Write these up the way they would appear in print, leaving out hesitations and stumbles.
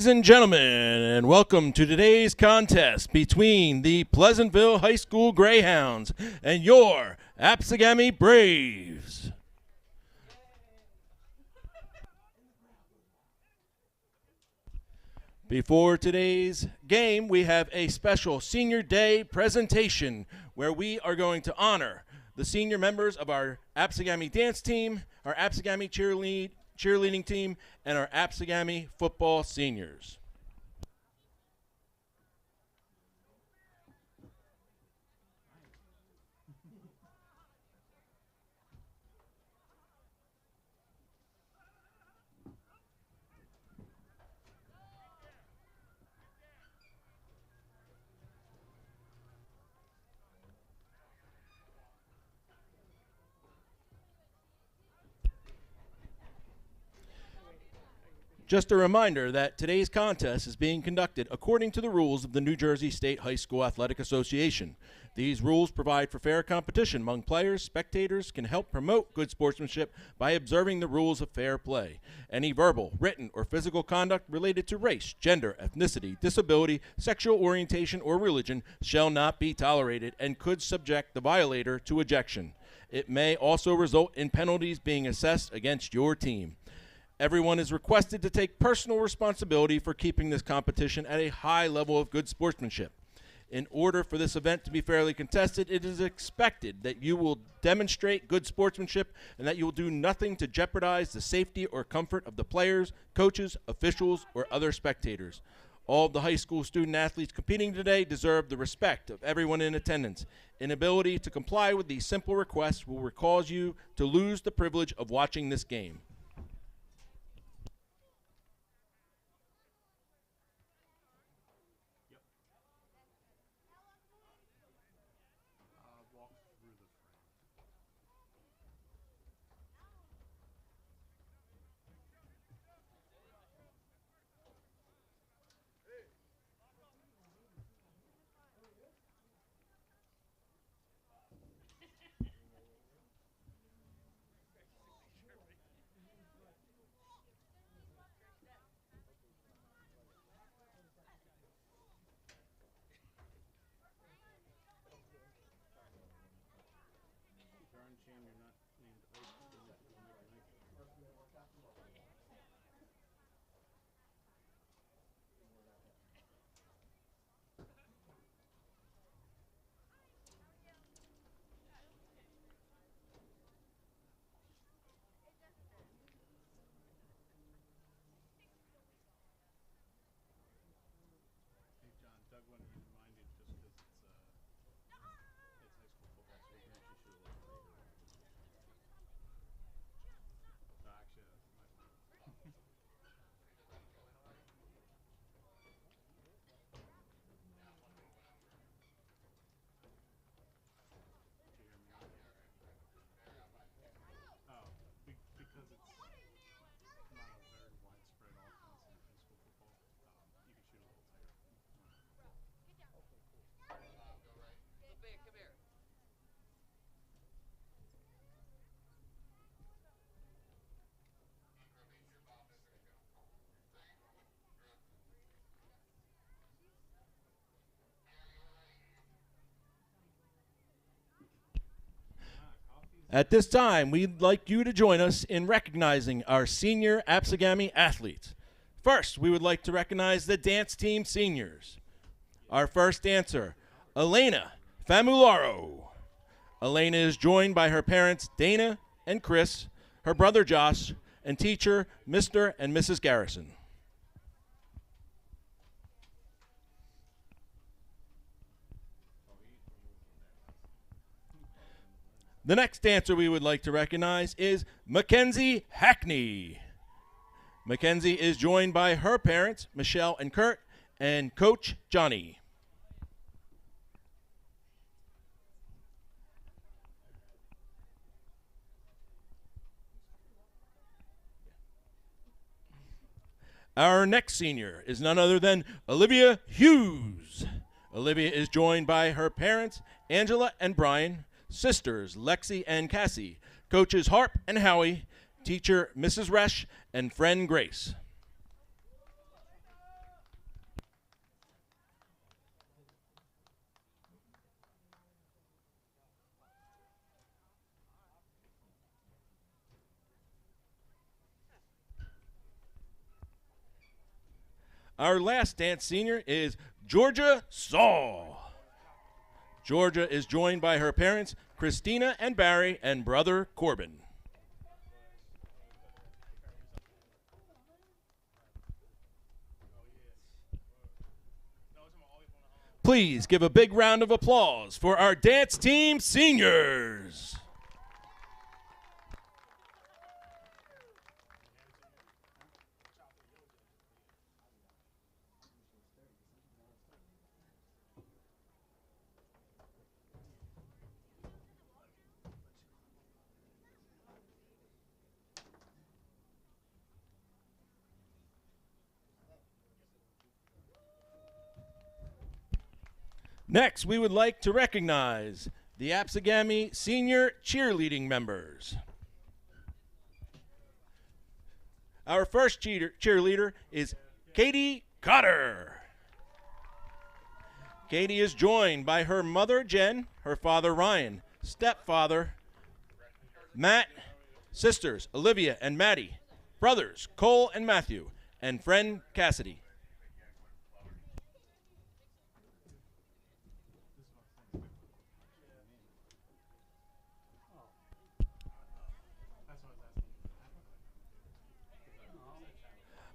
Ladies and gentlemen, and welcome to today's contest between the Pleasantville High School Greyhounds and your Absegami Braves. Before today's game, we have a special Senior Day presentation where we are going to honor the senior members of our Absegami dance team, our Absegami cheerleading team, and our Absegami football seniors. Just a reminder that today's contest is being conducted according to the rules of the New Jersey State High School Athletic Association. These rules provide for fair competition among players. Spectators can help promote good sportsmanship by observing the rules of fair play. Any verbal, written, or physical conduct related to race, gender, ethnicity, disability, sexual orientation, or religion shall not be tolerated and could subject the violator to ejection. It may also result in penalties being assessed against your team. Everyone is requested to take personal responsibility for keeping this competition at a high level of good sportsmanship. In order for this event to be fairly contested, it is expected that you will demonstrate good sportsmanship and that you will do nothing to jeopardize the safety or comfort of the players, coaches, officials, or other spectators. All of the high school student athletes competing today deserve the respect of everyone in attendance. Inability to comply with these simple requests will cause you to lose the privilege of watching this game. At this time, we'd like you to join us in recognizing our senior Absegami athletes. First, we would like to recognize the dance team seniors. Our first dancer, Elena Famularo. Elena is joined by her parents, Dana and Chris, her brother Josh, and teacher, Mr. and Mrs. Garrison. The next dancer we would like to recognize is Mackenzie Hackney. Mackenzie is joined by her parents, Michelle and Kurt, and Coach Johnny. Our next senior is none other than Olivia Hughes. Olivia is joined by her parents, Angela and Brian, sisters Lexi and Cassie, coaches Harp and Howie, teacher Mrs. Resch, and friend Grace. Our last dance senior is Georgia Saul. Georgia is joined by her parents, Christina and Barry, and brother Corbin. Please give a big round of applause for our dance team seniors. Next, we would like to recognize the Absegami senior cheerleading members. Our first cheerleader is Katie Cotter. Katie is joined by her mother, Jen, her father, Ryan, stepfather, Matt, sisters, Olivia and Maddie, brothers, Cole and Matthew, and friend, Cassidy.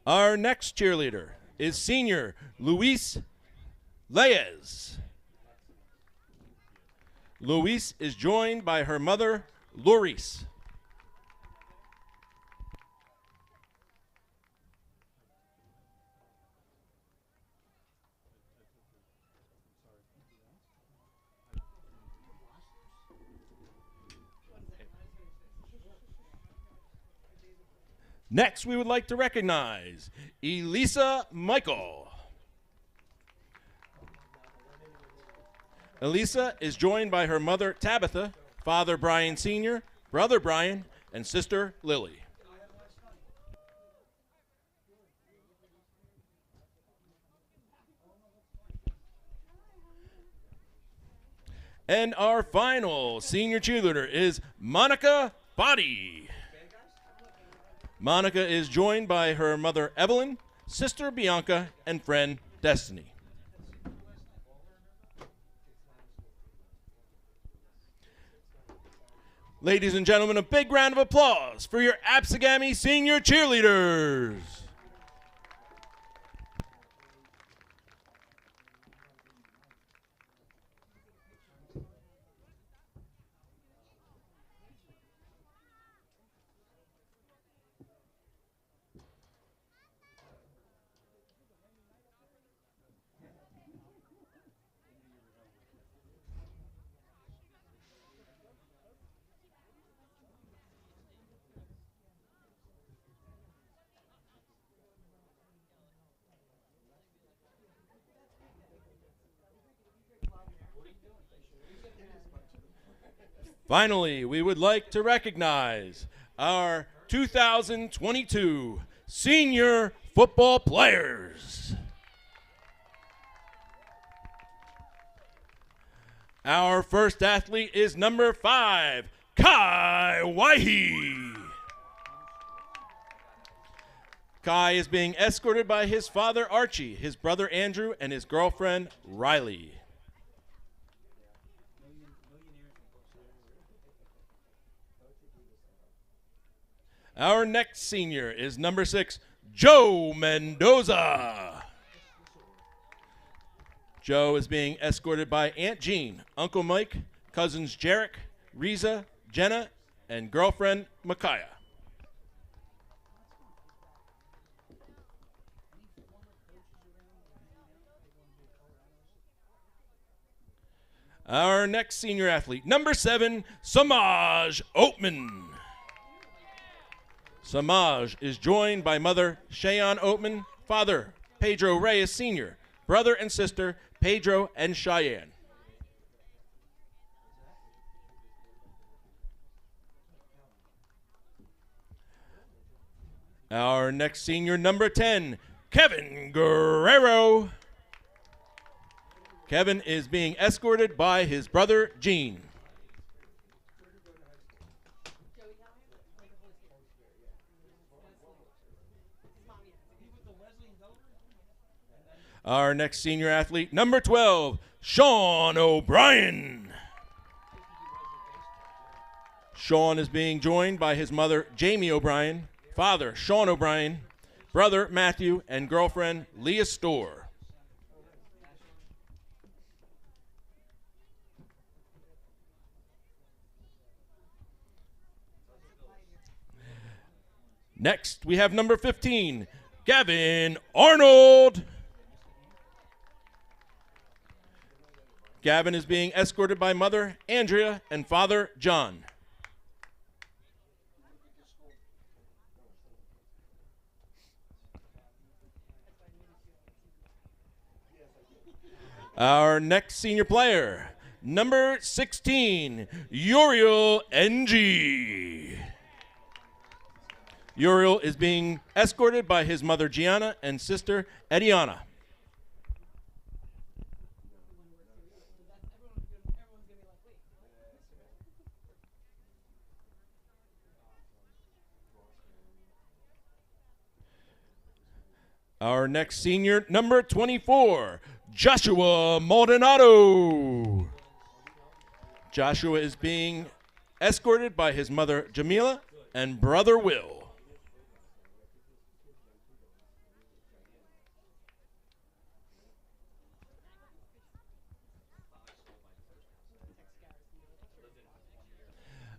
Our next cheerleader is senior Luis Leyes. Luis is joined by her mother, Loris. Next, we would like to recognize Elisa Michael. Elisa is joined by her mother, Tabitha, father, Brian Sr., brother, Brian, and sister, Lily. And our final senior cheerleader is Monica Body. Monica is joined by her mother, Evelyn, sister, Bianca, and friend, Destiny. Ladies and gentlemen, a big round of applause for your Absegami senior cheerleaders. Finally, we would like to recognize our 2022 senior football players. Our first athlete is number 5, Kai Waihi. Kai is being escorted by his father, Archie, his brother, Andrew, and his girlfriend, Riley. Our next senior is number 6, Joe Mendoza. Joe is being escorted by Aunt Jean, Uncle Mike, cousins Jarek, Riza, Jenna, and girlfriend Micaiah. Our next senior athlete, number 7, Samaj Oatman. Samaj is joined by mother Cheyenne Oatman, father Pedro Reyes Sr., brother and sister Pedro and Cheyenne. Our next senior, number 10, Kevin Guerrero. Kevin is being escorted by his brother Gene. Our next senior athlete, number 12, Sean O'Brien. Sean is being joined by his mother, Jamie O'Brien, father, Sean O'Brien, brother, Matthew, and girlfriend, Leah Storr. Next, we have number 15, Gavin Arnold. Gavin is being escorted by mother, Andrea, and father, John. Our next senior player, number 16, Uriel NG. Uriel is being escorted by his mother, Gianna, and sister, Ediana. Our next senior, number 24, Joshua Maldonado. Joshua is being escorted by his mother, Jamila, and brother, Will.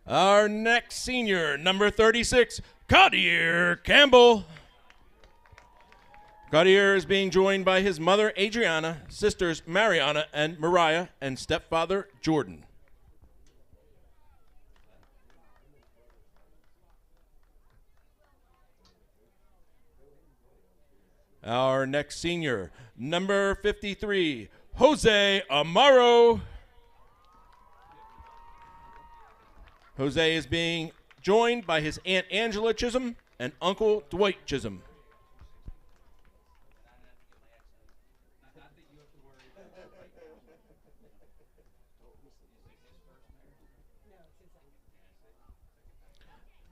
Our next senior, number 36, Cartier Campbell. Cartier is being joined by his mother, Adriana, sisters, Mariana and Mariah, and stepfather, Jordan. Our next senior, number 53, Jose Amaro. Jose is being joined by his Aunt Angela Chisholm and Uncle Dwight Chisholm.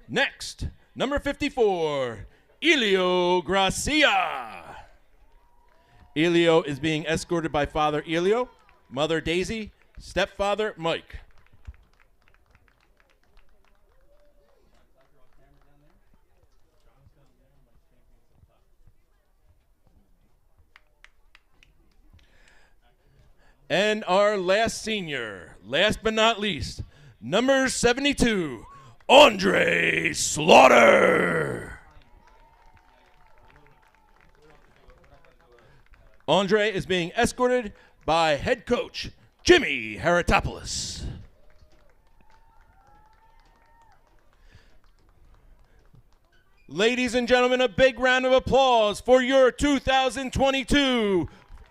Next, number 54, Elio Gracia. Elio is being escorted by father Elio, mother Daisy, stepfather Mike. And our last senior, last but not least, number 72, Andre Slaughter. Andre is being escorted by head coach Jimmy Haratopoulos. Ladies and gentlemen, a big round of applause for your 2022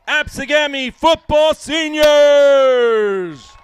Absegami football seniors.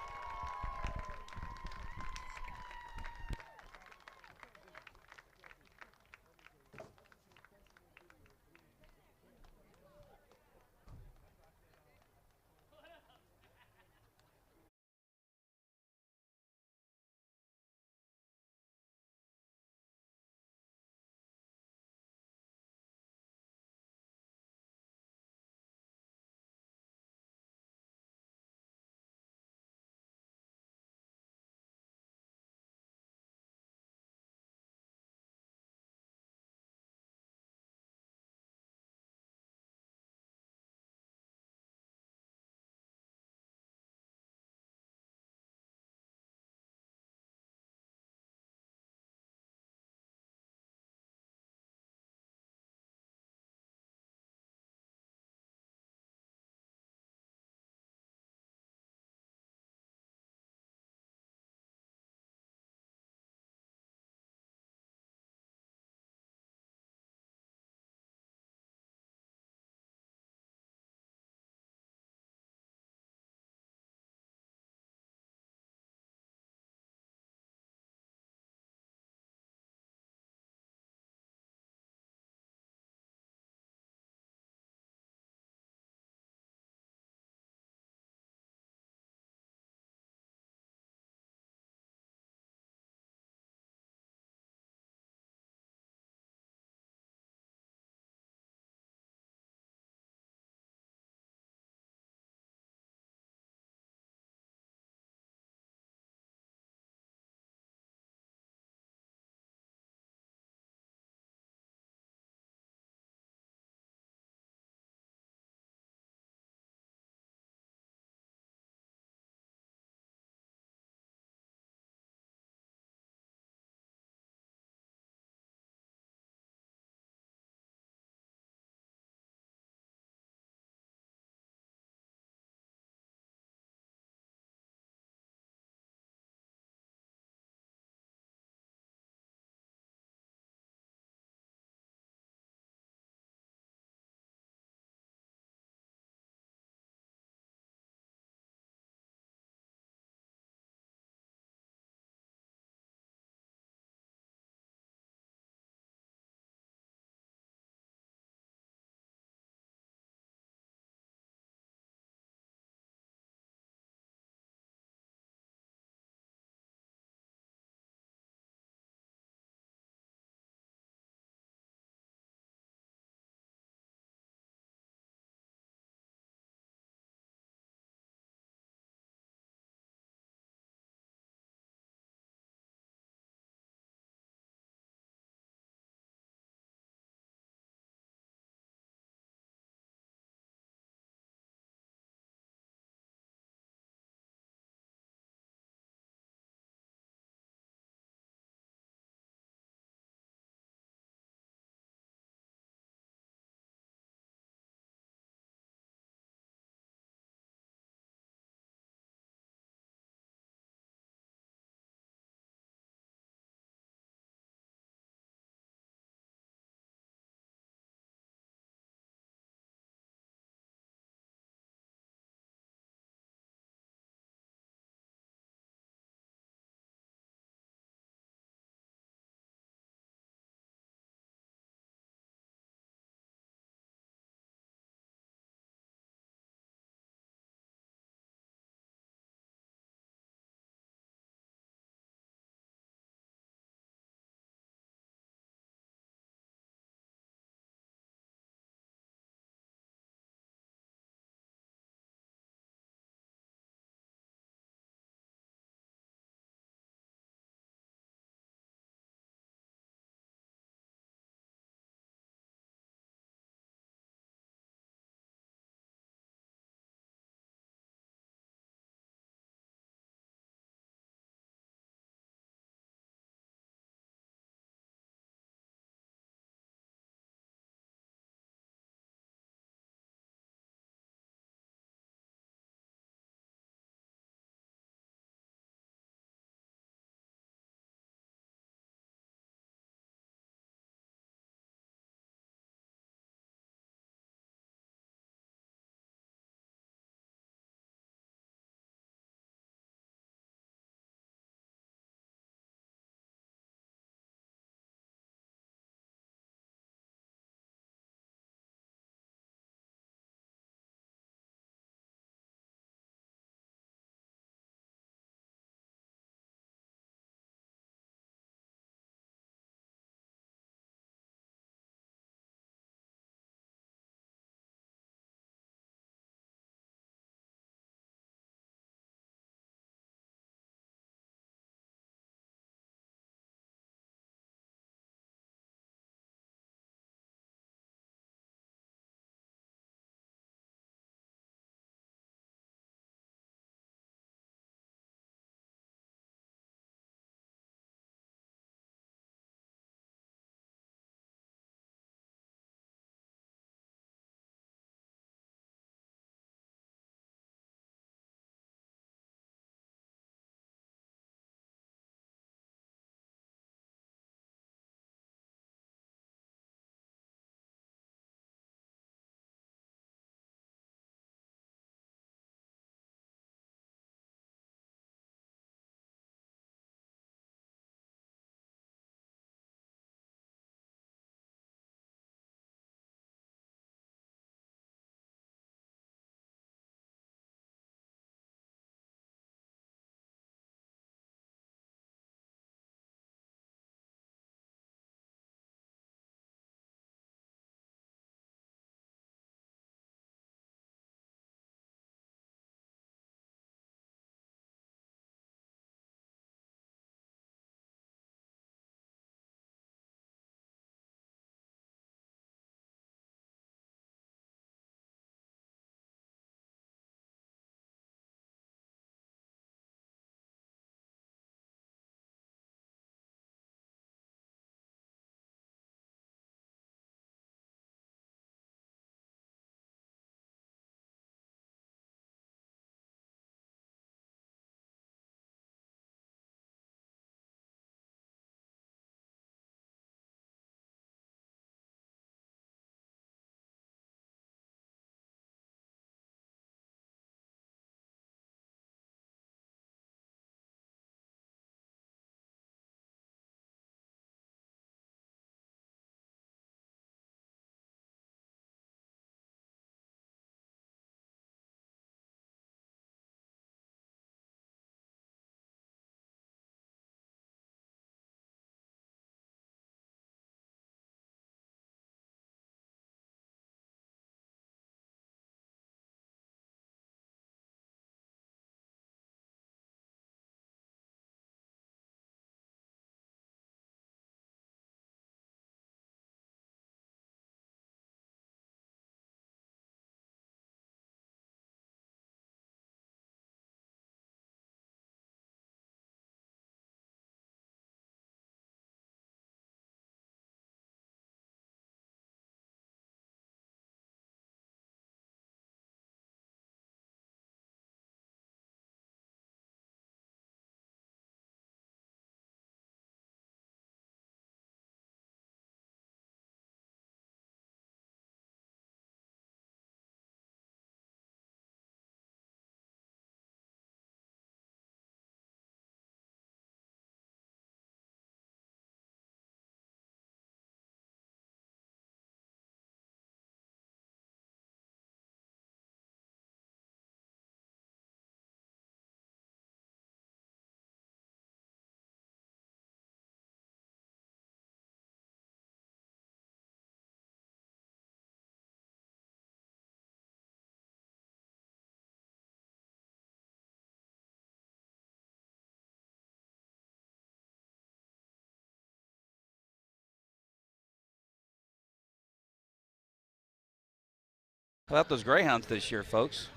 How about those Greyhounds this year, folks?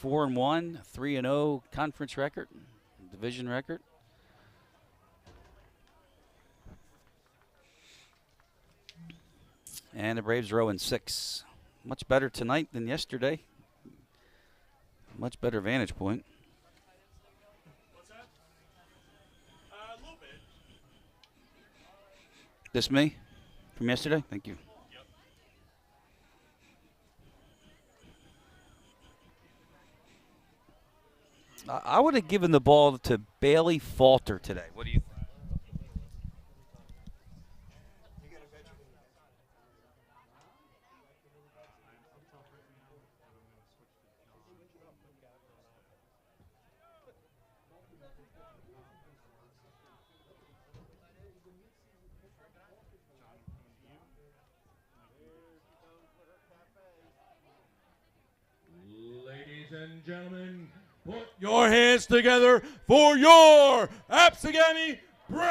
4-1, 3-0 conference record, division record. And the Braves are 0-6. Much better tonight than yesterday. Much better vantage point. What's that? A little bit. This me from yesterday? Thank you. I would have given the ball to Bailey Falter today. What do you think? Ladies and gentlemen, put your hands together for your Absegami Braves!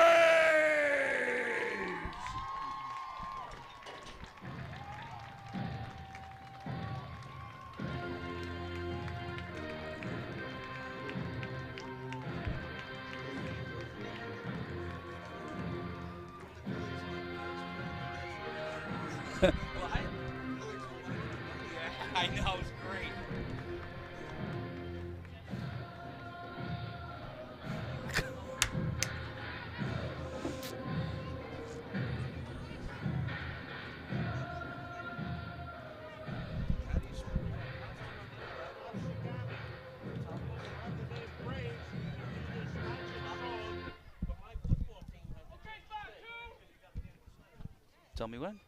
I know, it's great. Tell me when.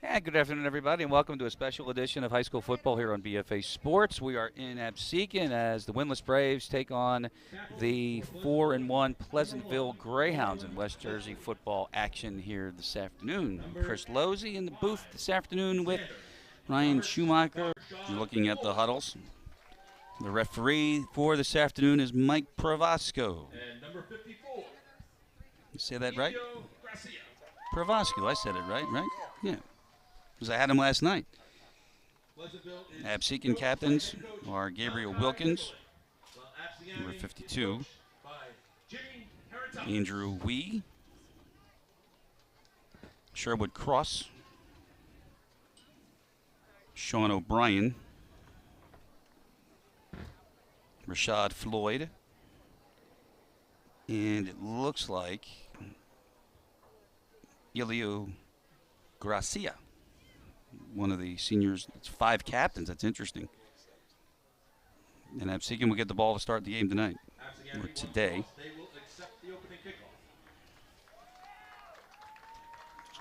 And good afternoon, everybody, and welcome to a special edition of high school football here on BFA Sports. We are in Absegami as the winless Braves take on the 4-1 Pleasantville Greyhounds in West Jersey football action here this afternoon. Chris Losey in the booth this afternoon with Ryan Schumacher. You're looking at the huddles. The referee for this afternoon is Mike Pravasco. And number 54. You say that right? Gracia. Pravasco, I said it right? Yeah. Because I had him last night. Absegami captains are Gabriel Wilkins, number 52, Andrew Wee, Sherwood Cross, Sean O'Brien, Rashad Floyd, and it looks like Ilio Gracia. One of the seniors. It's 5 captains. That's interesting. And Absegami will get the ball to start the game tonight, or today.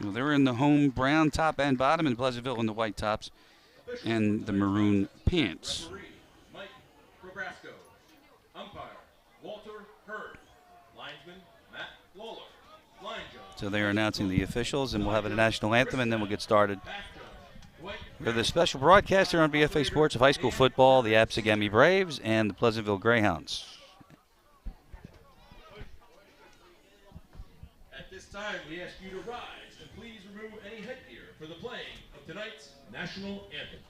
So they're in the home brown top and bottom, and Pleasantville in the white tops and the maroon pants. Mike Probasco. Umpire Walter Hurd. Linesman Matt Lawler. Line judge. So they are announcing the officials, and we'll have a national anthem, and then we'll get started. We're the special broadcaster on BFA Sports of high school football, the Absegami Braves, and the Pleasantville Greyhounds. At this time, we ask you to rise and please remove any headgear for the playing of tonight's national anthem.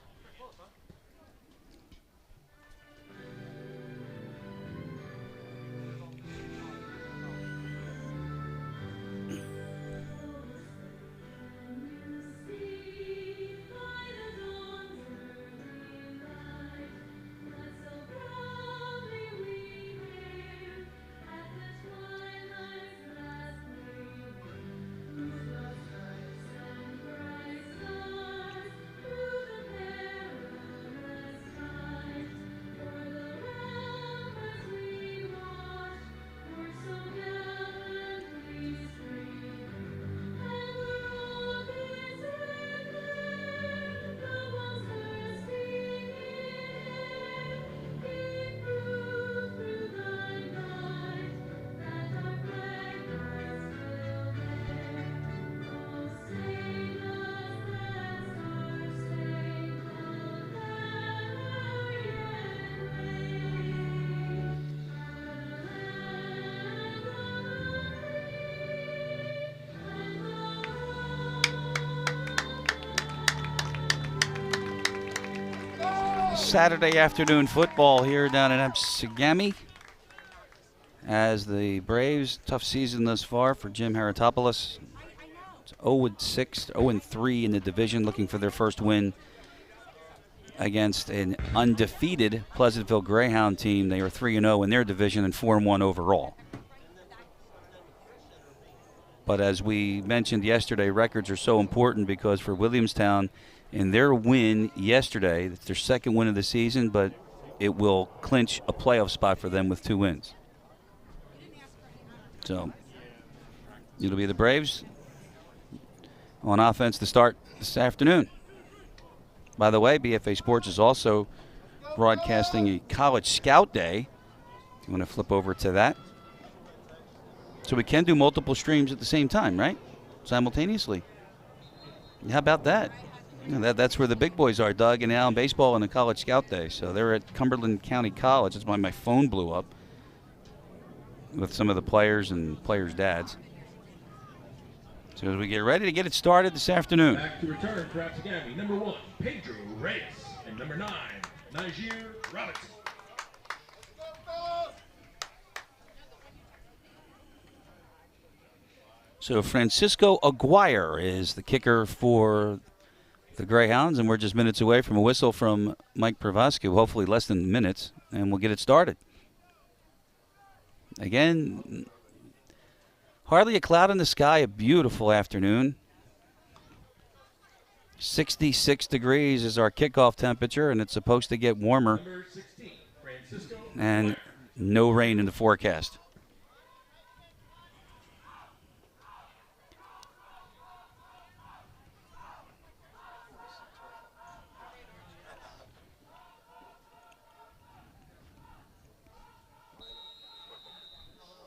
Saturday afternoon football here down in Absegami. As the Braves, tough season thus far for Jim Haratopoulos. It's 0-6, 0-3 in the division, looking for their first win against an undefeated Pleasantville Greyhound team. They are 3-0 in their division and 4-1 overall. But as we mentioned yesterday, records are so important because for Williamstown, in their win yesterday, it's their second win of the season, but it will clinch a playoff spot for them with 2 wins. So it'll be the Braves on offense to start this afternoon. By the way, BFA Sports is also broadcasting a College Scout Day. If you want to flip over to that. So we can do multiple streams at the same time, right? Simultaneously. How about that? That's where the big boys are, Doug and Al, in baseball and the College Scout Day. So they're at Cumberland County College. That's why my phone blew up with some of the players and players' dads. So as we get ready to get it started this afternoon. Back to return for Absegami. Number 1, Pedro Reyes. And number 9, Niger Robinson. So Francisco Aguirre is the kicker for the Greyhounds, and we're just minutes away from a whistle from Mike Pravosky, hopefully less than minutes, and we'll get it started. Again, hardly a cloud in the sky, a beautiful afternoon. 66 degrees is our kickoff temperature, and it's supposed to get warmer. Number 16, Francisco And no rain in the forecast.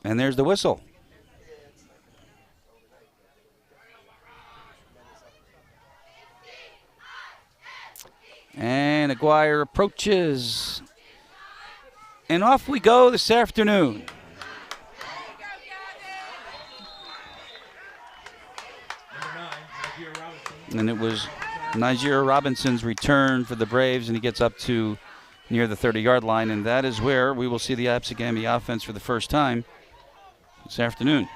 And there's the whistle. And Aguirre approaches. And off we go this afternoon. And it was Niger Robinson's return for the Braves, and he gets up to near the 30-yard line, and that is where we will see the Absegami offense for the first time this afternoon.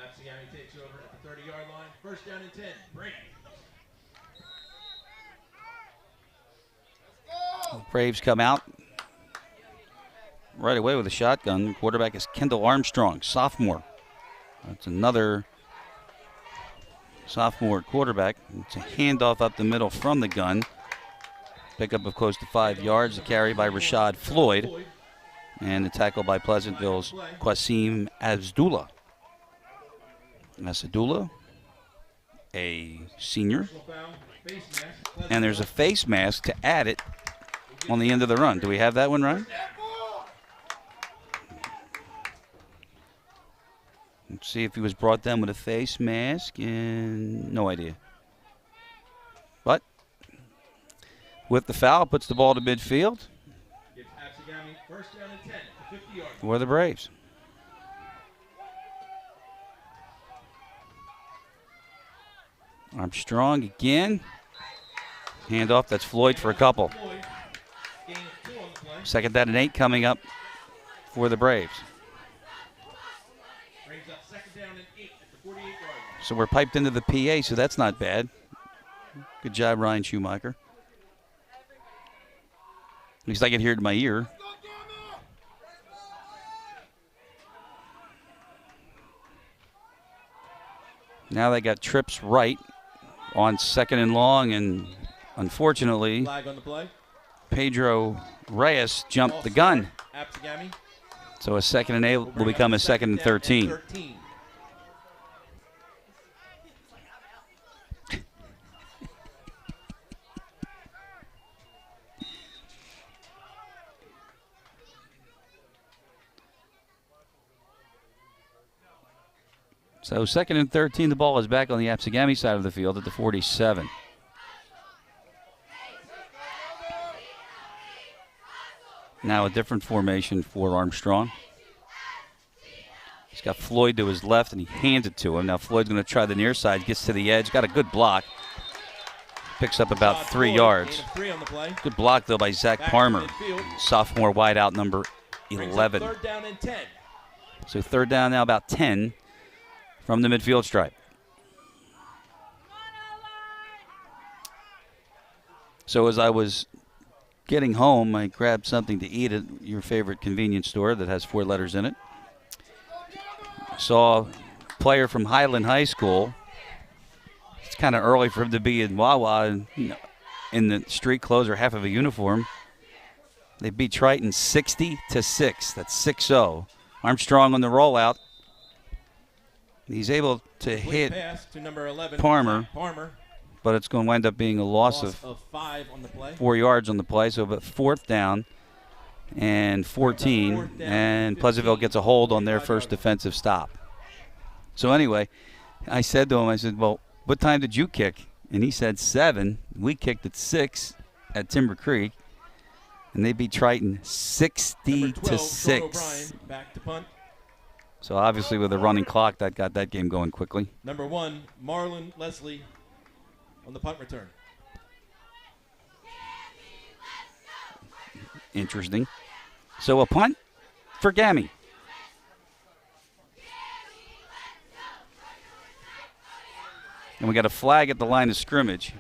Absegami takes over at the 30-yard line. First down and 10. Braves. Braves come out right away with a shotgun. The quarterback is Kendall Armstrong, sophomore. That's another sophomore quarterback. It's a handoff up the middle from the gun. Pickup of close to 5 yards. The carry by Rashad Floyd. And the tackle by Pleasantville's Qasim Asadullah. Asadullah, a senior. And there's a face mask to add it on the end of the run. Do we have that one, Ryan? Let's see if he was brought down with a face mask, and no idea. But with the foul, puts the ball to midfield for the Braves. Armstrong again. Handoff, that's Floyd for a couple. Second down and 8 coming up for the Braves. So we're piped into the PA, so that's not bad. Good job, Ryan Schumacher. At least I can hear it in my ear. Now they got trips right on second and long, and unfortunately, Flag on the play. Pedro Reyes jumped the gun. Absegami. So a second and 8 will become a second and 13. So second and 13, the ball is back on the Absegami side of the field at the 47. Now a different formation for Armstrong. He's got Floyd to his left, and he hands it to him. Now Floyd's going to try the near side, gets to the edge, got a good block. Picks up about 3 yards. Good block, though, by Zach Parmer, sophomore wideout number 11. Third down and 10. So third down now, about 10 from the midfield stripe. So as I was getting home, I grabbed something to eat at your favorite convenience store that has 4 letters in it. Saw a player from Highland High School. It's kind of early for him to be in Wawa and, in the street clothes or half of a uniform. They beat Triton 60-6. That's 6-0. Armstrong on the rollout. He's able to hit to number 11, Parmer, but it's going to wind up being a loss of 5 on the play. 4 yards on the play. So about 4th down and 14, and Pleasantville gets a hold on their first defensive stop. So anyway, I said to him, I said, well, what time did you kick? And he said 7. We kicked at 6 at Timber Creek, and they beat Triton 60-6. Back to punt. So obviously with a running clock, that got that game going quickly. Number 1, Marlon Leslie on the punt return. Interesting. So a punt for Gami. And we got a flag at the line of scrimmage.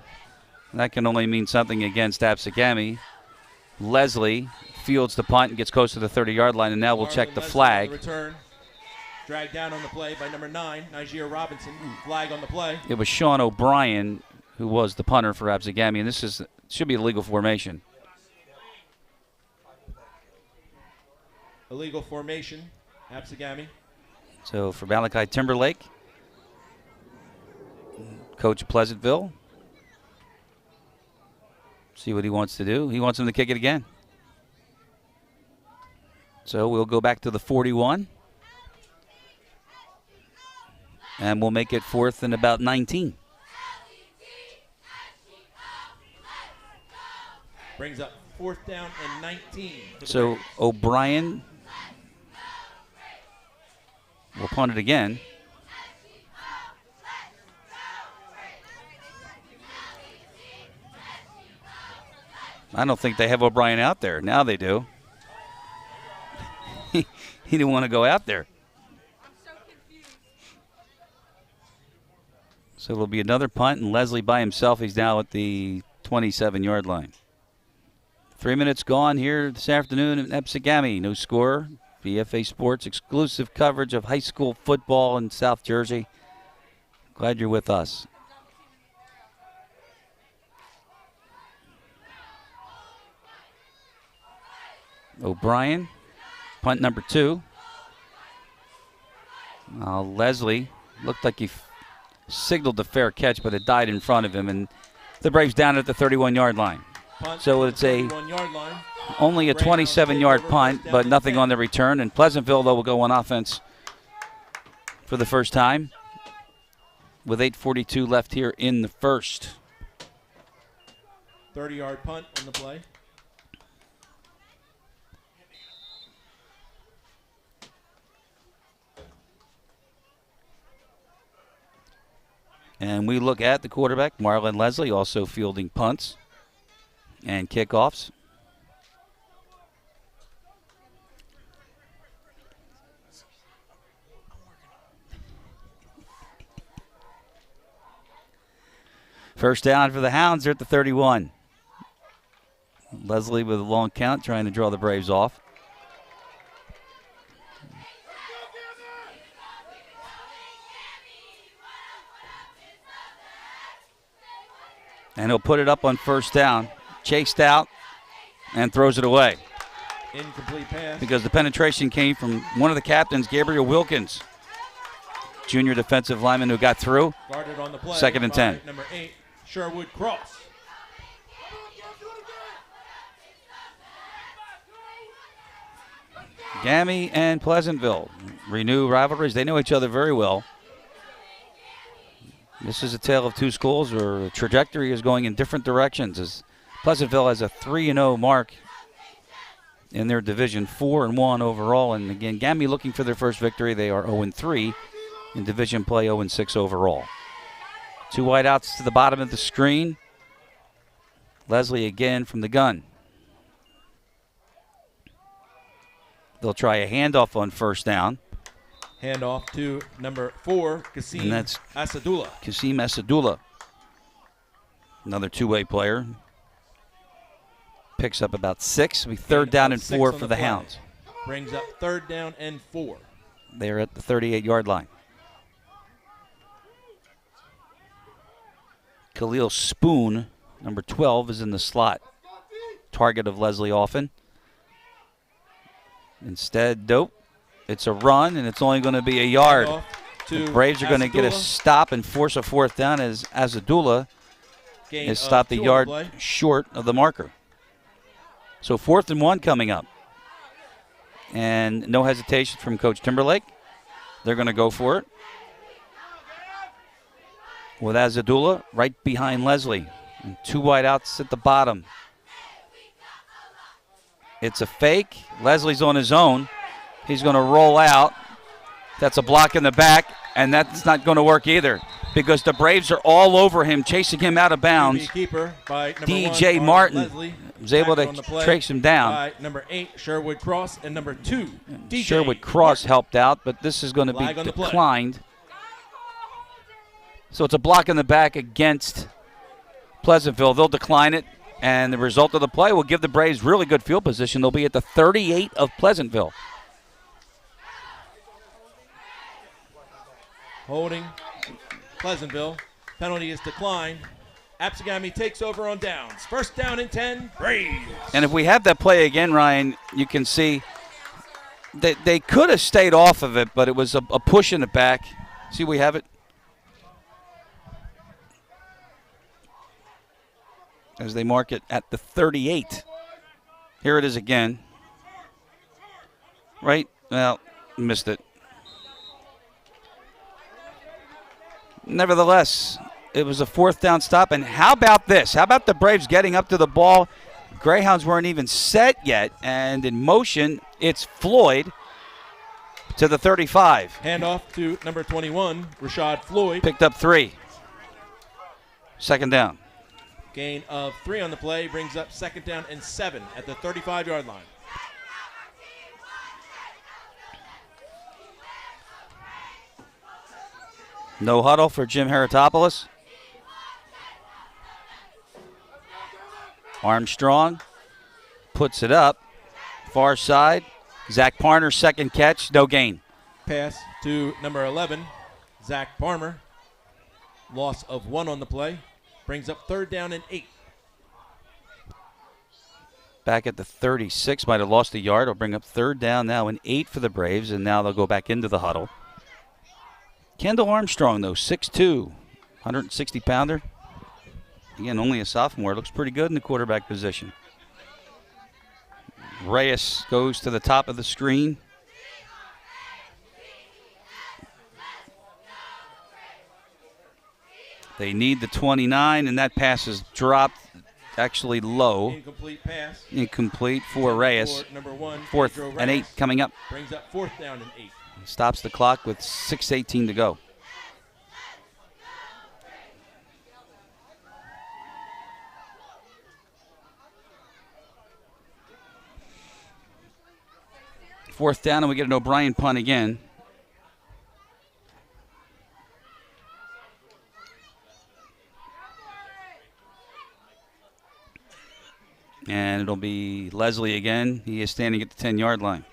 That can only mean something against Absegami. Leslie fields the punt and gets close to the 30-yard line, and now we'll check the flag. Return. Dragged down on the play by number 9, Nigeria Robinson. Flag on the play. It was Sean O'Brien who was the punter for Absegami, and this should be a legal formation. Illegal formation, Absegami. So for Malachi Timberlake, coach of Pleasantville. See what he wants to do. He wants him to kick it again. So we'll go back to the 41. And we'll make it 4th and about 19. Brings up 4th down and 19. So O'Brien will punt it again. I don't think they have O'Brien out there. Now they do. He didn't want to go out there. So it'll be another punt, and Leslie by himself. He's now at the 27-yard line. 3 minutes gone here this afternoon at Absegami. No score. BFA Sports exclusive coverage of high school football in South Jersey. Glad you're with us. O'Brien, punt number 2. Leslie looked like he signaled the fair catch, but it died in front of him, and the Braves down at the 31-yard line. Punt so it's only a 27-yard punt, but nothing on the return. And Pleasantville, though, will go on offense for the first time with 8:42 left here in the first. 30-yard punt on the play. And we look at the quarterback, Marlon Leslie, also fielding punts and kickoffs. First down for the Hounds. They're at the 31. Leslie with a long count, trying to draw the Braves off. And he'll put it up on first down. Chased out and throws it away. Incomplete pass. Because the penetration came from one of the captains, Gabriel Wilkins, junior defensive lineman who got through. Guarded on the play. 2nd and 10. Number 8, Sherwood Cross. Gami and Pleasantville renew rivalries. They know each other very well. This is a tale of two schools where the trajectory is going in different directions, as Pleasantville has a 3-0 mark in their division, 4-1 overall. And again, Gami looking for their first victory. They are 0-3 in division play, 0-6 overall. 2 wideouts to the bottom of the screen. Leslie again from the gun. They'll try a handoff on first down. Handoff to number 4, Kasim Asadullah. Kasim Asadullah. Another two-way player. Picks up about 6. It'll be third down and 4 for the Hounds. Brings up third down and 4. They're at the 38-yard line. Khalil Spoon, number 12, is in the slot. Target of Leslie often. Instead, it's a run, and it's only going to be a yard. The Braves are going to get a stop and force a fourth down as Asadullah has stopped the yard short of the marker. So 4th and 1 coming up. And no hesitation from Coach Timberlake. They're going to go for it. With Asadullah right behind Leslie. And 2 wideouts at the bottom. It's a fake. Leslie's on his own. He's going to roll out. That's a block in the back, and that's not going to work either because the Braves are all over him, chasing him out of bounds. DJ Martin was able to trace him down. By number 8, Sherwood Cross, and number 2, DJ Sherwood Cross Martin. Helped out, but this is going to be declined. So it's a block in the back against Pleasantville. They'll decline it, and the result of the play will give the Braves really good field position. They'll be at the 38 of Pleasantville. Holding Pleasantville. Penalty is declined. Absegami takes over on downs. First down and 10, Braves. And if we have that play again, Ryan, you can see that they could have stayed off of it, but it was a push in the back. See, we have it. As they mark it at the 38. Here it is again. Right? Well, missed it. Nevertheless, it was a 4th down stop. And how about this? How about the Braves getting up to the ball? Greyhounds weren't even set yet. And in motion, it's Floyd to the 35. Handoff to number 21, Rashad Floyd. Picked up 3. 2nd down. Gain of 3 on the play brings up 2nd down and 7 at the 35-yard line. No huddle for Jim Haratopoulos. Armstrong puts it up. Far side. Zach Parmer, 2nd catch. No gain. Pass to number 11, Zach Parmer. Loss of 1 on the play. Brings up 3rd down and 8. Back at the 36. Might have lost a yard. Will bring up 3rd down now and 8 for the Braves. And now they'll go back into the huddle. Kendall Armstrong, though, 6'2", 160-pounder. Again, only a sophomore. Looks pretty good in the quarterback position. Reyes goes to the top of the screen. They need the 29, and that pass is dropped actually low. Incomplete pass. Incomplete for Reyes. For number 1, 4th and 8 coming up. Brings up 4th down and 8. Stops the clock with 6:18 to go. Fourth down, and we get an O'Brien punt again. And it'll be Leslie again. He is standing at the 10-yard line.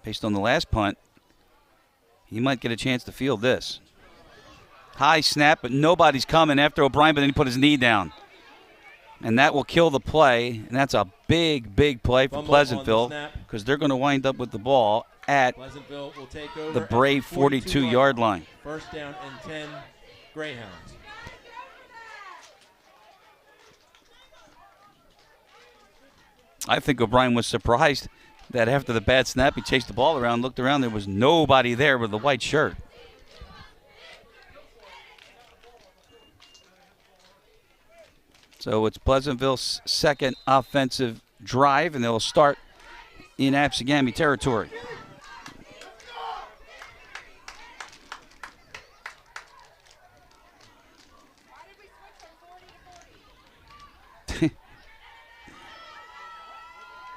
Based on the last punt, he might get a chance to field this. High snap, but nobody's coming after O'Brien, but then he put his knee down. And that will kill the play, and that's a big, big play for Pleasantville because they're going to wind up with the ball at Pleasantville will take over the Brave 42-yard line. First down and 10, Greyhounds. I think O'Brien was surprised that after the bad snap, he chased the ball around, looked around, there was nobody there with the white shirt. So it's Pleasantville's 2nd offensive drive, and they'll start in Absegami territory.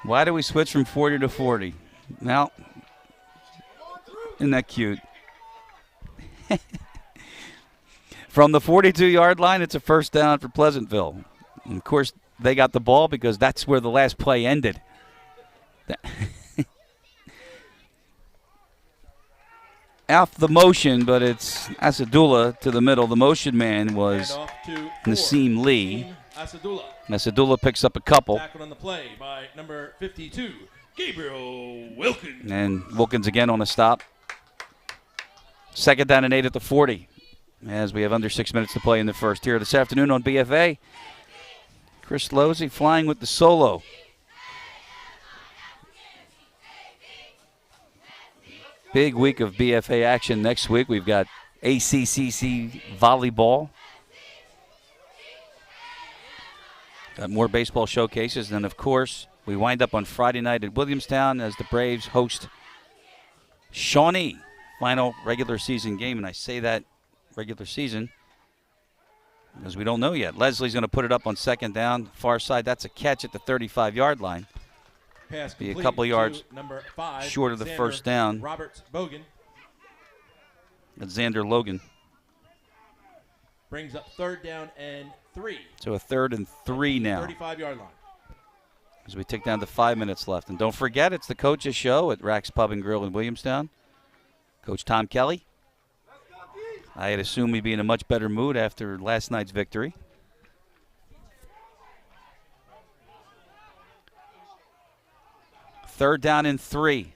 Why do we switch from 40 to 40? Well, isn't that cute? From the 42-yard line, it's a first down for Pleasantville. And of course, they got the ball because that's where the last play ended. Off the motion, but it's Asadullah to the middle. The motion man was Naseem Lee. Asadullah picks up a couple. Tackled on the play by number 52, Gabriel Wilkins. And Wilkins again on a stop. Second down and 8 at the 40. As we have under 6 minutes to play in the first here this afternoon on BFA. Chris Losey flying with the solo. Big week of BFA action next week. We've got ACCC volleyball. Got more baseball showcases. And, of course, we wind up on Friday night at Williamstown as the Braves host Shawnee. Final regular season game. And I say that regular season because we don't know yet. Leslie's going to put it up on second down. Far side, that's a catch at the 35-yard line. Pass be a couple yards number 5, short of the Xander first down. Roberts Bogan. That's Xander Logan. Brings up third down and 3. So a 3rd and 3 now. 35-yard line. As we tick down to 5 minutes left. And don't forget, it's the coach's show at Rack's Pub and Grill in Williamstown. Coach Tom Kelly. I had assumed he'd be in a much better mood after last night's victory. Third down and 3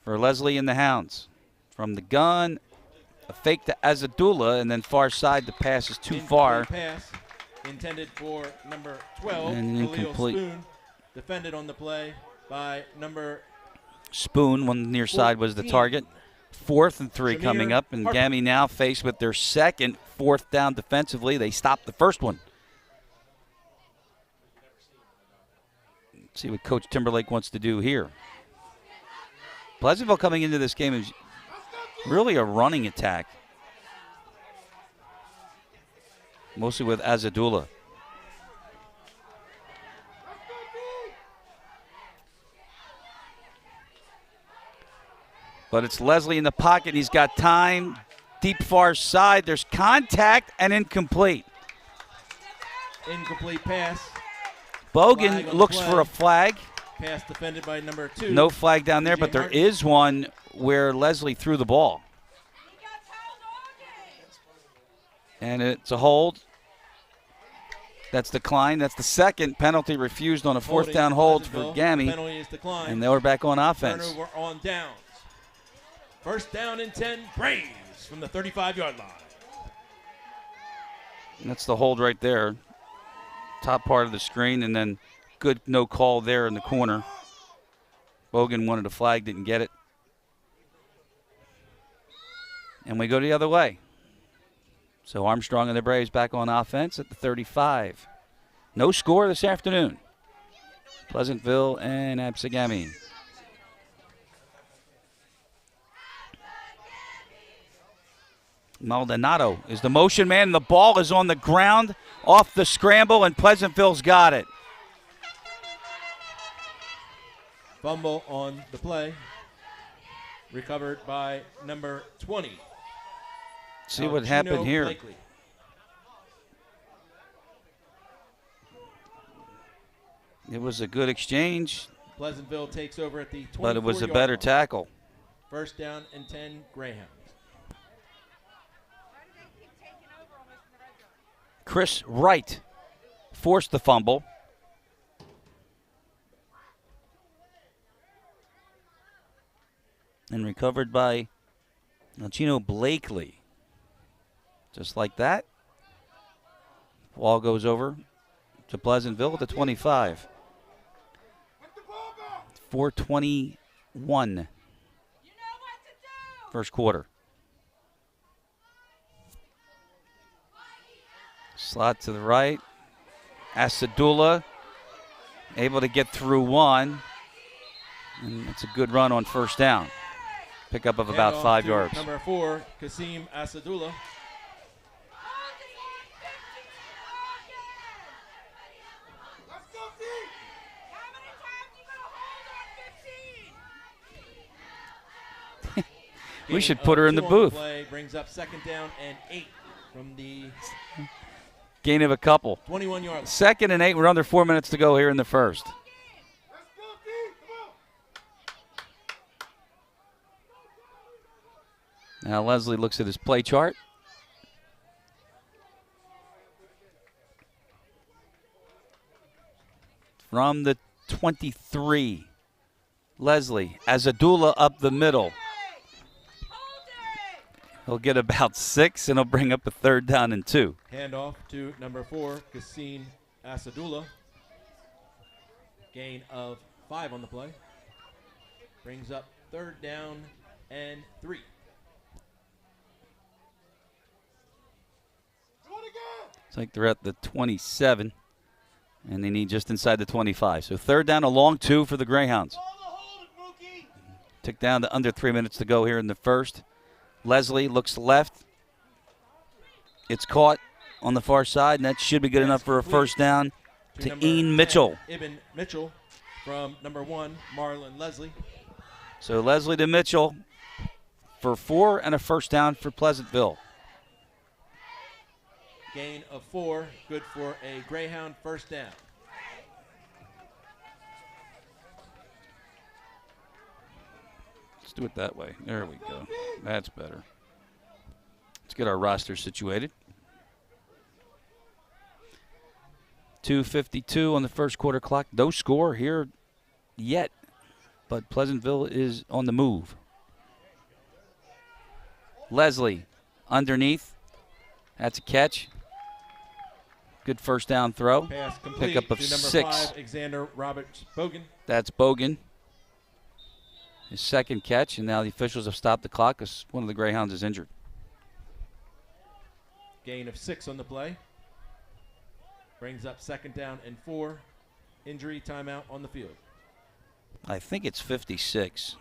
for Leslie and the Hounds. From the gun, a fake to Asadullah, and then far side, the pass is too far. Pass intended for number 12, and incomplete. Spoon, defended on the play by number Spoon. One near 14. Side was the target. 4th and 3 Shamir coming up, and Parmer. Gami now faced with their second 4th down defensively. They stopped the first one. Let's see what Coach Timberlake wants to do here. Pleasantville coming into this game is really a running attack, mostly with Asadullah. But it's Leslie in the pocket. He's got time. Deep far side. There's contact and incomplete. Incomplete pass. Bogan looks for a flag. Pass defended by number 2. No flag down there, but there is one where Leslie threw the ball. And it's a hold. That's declined. That's the second penalty refused on a 4th down hold for Gami. Penalty is declined. And they were back on offense. Turnover on downs. First down and 10, Braves from the 35-yard line. And that's the hold right there. Top part of the screen, and then good no call there in the corner. Bogan wanted a flag, didn't get it. And we go the other way. So Armstrong and the Braves back on offense at the 35. No score this afternoon. Pleasantville and Absegami. Maldonado is the motion man, and the ball is on the ground off the scramble, and Pleasantville's got it. Fumble on the play. Recovered by number 20. See what happened here. Blakely. It was a good exchange. Pleasantville takes over at the 24-yard But it was a better tackle. First down and 10, Greyhounds. Chris Wright forced the fumble. And recovered by Gino Blakely. Just like that. Ball goes over to Pleasantville at the 25. 4:21. First quarter. Slot to the right. Asadullah able to get through one. And it's a good run on first down. Pickup of about 5 yards. Number 4, Kasim Asadullah. We should put her in the booth. Play brings up 2nd down and 8 from the gain of a couple. 21 yards. 2nd and 8. We're under 4 minutes to go here in the first. Now Leslie looks at his play chart. From the 23, Leslie, Azadullah up the middle. He'll get about 6, and he'll bring up a 3rd down and 2. Handoff to number 4, Kasim Asadullah. Gain of 5 on the play. Brings up 3rd down and 3. It's like they're at the 27, and they need just inside the 25. So 3rd down, a long 2 for the Greyhounds. Tick down to under 3 minutes to go here in the first. Leslie looks left. It's caught on the far side, and that should be good enough for a first down to Ian Mitchell. Ibn Mitchell from number 1, Marlon Leslie. So Leslie to Mitchell for 4 and a first down for Pleasantville. Gain of 4, good for a Greyhound first down. Let's do it that way. There we go. That's better. Let's get our roster situated. 2:52 on the first quarter clock. No score here yet, but Pleasantville is on the move. Leslie underneath. That's a catch. Good first down throw. Pass complete. Pickup of to number 6. 5, Alexander Roberts Bogan. That's Bogan. His 2nd catch, and now the officials have stopped the clock because one of the Greyhounds is injured. Gain of 6 on the play. Brings up 2nd down and 4. Injury timeout on the field. I think it's 56.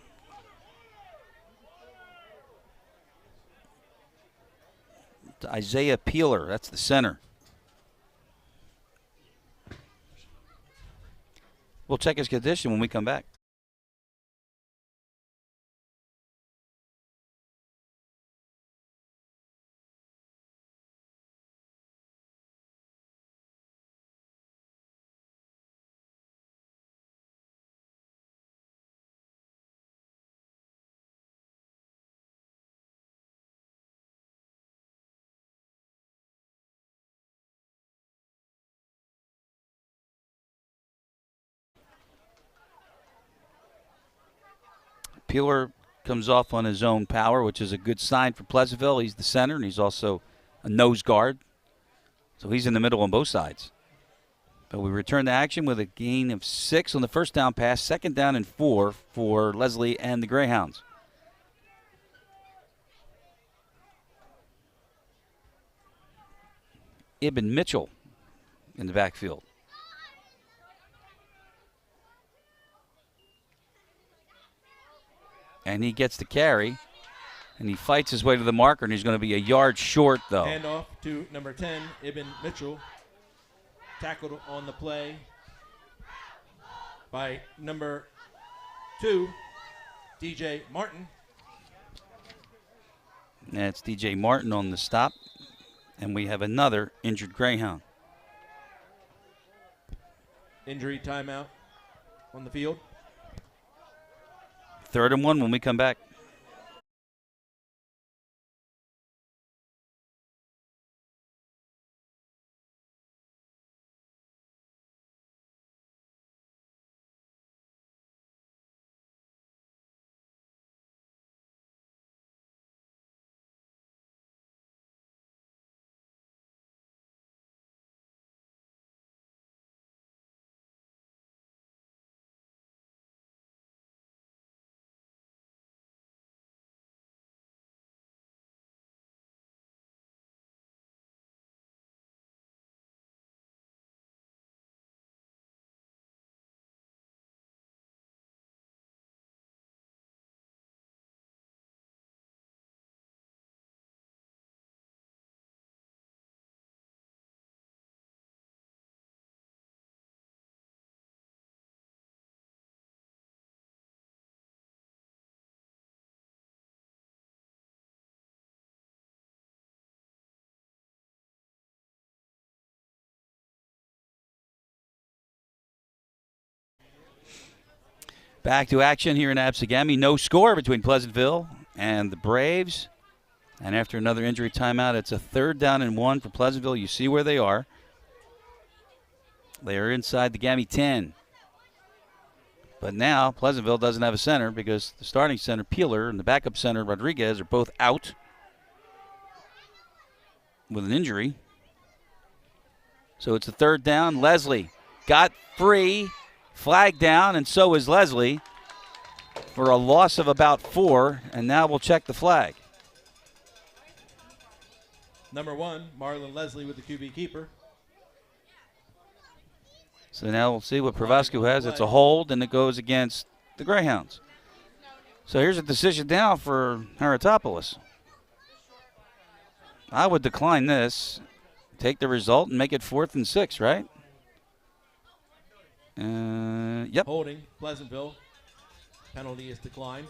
Isaiah Peeler, that's the center. We'll check his condition when we come back. Peeler comes off on his own power, which is a good sign for Pleasantville. He's the center, and he's also a nose guard. So he's in the middle on both sides. But we return to action with a gain of 6 on the first down pass, 2nd down and 4 for Leslie and the Greyhounds. Ibn Mitchell in the backfield. And he gets the carry, and he fights his way to the marker, and he's going to be a yard short, though. Handoff to number 10, Ibn Mitchell. Tackled on the play by number 2, DJ Martin. That's DJ Martin on the stop, and we have another injured Greyhound. Injury timeout on the field. 3rd and 1 when we come back. Back to action here in Absegami. No score between Pleasantville and the Braves. And after another injury timeout, it's a 3rd down and 1 for Pleasantville. You see where they are. They are inside the Gammy 10. But now Pleasantville doesn't have a center because the starting center, Peeler, and the backup center, Rodriguez, are both out with an injury. So it's a 3rd down. Leslie got free, flag down, and so is Leslie for a loss of about 4. And now we'll check the flag. Number 1, Marlon Leslie with the QB keeper. So now we'll see what Pravascu has. It's a hold, and it goes against the Greyhounds. So here's a decision now for Haratopoulos. I would decline this, take the result, and make it 4th and 6, right? Yep. Holding, Pleasantville. Penalty is declined.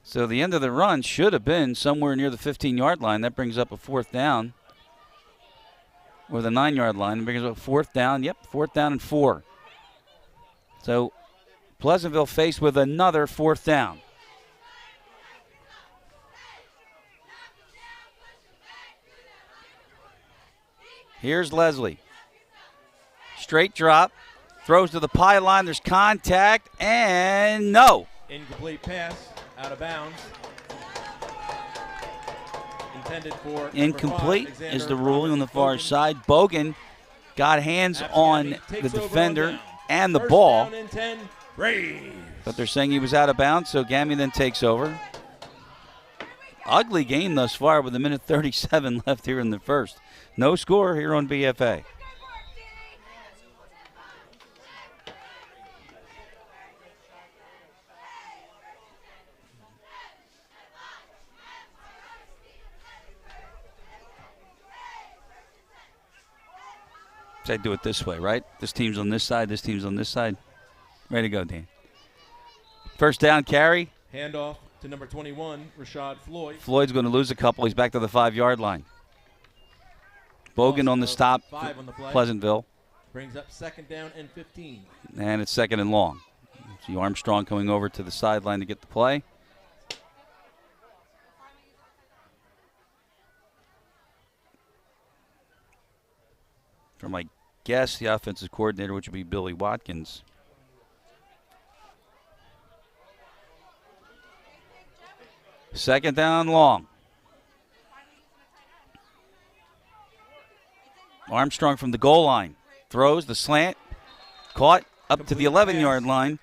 So the end of the run should have been somewhere near the 15-yard line. That brings up a 4th down. Or the 9-yard line. It brings up a 4th down. Yep, 4th down and 4. So Pleasantville faced with another 4th down. Here's Leslie. Straight drop. Throws to the pylon. There's contact. And no. Incomplete pass. Out of bounds. Intended for incomplete five, is the ruling on the far side. Bogan got hands on the defender and the ball. But they're saying he was out of bounds, so Gammy then takes over. Ugly game thus far with 1:37 left here in the first. No score here on BFA. I do it this way, right? This team's on this side, this team's on this side. Ready to go, Dan. First down carry. Handoff to number 21, Rashad Floyd. Floyd's going to lose a couple. He's back to the 5-yard line. Bogan on the stop, on the Pleasantville. Brings up 2nd down and 15. And it's 2nd and long. See Armstrong coming over to the sideline to get the play. From my guess, the offensive coordinator, which would be Billy Watkins. Second down long. Armstrong from the goal line. Throws the slant. Caught up to the 11-yard line.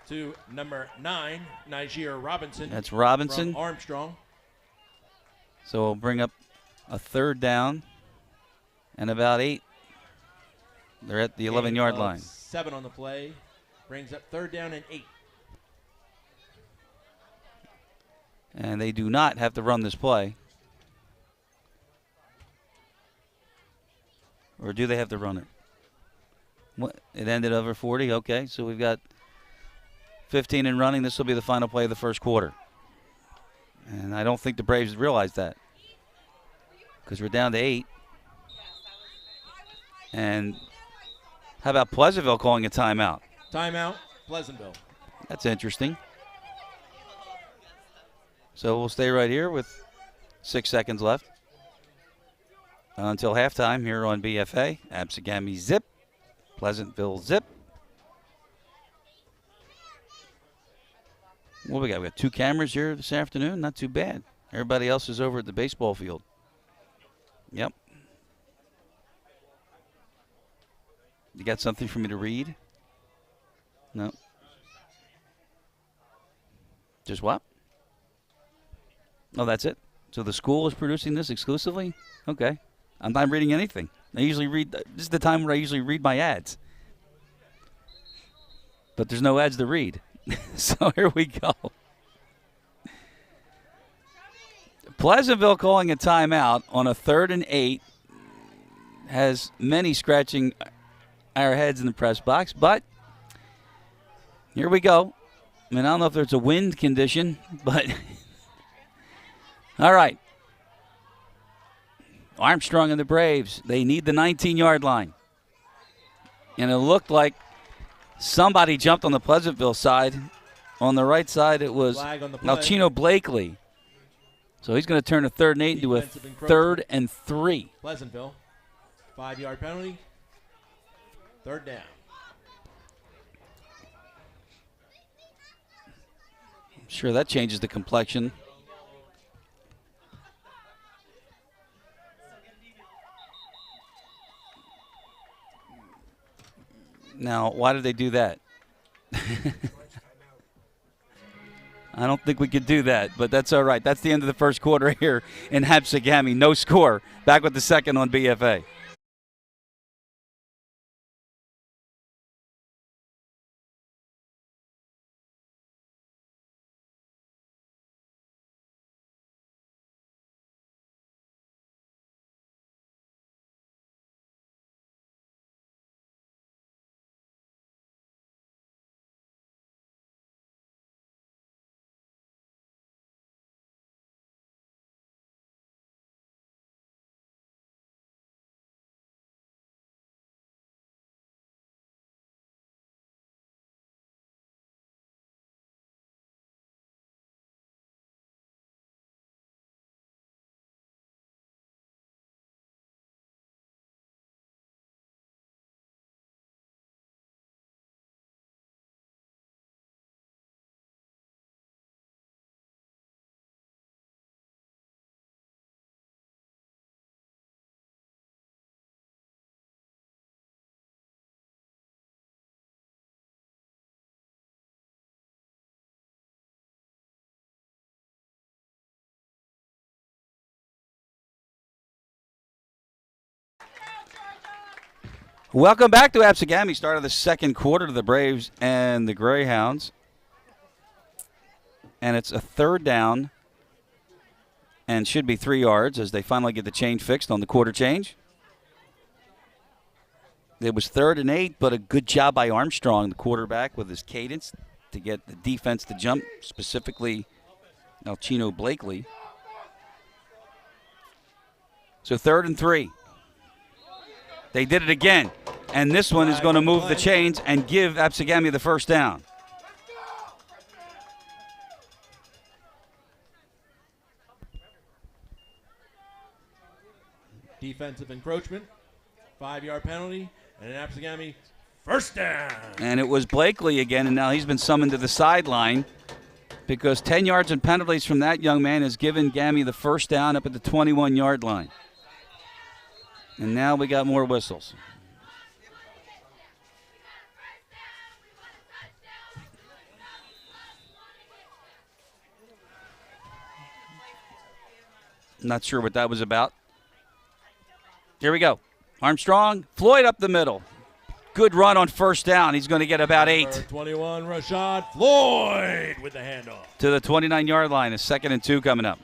To number 9, Niger Robinson. That's Robinson. From Armstrong. So we'll bring up a 3rd down and about 8. They're at the 11-yard line. 7 on the play. Brings up 3rd down and 8. And they do not have to run this play. Or do they have to run it? What? It ended over 40? Okay, so we've got 15 in running. This will be the final play of the first quarter. And I don't think the Braves realize that. Because we're down to 8. And how about Pleasantville calling a timeout? Timeout, Pleasantville. That's interesting. So we'll stay right here with 6 seconds left until halftime here on BFA. Absegami zip, Pleasantville zip. What we got? We got 2 cameras here this afternoon. Not too bad. Everybody else is over at the baseball field. Yep. You got something for me to read? No. Just what? Oh, that's it? So the school is producing this exclusively? Okay. I'm not reading anything. I usually read, this is the time where I usually read my ads. But there's no ads to read. So here we go. Pleasantville calling a timeout on a 3rd and 8 has many scratching our heads in the press box, but here we go. I mean, I don't know if there's a wind condition, but all right. Armstrong and the Braves, they need the 19-yard line. And it looked like Somebody jumped on the Pleasantville side. On the right side, it was Malchino Blakely. So he's going to turn a 3rd and 8 into a 3rd and 3. Pleasantville, 5-yard penalty, 3rd down. I'm sure that changes the complexion. Now, why did they do that? I don't think we could do that, but that's all right. That's the end of the first quarter here in Absegami. No score. Back with the second on BFA. Welcome back to Absegami. Start of the second quarter to the Braves and the Greyhounds. And it's a 3rd down and should be 3 yards as they finally get the change fixed on the quarter change. It was 3rd and 8, but a good job by Armstrong, the quarterback, with his cadence to get the defense to jump, specifically Malchino Blakely. So 3rd and 3. They did it again, and this one is going to move the chains and give Absegami the first down. Defensive encroachment, 5-yard penalty, and an Absegami first down. And it was Blakely again, and now he's been summoned to the sideline because 10 yards and penalties from that young man has given Gammy the first down up at the 21-yard line. And now we got more whistles. Not sure what that was about. Here we go. Armstrong, Floyd up the middle. Good run on first down. He's going to get about 8. Number 21, Rashad Floyd with the handoff. To the 29-yard line. A 2nd and 2 coming up.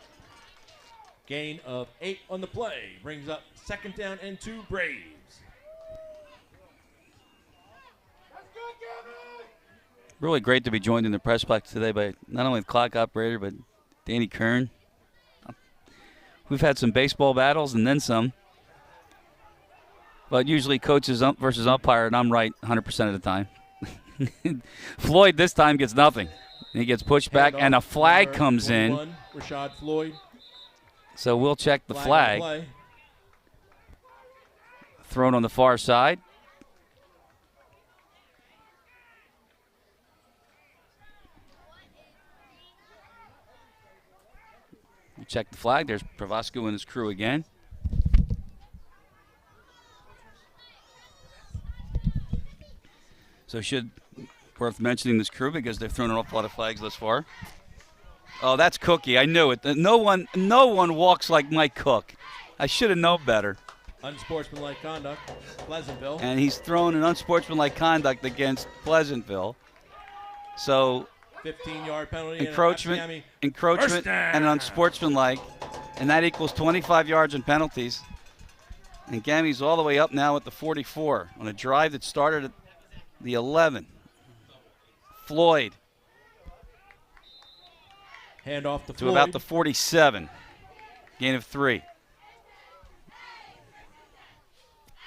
Gain of 8 on the play. Brings up 2nd down and 2 Braves. Really great to be joined in the press box today by not only the clock operator, but Danny Kern. We've had some baseball battles and then some. But usually coaches versus umpire, and I'm right 100% of the time. Floyd this time gets nothing. He gets pushed back, and a flag comes in. Rashad Floyd. So we'll check the flag. Thrown on the far side. We check the flag. There's Pravasco and his crew again. So worth mentioning this crew because they've thrown an awful lot of flags thus far. Oh, that's Cookie. I knew it. No one walks like Mike Cook. I should have known better. Unsportsmanlike conduct, Pleasantville. And he's thrown an unsportsmanlike conduct against Pleasantville. So 15-yard penalty. Encroachment, and an unsportsmanlike. And that equals 25 yards and penalties. And Gammy's all the way up now at the 44 on a drive that started at the 11. Floyd. Hand off to Floyd. To about the 47. Gain of 3.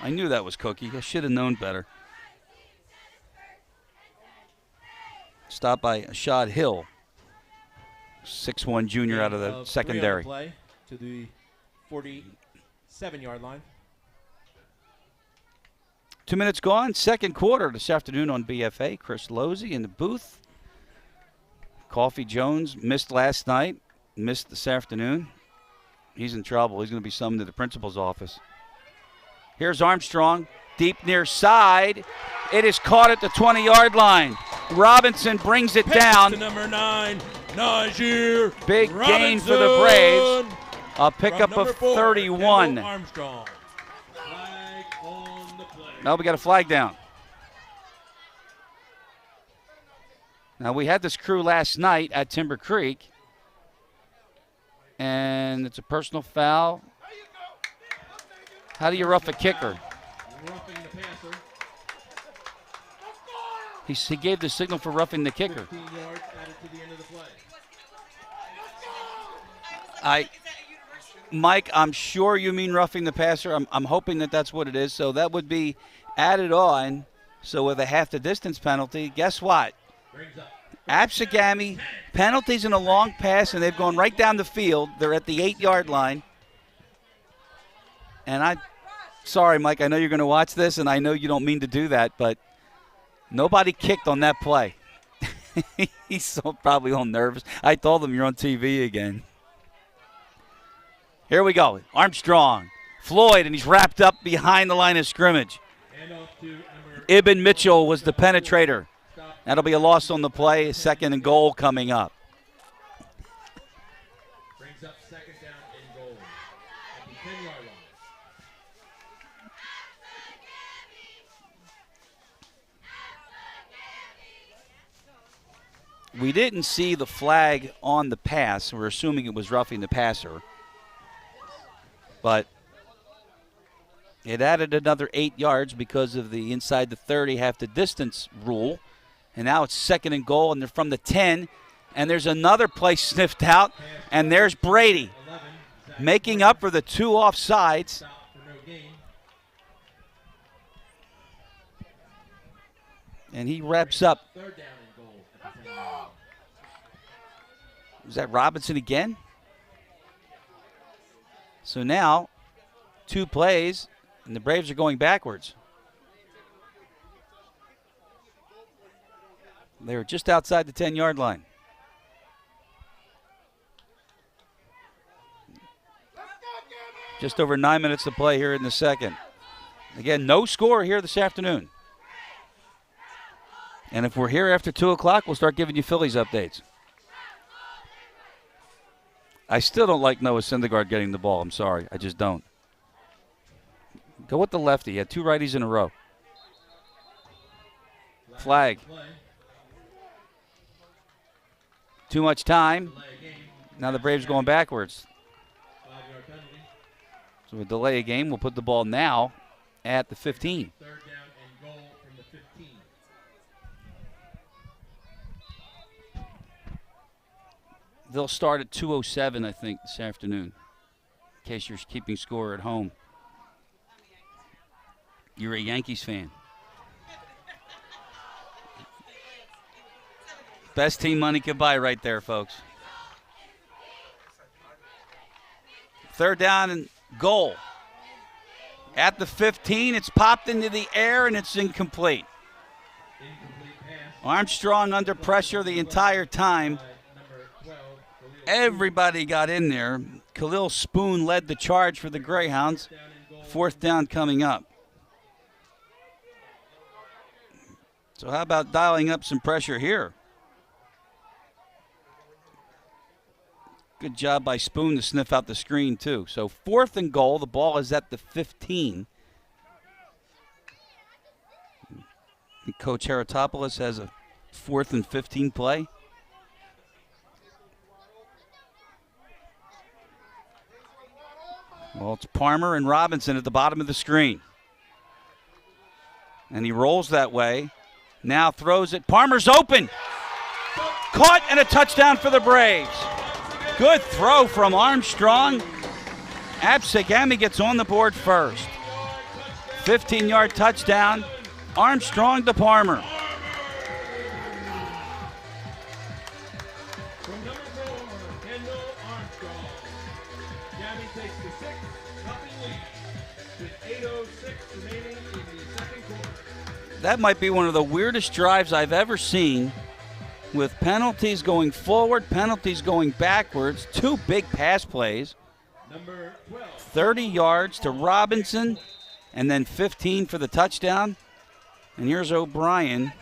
I knew that was Cookie. I should have known better. stopped by Ashad Hill, 6'1" junior out of the secondary. Play to the 47-yard line. 2 minutes gone, second quarter this afternoon on BFA. Chris Losey in the booth. Coffee Jones missed last night, missed this afternoon. He's in trouble. He's going to be summoned to the principal's office. Here's Armstrong, deep near side. It is caught at the 20-yard line. Robinson brings it down. To number 9, Najee. Big gain for the Braves. A pickup of 31. Armstrong. Flag on the play. Now we got a flag down. Now we had this crew last night at Timber Creek, and it's a personal foul. How do you rough a kicker? Roughing the passer. He gave the signal for roughing the kicker. 15 yards added to the end of the play. Mike, I'm sure you mean roughing the passer. I'm hoping that that's what it is. So that would be added on. So with a half the distance penalty, guess what? Absegami, penalties in a long pass, and they've gone right down the field. They're at the 8-yard line. And sorry, Mike, I know you're going to watch this, and I know you don't mean to do that, but nobody kicked on that play. He's so probably all nervous. I told him you're on TV again. Here we go. Armstrong, Floyd, and he's wrapped up behind the line of scrimmage. Ibn Mitchell was the penetrator. That'll be a loss on the play. Second and goal coming up. Brings up second down and goal at the 10-yard line. We didn't see the flag on the pass. We're assuming it was roughing the passer. But it added another 8 yards because of the inside the 30 half the distance rule. And now it's second and goal, and they're from the 10. And there's another play sniffed out, and there's Brady making up for the 2 offsides. And he wraps up. Is that Robinson again? So now 2 plays, and the Braves are going backwards. They were just outside the 10-yard line. Just over 9 minutes to play here in the second. Again, no score here this afternoon. And if we're here after 2 o'clock, we'll start giving you Phillies updates. I still don't like Noah Syndergaard getting the ball. I'm sorry. I just don't. Go with the lefty. He had 2 righties in a row. Flag. Too much time. Now the Braves going backwards. So we'll delay a game. We'll put the ball now at the 15. Third down and goal from the 15. They'll start at 2:07, I think, this afternoon, in case you're keeping score at home. You're a Yankees fan. Best team money could buy right there, folks. Third down and goal. At the 15, it's popped into the air, and it's incomplete. Armstrong under pressure the entire time. Everybody got in there. Khalil Spoon led the charge for the Greyhounds. Fourth down coming up. So how about dialing up some pressure here? Good job by Spoon to sniff out the screen, too. So fourth and goal. The ball is at the 15. And Coach Haratopoulos has a 4th and 15 play. Well, it's Parmer and Robinson at the bottom of the screen. And he rolls that way. Now throws it. Parmer's open. Caught and a touchdown for the Braves. Good throw from Armstrong. Absegami gets on the board first. 15-yard touchdown. Armstrong to Parmer. That might be one of the weirdest drives I've ever seen, with penalties going forward, penalties going backwards, 2 big pass plays. 30 yards to Robinson, and then 15 for the touchdown. And here's O'Brien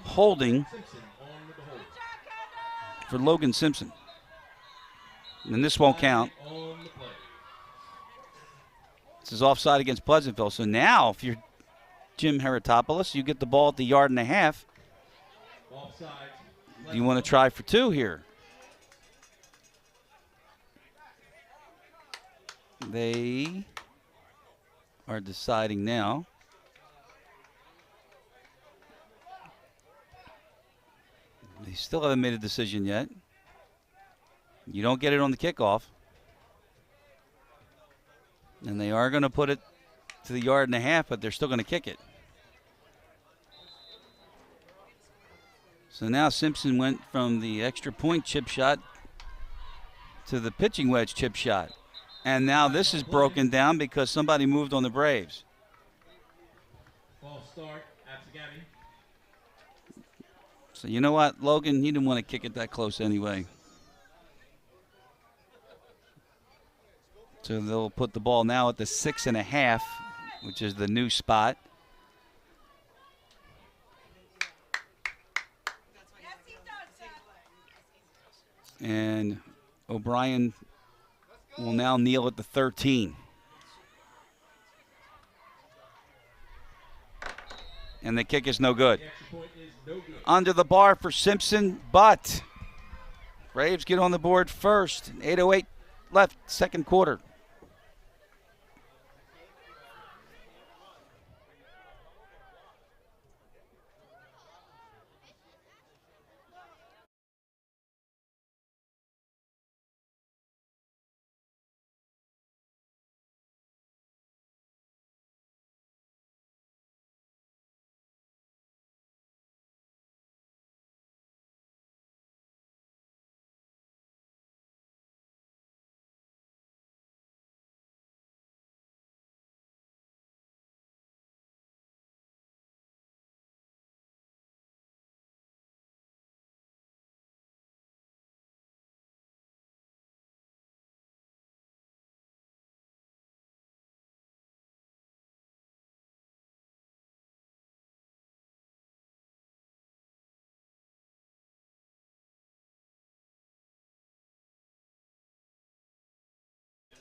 holding for Logan Simpson. And this won't count. This is offside against Pleasantville. So now, if you're Jim Heratopoulos, you get the ball at the 1.5 yards. You want to try for 2 here. They are deciding now. They still haven't made a decision yet. You don't get it on the kickoff. And they are going to put it to the 1.5 yards, but they're still going to kick it. So now Simpson went from the extra point chip shot to the pitching wedge chip shot. And now this is broken down because somebody moved on the Braves. False start, Absegami. So you know what, Logan, he didn't want to kick it that close anyway. So they'll put the ball now at the 6.5, which is the new spot. And O'Brien will now kneel at the 13. And the kick is no good. Under the bar for Simpson, but Braves get on the board first. 8:08 left, second quarter.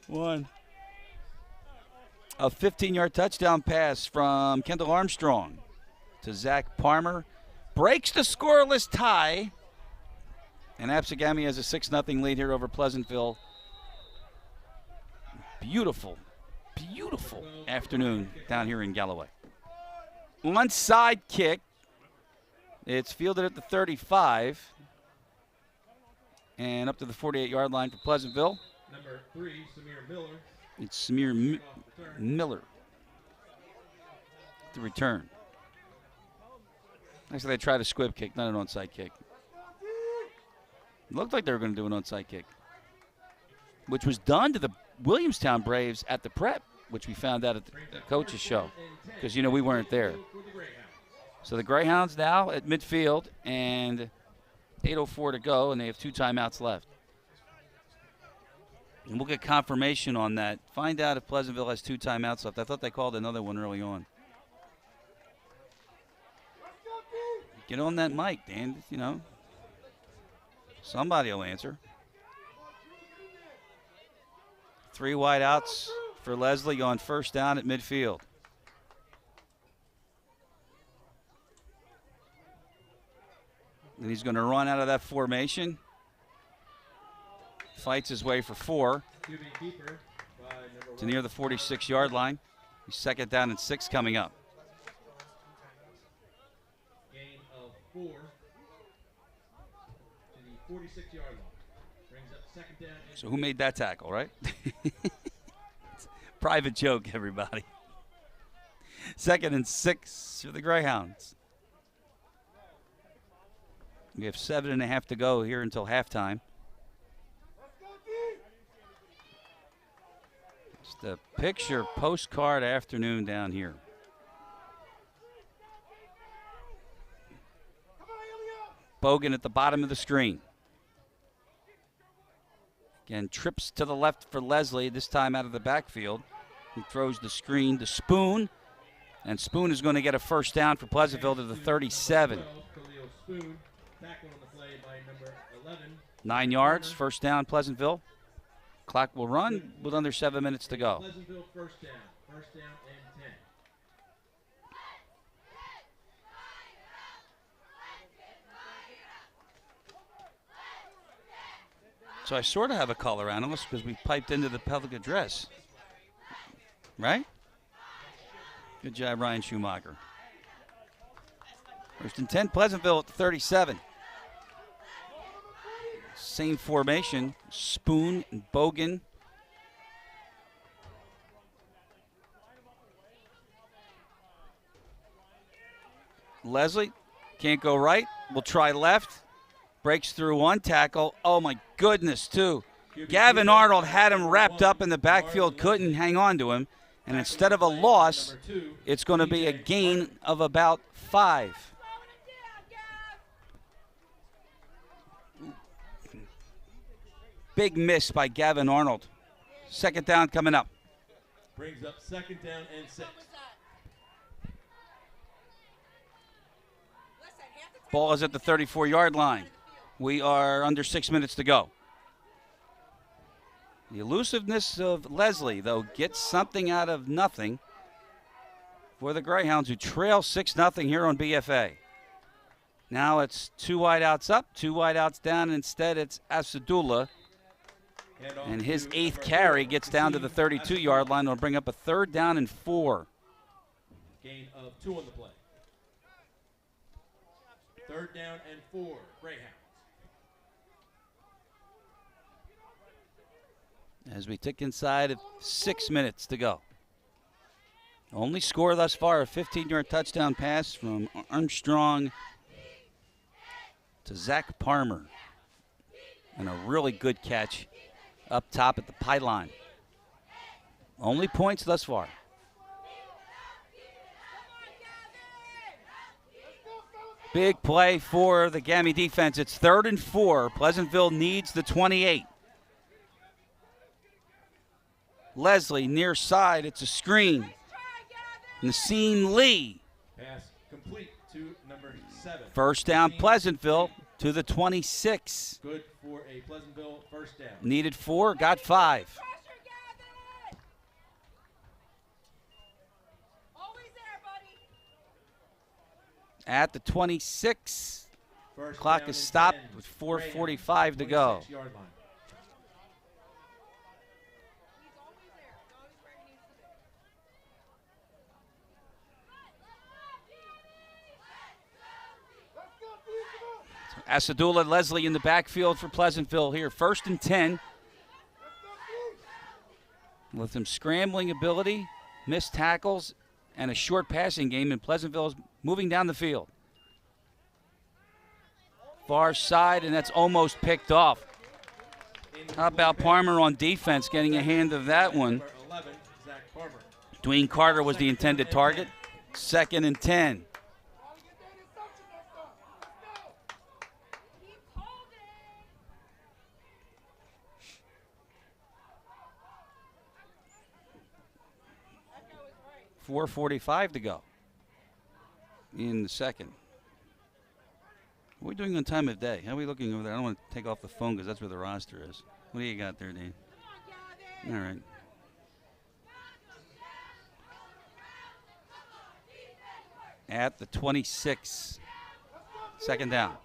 One. A 15-yard touchdown pass from Kendall Armstrong to Zach Parmer. Breaks the scoreless tie. And Absegami has a 6-0 lead here over Pleasantville. Beautiful, beautiful afternoon down here in Galloway. Onside kick. It's fielded at the 35. And up to the 48-yard line for Pleasantville. Number 3, Samir Miller. It's Samir Miller. The return. Actually, they tried a squib kick, not an onside kick. It looked like they were going to do an onside kick, which was done to the Williamstown Braves at the prep, which we found out at the coach's show, because, you know, we weren't there. So the Greyhounds now at midfield, and 8:04 to go, and they have 2 timeouts left. And we'll get confirmation on that. Find out if Pleasantville has 2 timeouts left. I thought they called another one early on. Get on that mic, Dan. You know, somebody will answer. 3 wide outs for Leslie on first down at midfield. And he's going to run out of that formation. Fights his way for 4 to near the 46-yard line. He's second down and 6 coming up. Gain of 4 to the 46-yard line. Brings up second down. So who made that tackle, right? Private joke, everybody. Second and 6 for the Greyhounds. We have 7.5 to go here until halftime. Just a picture postcard afternoon down here. Bogan at the bottom of the screen. Again, trips to the left for Leslie, this time out of the backfield. He throws the screen to Spoon, and Spoon is going to get a first down for Pleasantville to the 37. 9 yards, first down, Pleasantville. Clock will run with under 7 minutes to go. Pleasantville first down and 10. So I sort of have a color analyst because we piped into the public address. Right? Good job, Ryan Schumacher. First and 10, Pleasantville at the 37. Same formation, Spoon and Bogan. Leslie can't go right. We'll try left. Breaks through one tackle. Oh, my goodness, two. Gavin Arnold had him wrapped up in the backfield, couldn't hang on to him. And instead of a loss, it's going to be a gain of about 5. Big miss by Gavin Arnold. Second down coming up. Brings up second down and 6. Ball is at the 34-yard line. We are under 6 minutes to go. The elusiveness of Leslie, though, gets something out of nothing for the Greyhounds, who trail 6-0 here on BFA. Now it's 2 wideouts up, 2 wideouts down. Instead, it's Absegami. And his 8th carry gets down to the 32-yard line. Will bring up a 3rd down and 4. Gain of 2 on the play. 3rd down and 4, Greyhounds. As we tick inside of 6 minutes to go. Only score thus far, a 15-yard touchdown pass from Armstrong to Zach Parmer. And a really good catch up top at the pylon. Only points thus far. Big play for the Gami defense. It's 3rd and 4. Pleasantville needs the 28. Leslie near side. It's a screen. Nassim Lee. Pass complete to number 7. First down, Pleasantville to the 26. Good for a Pleasantville first down. Needed 4, got 5. At the 26. Clock is stopped with 4:45 to go. Asadula and Leslie in the backfield for Pleasantville here. 1st and 10. With some scrambling ability, missed tackles, and a short passing game, and Pleasantville is moving down the field. Far side, and that's almost picked off. How about Parmer on defense getting a hand of that one? Dwayne Carter was the intended target. 2nd and 10. .445 to go in the second. What are we doing on time of day? How are we looking over there? I don't want to take off the phone because that's where the roster is. What do you got there, Dean? All right. At the 26. 2nd down.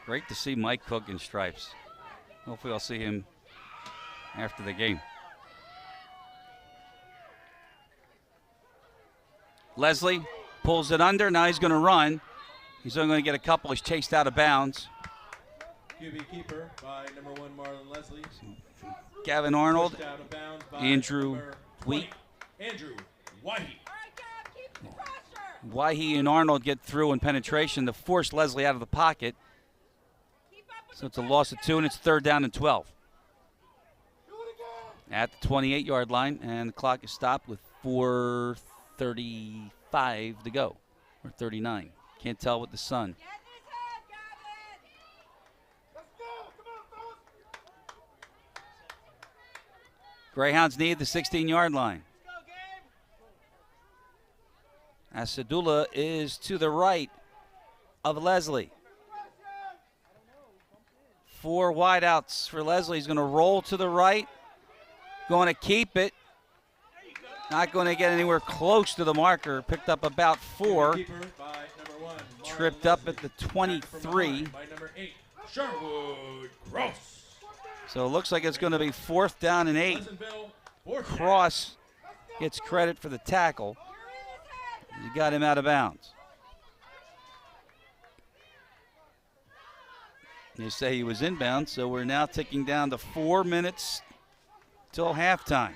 Great to see Mike Cook in stripes. Hopefully I'll see him after the game. Leslie pulls it under. Now he's going to run. He's only going to get a couple. He's chased out of bounds. QB keeper by number 1, Marlon Leslie. Gavin Arnold. Out of bounds by Andrew Wheat. Andrew Wahi. Wahi and Arnold get through in penetration to force Leslie out of the pocket. So it's a loss of 2, and it's 3rd down and 12. At the 28-yard line, and the clock is stopped with 4:35 to go. or 39. Can't tell with the sun. Greyhounds need the 16-yard line. Asadula is to the right of Leslie. 4 wideouts for Leslie. He's going to roll to the right. Going to keep it. Not going to get anywhere close to the marker. Picked up about 4. Tripped up at the 23. So it looks like it's going to be 4th down and 8. Cross gets credit for the tackle. You got him out of bounds. They say he was inbound, so we're now ticking down to 4 minutes till halftime.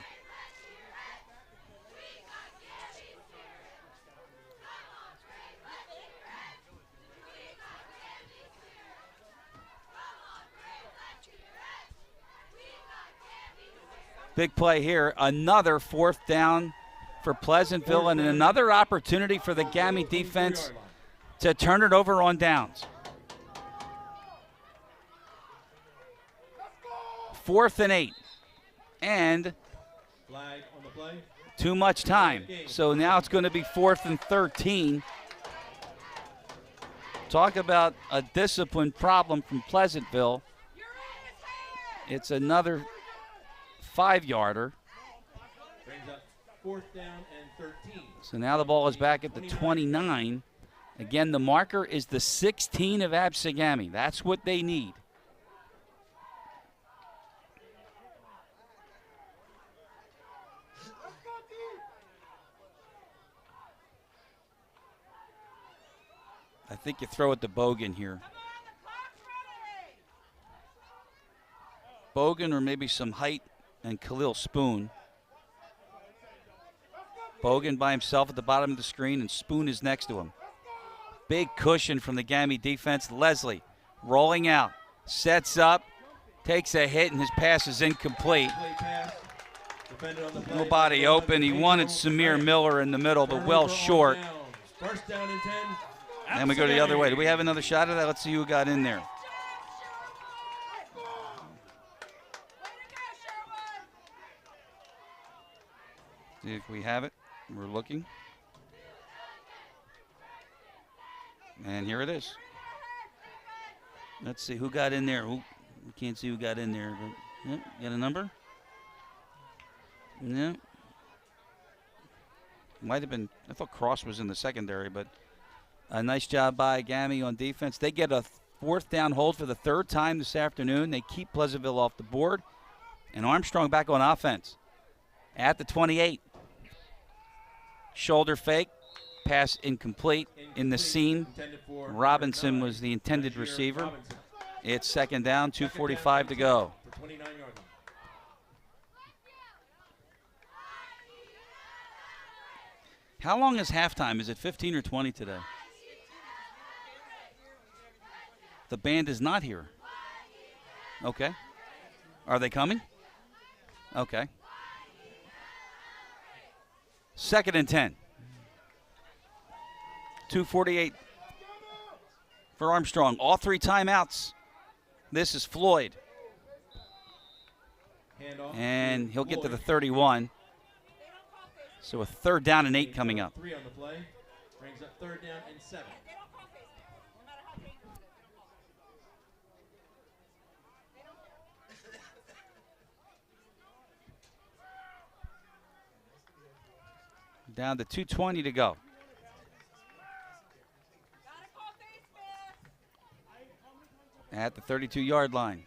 Big play here. Another 4th down for Pleasantville and another opportunity for the Gami defense to turn it over on downs. 4th and 8. And too much time. So now it's going to be 4th and 13. Talk about a discipline problem from Pleasantville. It's another 5-yarder. Brings up 4th down and 13. So now the ball is back at the 29. Again, the marker is the 16 of Absegami. That's what they need. I think you throw it to Bogan here. Bogan or maybe some height and Khalil Spoon. Bogan by himself at the bottom of the screen, and Spoon is next to him. Big cushion from the Gami defense. Leslie rolling out, sets up, takes a hit, and his pass is incomplete. Nobody open. He wanted Samir Miller in the middle, but well short. First down and 10. And we go the other way. Do we have another shot of that? Let's see who got in there. See if we have it. We're looking. And here it is. Let's see who got in there. Ooh, we can't see who got in there. But, yep, got a number? No. Might have been, I thought Cross was in the secondary, but a nice job by Gami on defense. They get a 4th down hold for the 3rd time this afternoon. They keep Pleasantville off the board. And Armstrong back on offense at the 28. Shoulder fake, pass incomplete. In the seam, Robinson was the intended receiver. It's 2nd down, 2:45 to go. How long is halftime? Is it 15 or 20 today? The band is not here. Okay. Are they coming? Okay. 2nd and 10. 2:48 for Armstrong. All 3 timeouts. This is Floyd. And he'll get to the 31. So a 3rd down and 8 coming up. 3 on the play. Brings up 3rd down and 7. Down to 2:20 to go. At the 32-yard line.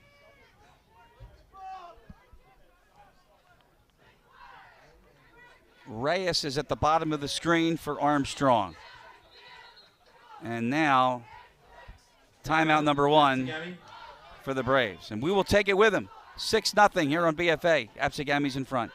Reyes is at the bottom of the screen for Armstrong. And now, timeout number 1 for the Braves. And we will take it with him. 6-0 here on BFA. Absegami's in front.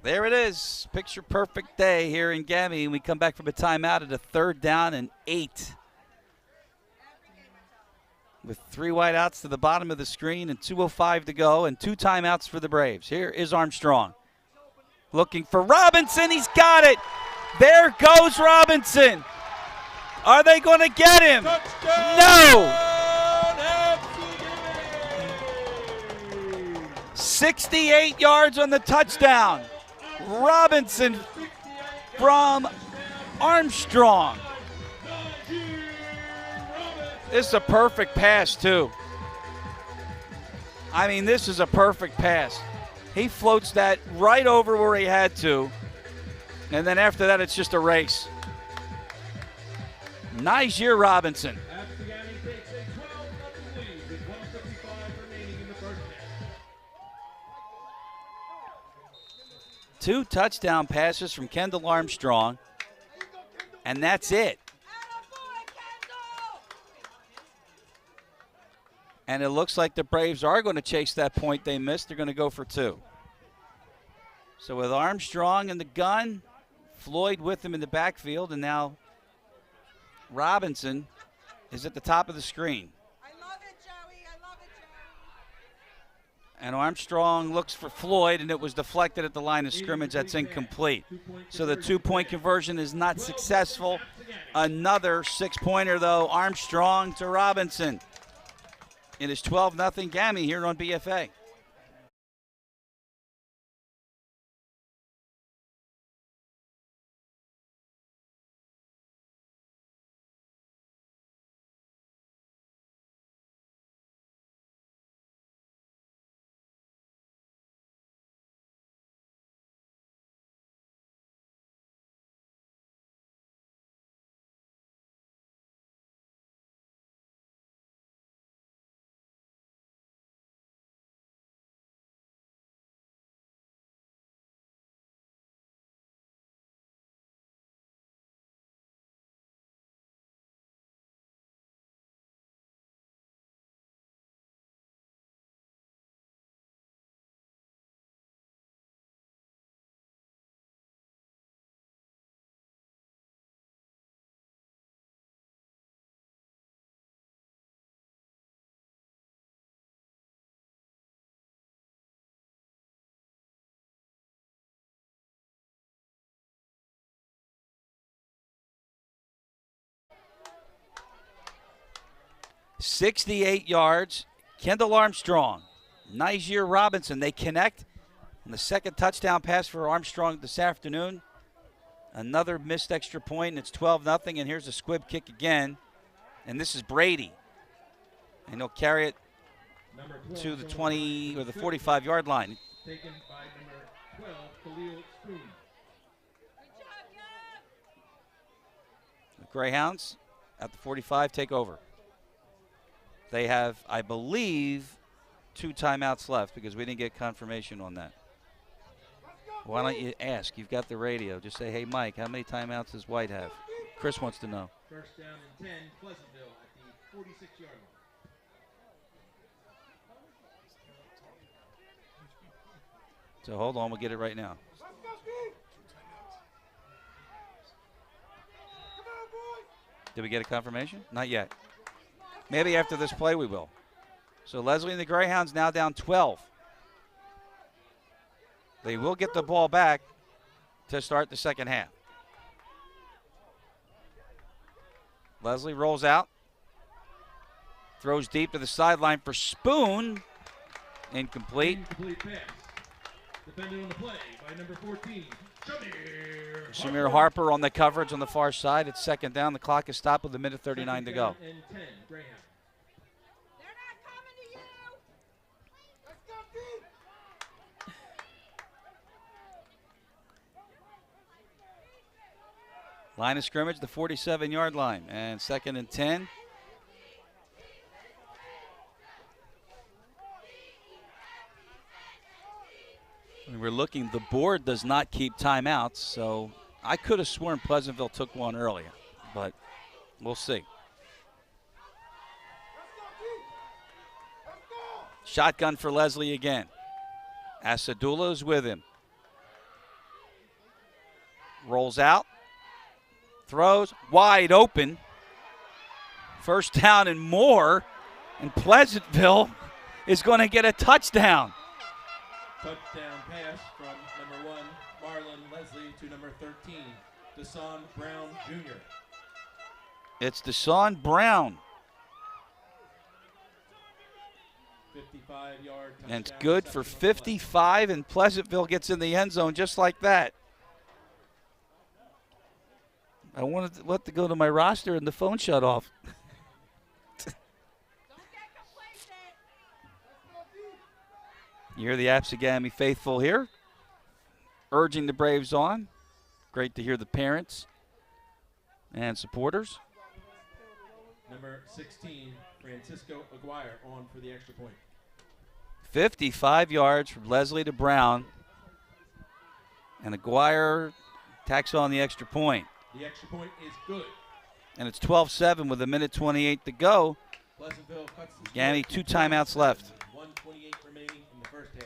There it is. Picture perfect day here in Gami. We come back from a timeout at a 3rd down and 8. With 3 wideouts to the bottom of the screen and 2:05 to go and 2 timeouts for the Braves. Here is Armstrong. Looking for Robinson. He's got it. There goes Robinson. Are they going to get him? Touchdown! No. Absegami! 68 yards on the touchdown. Robinson from Armstrong. This is a perfect pass, too. I mean, this is a perfect pass. He floats that right over where he had to. And then after that, it's just a race. Niger Robinson. Absegami takes a 12-0 lead with 1:55 remaining in the first half. 2 touchdown passes from Kendall Armstrong. And that's it. And it looks like the Braves are going to chase that point they missed. They're going to go for 2. So with Armstrong in the gun, Floyd with him in the backfield, and now Robinson is at the top of the screen. I love it, Joey. I love it, Joey. And Armstrong looks for Floyd, and it was deflected at the line of scrimmage. That's incomplete. So the 2-point conversion is not successful. Another 6-pointer, though. Armstrong to Robinson. It is 12-0 Gami here on BFA. .68 yards. Kendall Armstrong, Niger Robinson. They connect on the second touchdown pass for Armstrong this afternoon. Another missed extra point, and it's 12-0. And here's a squib kick again. And this is Brady. And he'll carry it to the 20 or the 45-yard line. Taken by number 12, Khalil Spoon. The Greyhounds at the 45 take over. They have, I believe, 2 timeouts left because we didn't get confirmation on that. Why don't you ask? You've got the radio. Just say, hey, Mike, how many timeouts does White have? Chris wants to know. First down and 10, Pleasantville at the 46-yard line. So hold on, we'll get it right now. Did we get a confirmation? Not yet. Maybe after this play we will. So Leslie and the Greyhounds now down 12. They will get the ball back to start the second half. Leslie rolls out. Throws deep to the sideline for Spoon. Incomplete. Incomplete pass. Defended on the play by number 14, Shamir Harper on the coverage on the far side. It's second down. The clock is stopped with 1:39 to go. And 10, Greyhound. They're not coming to you. Let's go, team. Line of scrimmage, the 47-yard line. And second and 10. We're looking, the board does not keep timeouts, so I could have sworn Pleasantville took one earlier, but we'll see. Shotgun for Leslie again. Asadula's with him. Rolls out. Throws. Wide open. First down and more. And Pleasantville is going to get a touchdown. Touchdown pass from number 1, Marlon Leslie, to number 13, Deshaun Brown Jr. It's Deshaun Brown. 55-yard touchdown. And it's good for 55, and Pleasantville gets in the end zone just like that. I wanted to let to go to my roster, and the phone shut off. You hear the Absegami faithful here, urging the Braves on. Great to hear the parents and supporters. Number 16, Francisco Aguirre, on for the extra point. 55 yards from Leslie to Brown. And Aguirre tacks on the extra point. The extra point is good. And it's 12-7 with 1:28 to go. Pleasantville cuts the Gammy, 2 timeouts left. 1:28 remaining in the first half.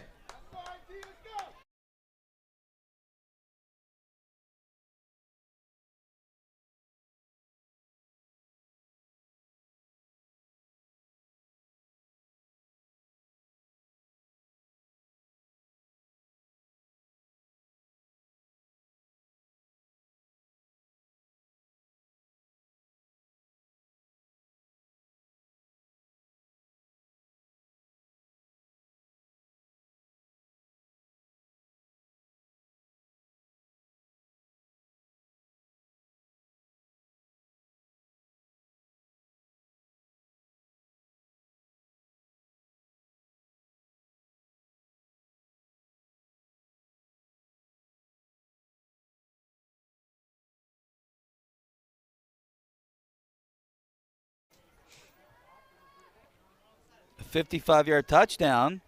A 55-yard touchdown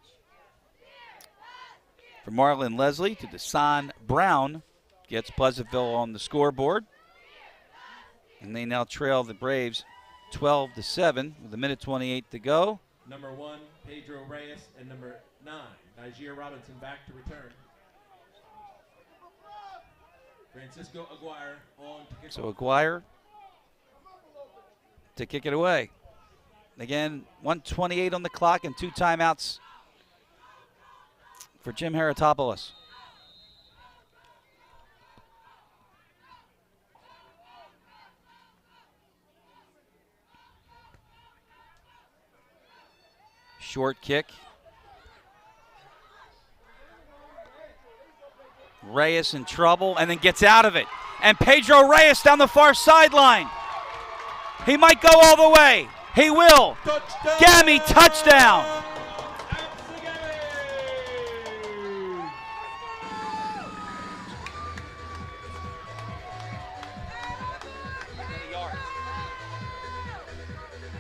for Marlon Leslie to Deshaun Brown. Gets Pleasantville on the scoreboard. And they now trail the Braves 12-7 with 1:28 to go. Number 1, Pedro Reyes, and number 9, Nigeria Robinson, back to return. Francisco Aguirre on to kick So off. Aguirre to kick it away. Again, 1:28 on the clock and 2 timeouts for Jim Haratopoulos. Short kick. Reyes in trouble and then gets out of it. And Pedro Reyes down the far sideline. He might go all the way. He will. Touchdown! Gammy, touchdown. Absegami!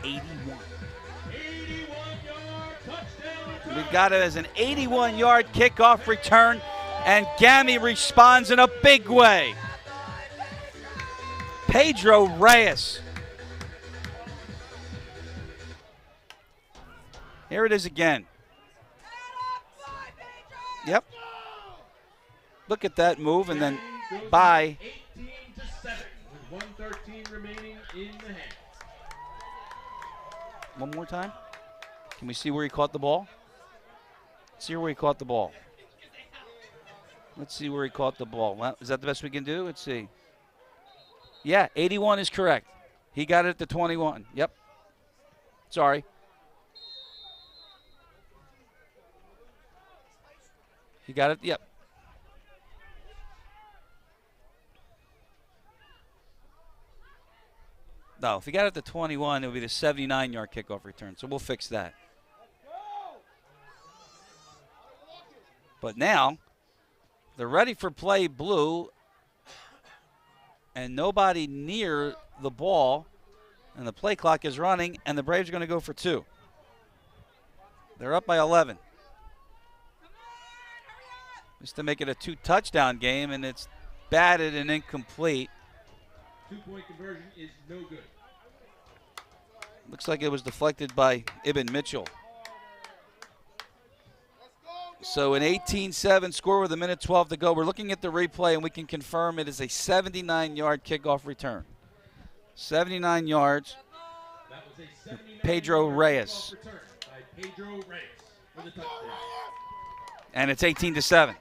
81-yard touchdown. We got it as an 81-yard kickoff return, and Gammy responds in a big way. Pedro Reyes. Here it is again. Yep. Look at that move, and then by 18-7 with 1:13 remaining in the half. one more time. Can we see where he caught the ball? See where he caught the ball. Let's see where he caught the ball. Well, is that the best we can do? Let's see. Yeah, 81 is correct. He got it at the 21. Yep. Sorry. He got it. Yep. No, if he got it at the 21, it would be the 79-yard kickoff return. So we'll fix that. But now, they're ready for play blue, and nobody near the ball, and the play clock is running, and the Braves are going to go for 2. They're up by 11. Just to make it a 2-touchdown game, and it's batted and incomplete. 2-point conversion is no good. Looks like it was deflected by Ibn Mitchell. So an 18-7 score with 1:12 to go. We're looking at the replay, and we can confirm it is a 79-yard kickoff return. 79 yards. That was a 79-yard Pedro Reyes. return by Pedro Reyes for the touchdown. And it's 18-7.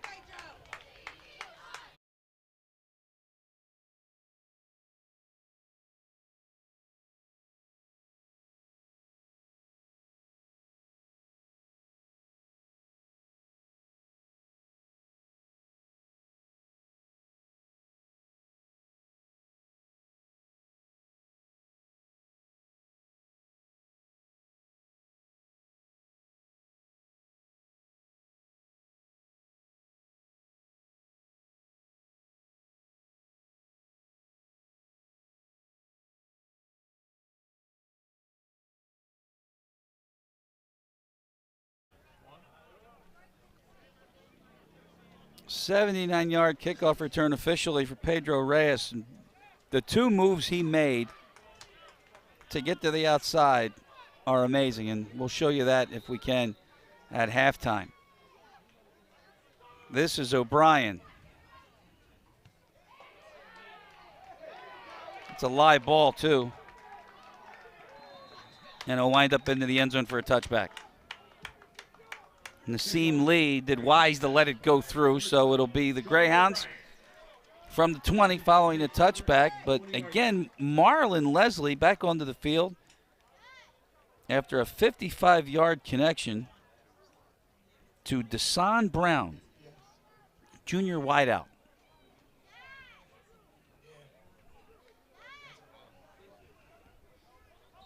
$79-yard kickoff return officially for Pedro Reyes. And the two moves he made to get to the outside are amazing, and we'll show you that if we can at halftime. This is O'Brien. It's a live ball, too. And it'll wind up into the end zone for a touchback. Nassim Lee did wise to let it go through, so it'll be the Greyhounds from the 20 following the touchback. But again, Marlon Leslie back onto the field after a 55-yard connection to Desan Brown, junior wideout.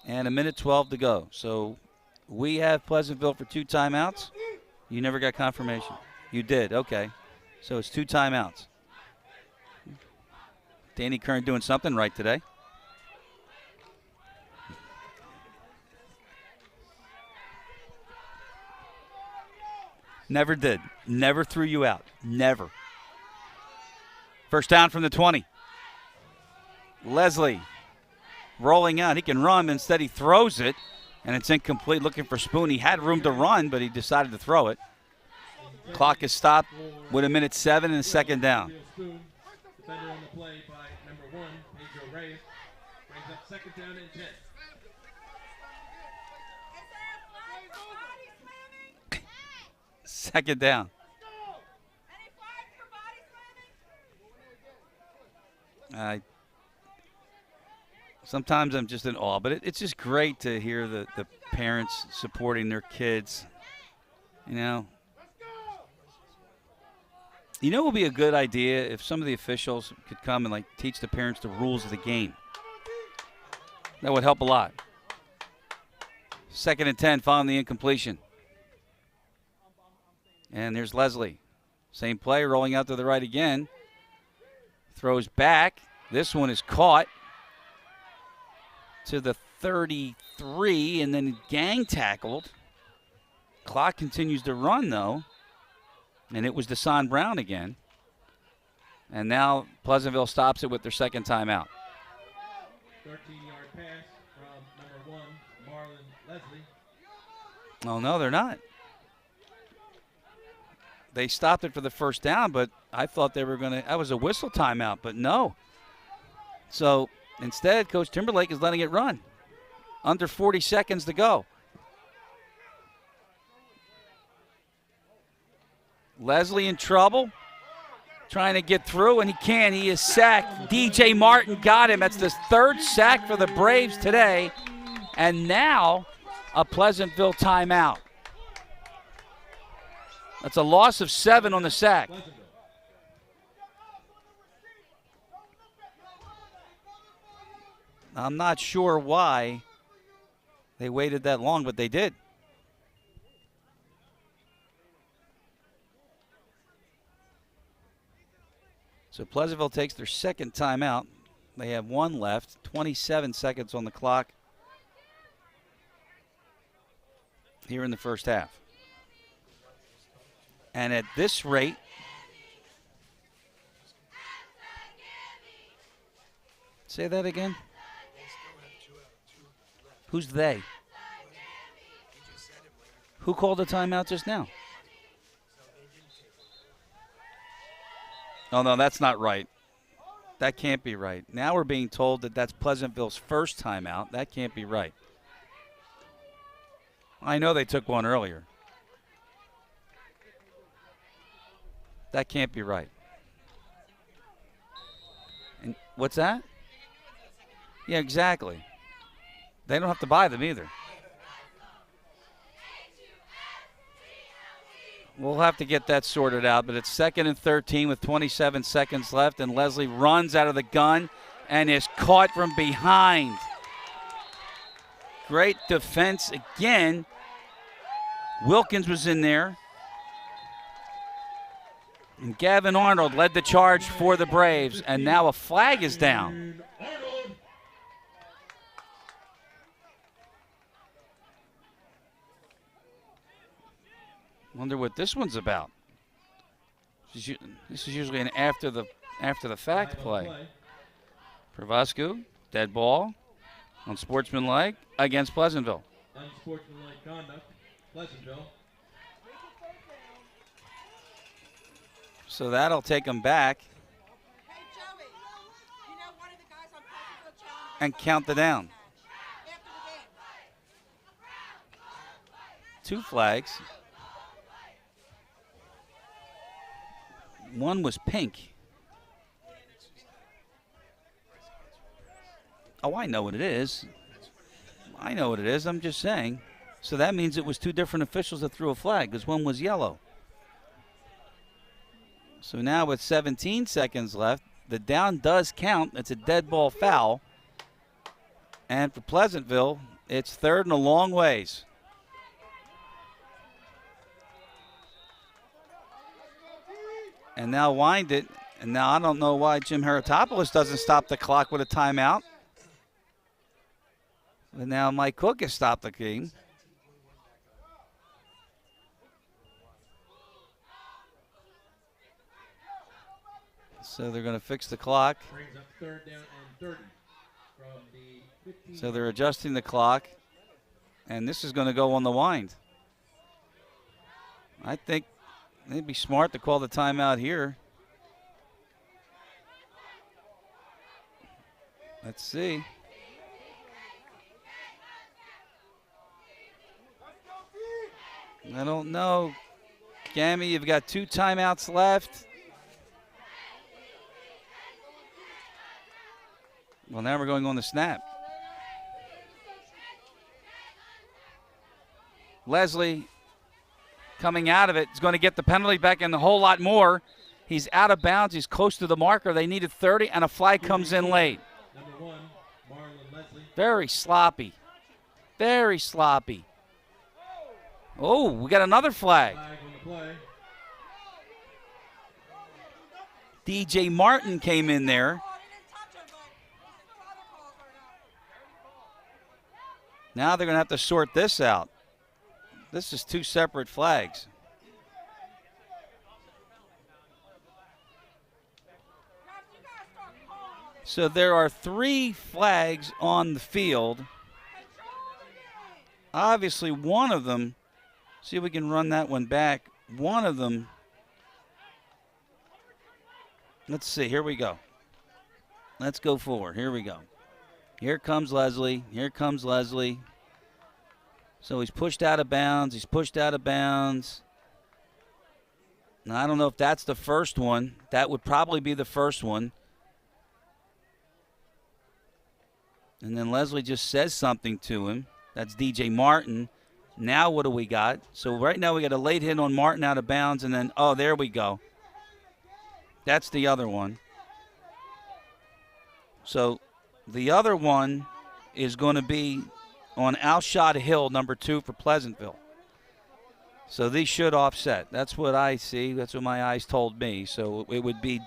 And 1:12 to go. So we have Pleasantville for 2 timeouts. You never got confirmation. You did, okay. So it's 2 timeouts. Danny Kern doing something right today. Never did. Never threw you out. Never. First down from the 20. Leslie rolling out. He can run. Instead, he throws it. And it's incomplete, looking for Spoon. He had room to run, but he decided to throw it. Clock is stopped with 1:07 and a second down. Defender on the play by number 1, Pedro Reyes. Brings up second down and 10. Second down. Sometimes I'm just in awe, but it's just great to hear the parents supporting their kids. You know what would be a good idea if some of the officials could come and teach the parents the rules of the game. That would help a lot. Second and 10 following the incompletion. And there's Leslie. Same play, rolling out to the right again. Throws back. This one is caught to the 33 and then gang tackled. Clock continues to run, though. And it was Desan Brown again. And now Pleasantville stops it with their second timeout. 13-yard pass from number 1, Marlon Leslie. Oh, no, they're not. They stopped it for the first down, but I thought they were going to – that was a whistle timeout, but no. So instead, Coach Timberlake is letting it run. Under 40 seconds to go. Leslie in trouble, trying to get through, and he can. He is sacked. DJ Martin got him. That's the 3rd sack for the Braves today. And now a Pleasantville timeout. That's a loss of 7 on the sack. I'm not sure why they waited that long, but they did. So Pleasantville takes their second timeout. They have 1 left, 27 seconds on the clock here in the first half. And at this rate, say that again? Who's they? Who called a timeout just now? Oh, no, that's not right. That can't be right. Now we're being told that that's Pleasantville's first timeout. That can't be right. I know they took one earlier. That can't be right. And what's that? Yeah, exactly. They don't have to buy them either. We'll have to get that sorted out, but it's 2nd and 13 with 27 seconds left, and Leslie runs out of the gun and is caught from behind. Great defense again. Wilkins was in there. And Gavin Arnold led the charge for the Braves, and now a flag is down. Wonder what this one's about. This is usually an after the fact play. Pravascu, dead ball, unsportsmanlike against Pleasantville. Unsportsmanlike conduct, Pleasantville. So that'll take him back Hey, Joey, you know one of the guys on Pleasantville Challenge and count the down. after the game. 2 flags. One was pink. Oh, I know what it is. I know what it is. I'm just saying. So that means it was 2 different officials that threw a flag because one was yellow. So now with 17 seconds left, the down does count. It's a dead ball foul. And for Pleasantville, it's 3rd and a long ways. And now wind it. And now I don't know why Jim Heratopoulos doesn't stop the clock with a timeout. But now Mike Cook has stopped the game. So they're going to fix the clock. Brings up 3rd down and 30 from the 15. So they're adjusting the clock. And this is going to go on the wind. I think it'd be smart to call the timeout here. Let's see. I don't know. Gammy, you've got 2 timeouts left. Well, now we're going on the snap. Leslie coming out of it is going to get the penalty back and a whole lot more. He's out of bounds. He's close to the marker. They needed 30, and a flag comes in late. Number 1, Marlon Leslie. Very sloppy. Very sloppy. Oh, we got another flag. Flag on the play. DJ Martin came in there. Oh, they didn't touch him, but no other calls were enough. Now they're going to have to sort this out. This is 2 separate flags. So there are 3 flags on the field. Obviously, one of them, see if we can run that one back. One of them, let's see, here we go. Let's go forward. Here we go. Here comes Leslie. Here comes Leslie. So he's pushed out of bounds. He's pushed out of bounds. Now, I don't know if that's the first one. That would probably be the first one. And then Leslie just says something to him. That's DJ Martin. Now what do we got? So right now we got a late hit on Martin out of bounds, and then, oh, there we go. That's the other one. So the other one is going to be on Alshad Hill, number 2 for Pleasantville. So these should offset. That's what I see. That's what my eyes told me. So it would be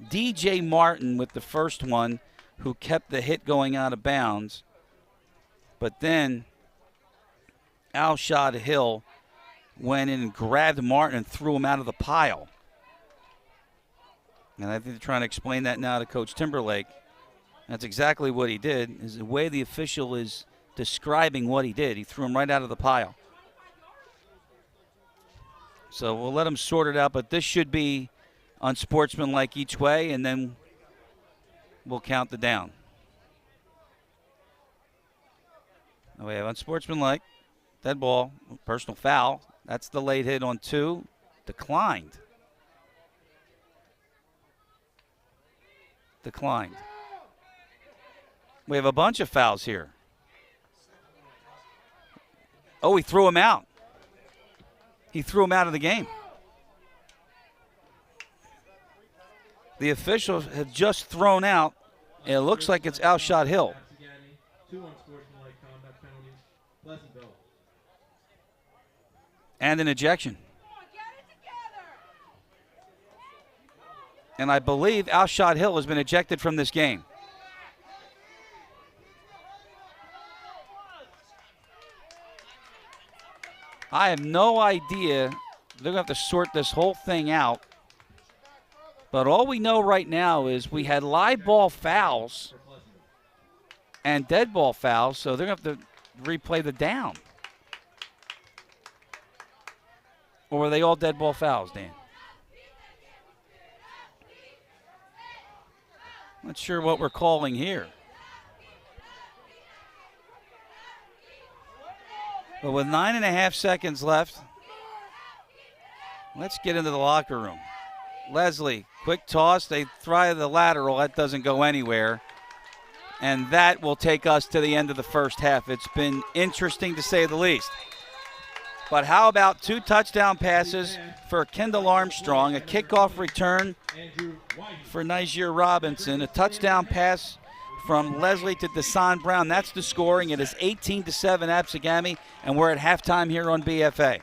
DJ Martin with the first one, who kept the hit going out of bounds. But then Alshad Hill went in and grabbed Martin and threw him out of the pile. And I think they're trying to explain that now to Coach Timberlake. That's exactly what he did, is the way the official is describing what he did. He threw him right out of the pile. So we'll let him sort it out, but this should be unsportsmanlike each way, and then we'll count the down. Now we have unsportsmanlike, dead ball, personal foul. That's the late hit on 2. Declined. We have a bunch of fouls here. Oh, he threw him out. He threw him out of the game. The officials have just thrown out, and it looks like it's Outshot Hill. And an ejection. And I believe Outshot Hill has been ejected from this game. I have no idea. They're going to have to sort this whole thing out. But all we know right now is we had live ball fouls and dead ball fouls, so they're going to have to replay the down. Or were they all dead ball fouls, Dan? Not sure what we're calling here. But with 9.5 seconds left, let's get into the locker room. Leslie, quick toss. They try the lateral. That doesn't go anywhere. And that will take us to the end of the first half. It's been interesting to say the least. But how about 2 touchdown passes for Kendall Armstrong, a kickoff return for Niger Robinson, a touchdown pass from Leslie to Desan Brown. That's the scoring. It is 18-7 Absegami, and we're at halftime here on BFA.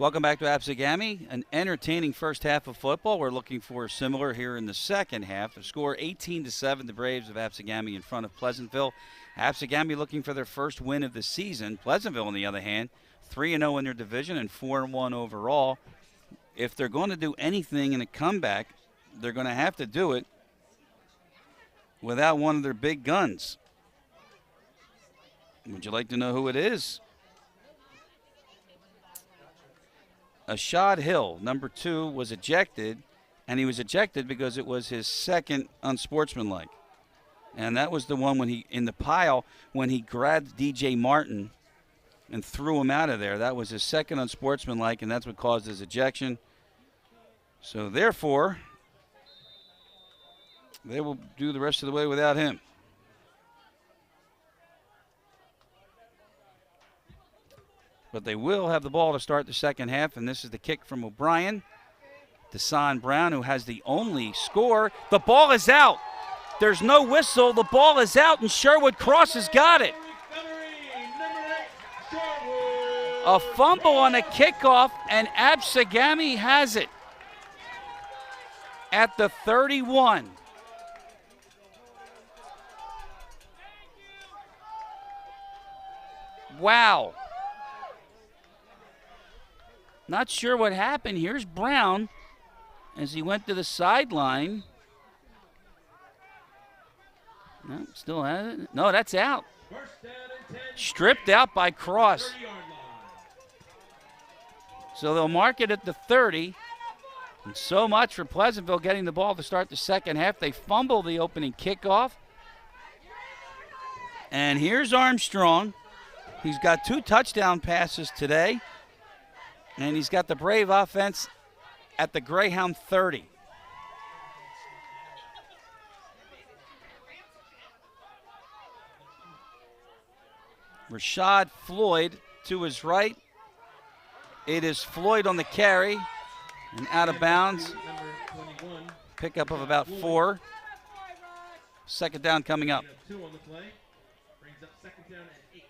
Welcome back to Absegami, an entertaining first half of football. We're looking for similar here in the second half. The score 18-7, the Braves of Absegami in front of Pleasantville. Absegami looking for their first win of the season. Pleasantville, on the other hand, 3-0 in their division and 4-1 overall. If they're going to do anything in a comeback, they're going to have to do it without one of their big guns. Would you like to know who it is? Ashad Hill, number 2, was ejected, and he was ejected because it was his second unsportsmanlike. And that was the one when he, in the pile, when he grabbed DJ Martin and threw him out of there. That was his second unsportsmanlike, and that's what caused his ejection. So therefore, they will do the rest of the way without him. But they will have the ball to start the second half, and this is the kick from O'Brien. Desan Brown, who has the only score. The ball is out. There's no whistle. The ball is out, and Sherwood Cross has got it. A fumble on a kickoff, and Absegami has it at the 31. Wow. Not sure what happened. Here's Brown as he went to the sideline. No, still has it. No, that's out. Stripped out by Cross. So they'll mark it at the 30. And so much for Pleasantville getting the ball to start the second half. They fumble the opening kickoff. And here's Armstrong. He's got 2 touchdown passes today. And he's got the Brave offense at the Greyhound 30. Rashad Floyd to his right. It is Floyd on the carry and out of bounds. Pickup of about 4. Second down coming up. 2 on the play. Brings up second down at 8.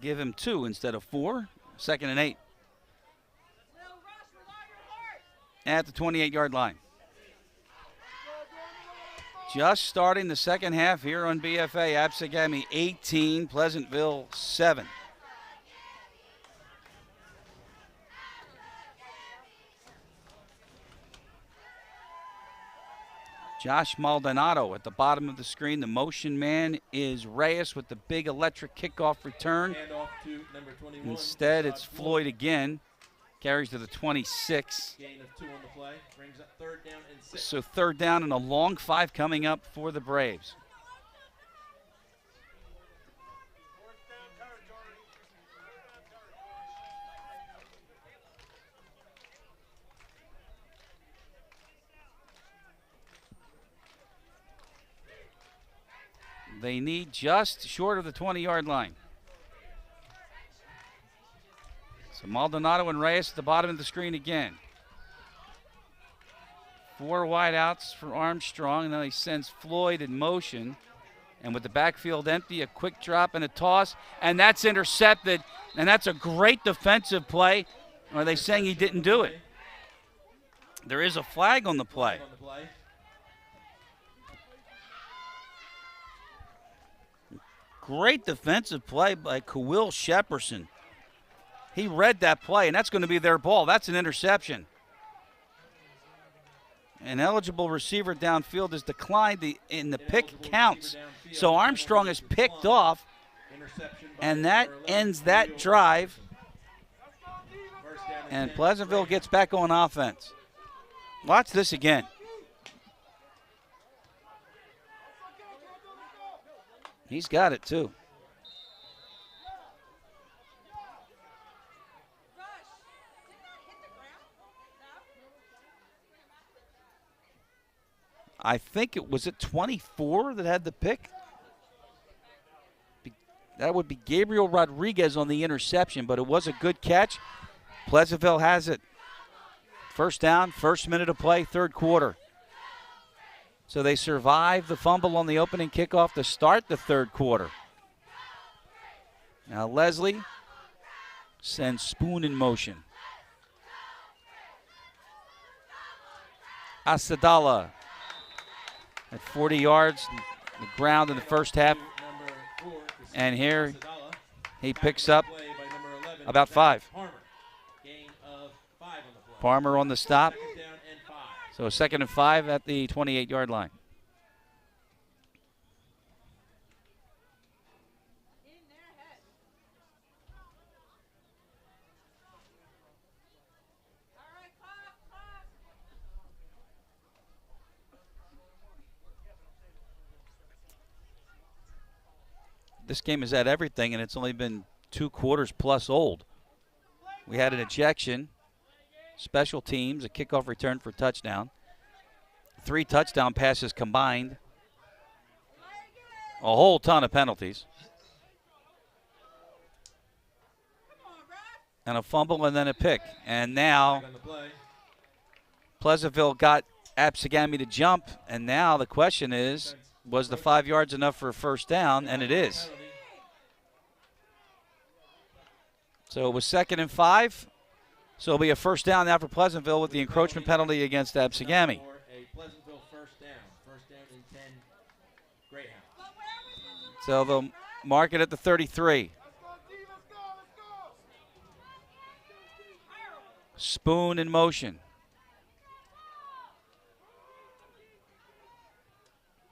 Give him 2 instead of 4. Second and 8. At the 28-yard line. Just starting the second half here on BFA. Absegami 18, Pleasantville 7. Josh Maldonado at the bottom of the screen. The motion man is Reyes with the big electric kickoff return. To number 21, Instead, it's Floyd again. Carries to the 26. Gain of 2 on the play. Brings up third down and 6. So third down and a long 5 coming up for the Braves. They need just short of the 20-yard line. So Maldonado and Reyes at the bottom of the screen again. 4 wideouts for Armstrong, and then he sends Floyd in motion. And with the backfield empty, a quick drop and a toss, and that's intercepted. And that's a great defensive play. Or are they saying he didn't do it? There is a flag on the play. Great defensive play by Kawil Shepperson. He read that play, and that's going to be their ball. That's an interception. An eligible receiver downfield has declined, and the pick counts. So Armstrong is picked off, and that ends that drive. And Pleasantville gets back on offense. Watch this again. He's got it, too. I think it was at 24 that had the pick. That would be Gabriel Rodriguez on the interception, but it was a good catch. Pleasantville has it. First down, first minute of play, third quarter. So they survive the fumble on the opening kickoff to start the third quarter. Now Leslie sends Spoon in motion. Asadala at 40 yards, the ground in the first half. And here he picks up about 5. Parmer on the stop. So 2nd and 5 at the 28-yard line. This game has had everything, and it's only been 2 quarters plus old. We had an ejection, special teams, a kickoff return for a touchdown, 3 touchdown passes combined, a whole ton of penalties, and a fumble and then a pick. And now Pleasantville got Absegami to jump, and now the question is, was the 5 yards enough for a first down? And it is. So it was 2nd and 5. So it'll be a first down now for Pleasantville with the encroachment penalty against Absegami. So they'll mark it at the 33. Spoon in motion.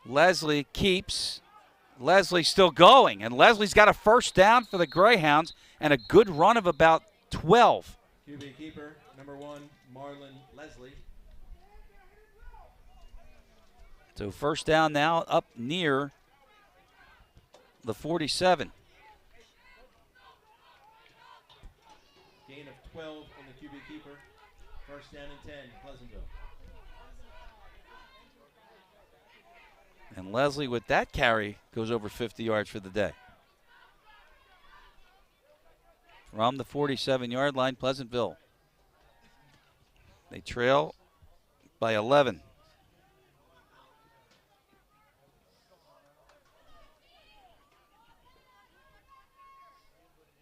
Leslie keeps. Leslie's still going, and Leslie's got a first down for the Greyhounds and a good run of about 12. QB keeper, number 1, Marlon Leslie. So first down now up near the 47. Gain of 12 on the QB keeper. First down and 10, Pleasantville. And Leslie, with that carry, goes over 50 yards for the day. From the 47-yard line, Pleasantville. They trail by 11.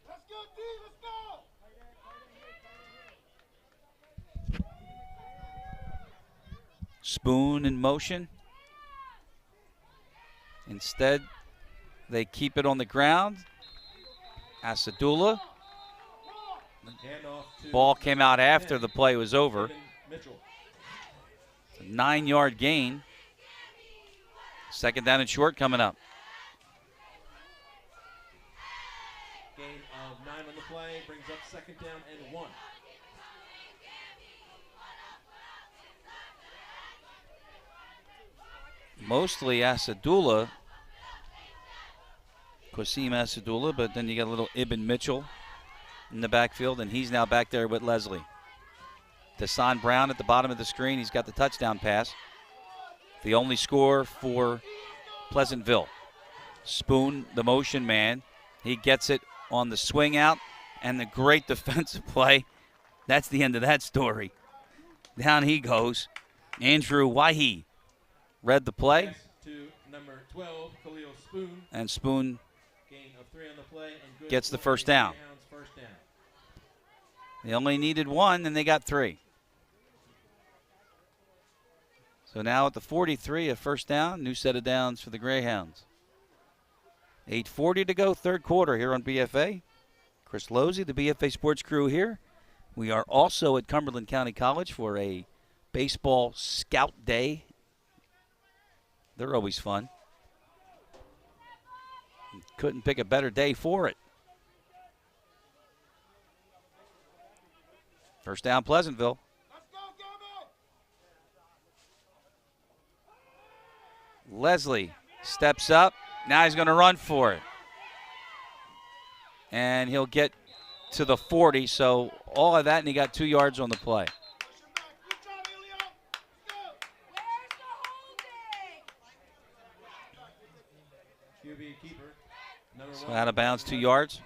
Let's go, D, let's go! Spoon in motion. Instead, they keep it on the ground. Asadula. Ball came out after the play was over. 9-yard gain. 2nd down and short coming up. Gain of 9 on the play brings up 2nd down and 1. Mostly Asadula, Qasim Asadula, but then you got a little Ibn Mitchell in the backfield, and he's now back there with Leslie. Deshaun Brown at the bottom of the screen. He's got the touchdown pass. The only score for Pleasantville. Spoon, the motion man. He gets it on the swing out, and the great defensive play. That's the end of that story. Down he goes. Andrew Wahi read the play. To number 12, Khalil Spoon. And Spoon Gain of 3 on the play and good gets the for first down. Greyhounds first down. They only needed 1, and they got 3. So now at the 43, a first down, new set of downs for the Greyhounds. 8:40 to go, 3rd quarter here on BFA. Chris Losey, the BFA Sports crew here. We are also at Cumberland County College for a baseball scout day. They're always fun. Couldn't pick a better day for it. First down, Pleasantville. Let's go, Gavin! Leslie steps up. Now he's going to run for it. And he'll get to the 40, so all of that, and he got 2 yards on the play. Good job, Elio! Let's go! Where's the holding? QB keeper, number So 1. out of bounds, 2 yards.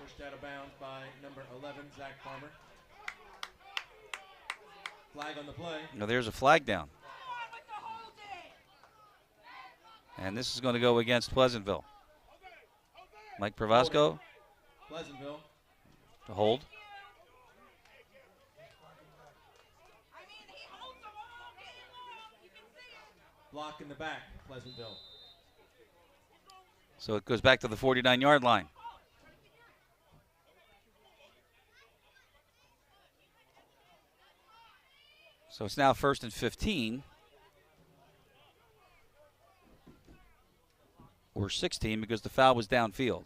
Pushed out of bounds by number 11, Zach Parmer. Flag on the play. Now there's a flag down. With the holding. And this is going to go against Pleasantville. Mike Pravasco Pleasantville. To hold. Block in the back, Pleasantville. So it goes back to the 49-yard line. So it's now 1st and 15. Or 16 because the foul was downfield.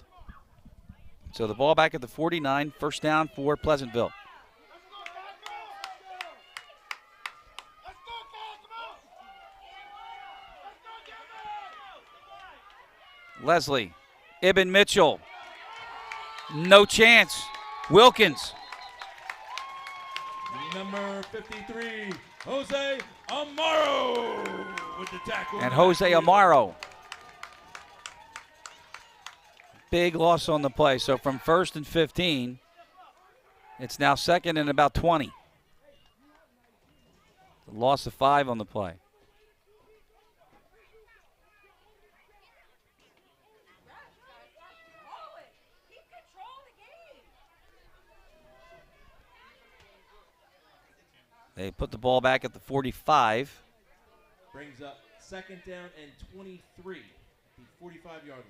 So the ball back at the 49, 1st down for Pleasantville. Leslie, Ibn Mitchell, no chance. Wilkins. Number 53, Jose Amaro with the tackle. And Jose Amaro. Big loss on the play. So from 1st and 15, it's now 2nd and about 20. The loss of 5 on the play. They put the ball back at the 45. Brings up 2nd down and 23, the 45-yard line.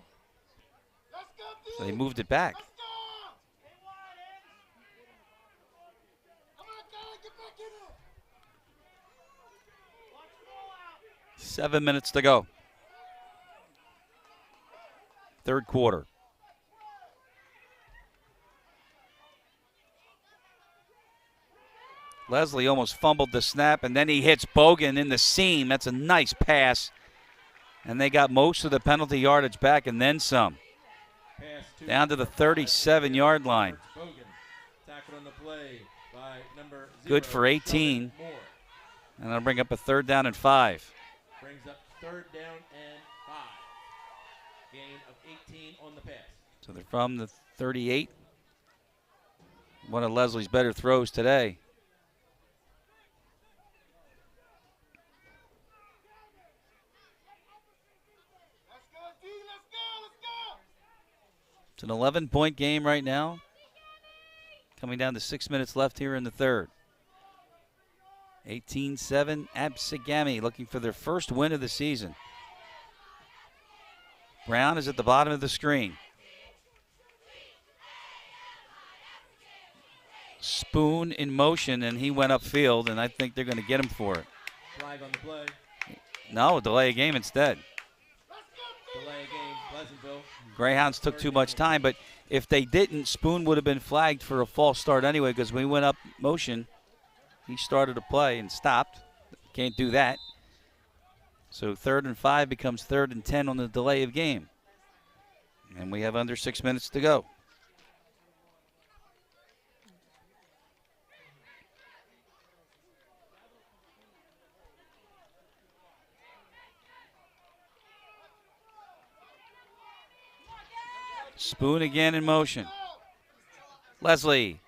So they moved it back. 7 minutes to go. 3rd quarter. Leslie almost fumbled the snap, and then he hits Bogan in the seam. That's a nice pass. And they got most of the penalty yardage back and then some. Down to the 37-yard line. Bogan, tackled on the play by number 0, good for 18. And that'll bring up a 3rd down and 5. Brings up 3rd down and 5. Gain of 18 on the pass. So they're from the 38. One of Leslie's better throws today. It's an 11-point game right now. Coming down to 6 minutes left here in the 3rd. 18-7, Absegami looking for their first win of the season. Brown is at the bottom of the screen. Spoon in motion, and he went upfield, and I think they're going to get him for it. Flag on the play. No, delay a game instead. Delay a game, Pleasantville. Greyhounds took too much time, but if they didn't, Spoon would have been flagged for a false start anyway because when he went up motion, he started to play and stopped. Can't do that. So 3rd and 5 becomes 3rd and 10 on the delay of game. And we have under 6 minutes to go. Spoon again in motion. Leslie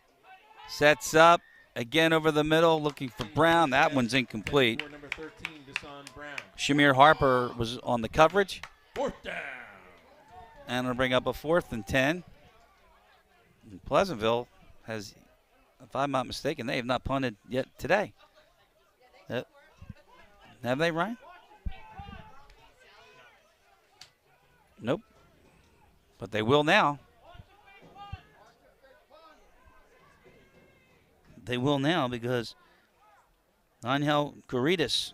sets up again over the middle, looking for Brown. That one's incomplete. Number 13, Deshaun Brown. Shamir Harper was on the coverage. 4th down. And it'll bring up a 4th and 10. And Pleasantville has, if I'm not mistaken, they have not punted yet today. Have they, Ryan? Nope. But they will now. They will now because Angel Caritas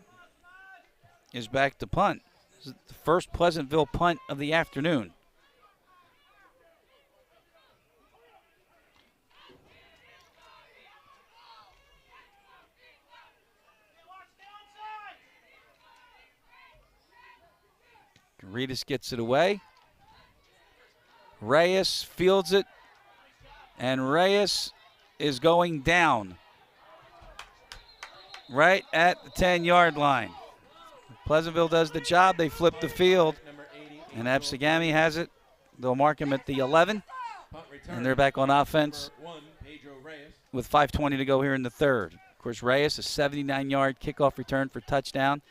is back to punt. This is the first Pleasantville punt of the afternoon. Caritas gets it away. Reyes fields it, and Reyes is going down right at the 10-yard line. Pleasantville does the job. They flip the field, and Absegami has it. They'll mark him at the 11, and they're back on offense with 5:20 to go here in the 3rd. Of course, Reyes, a 79-yard kickoff return for touchdown,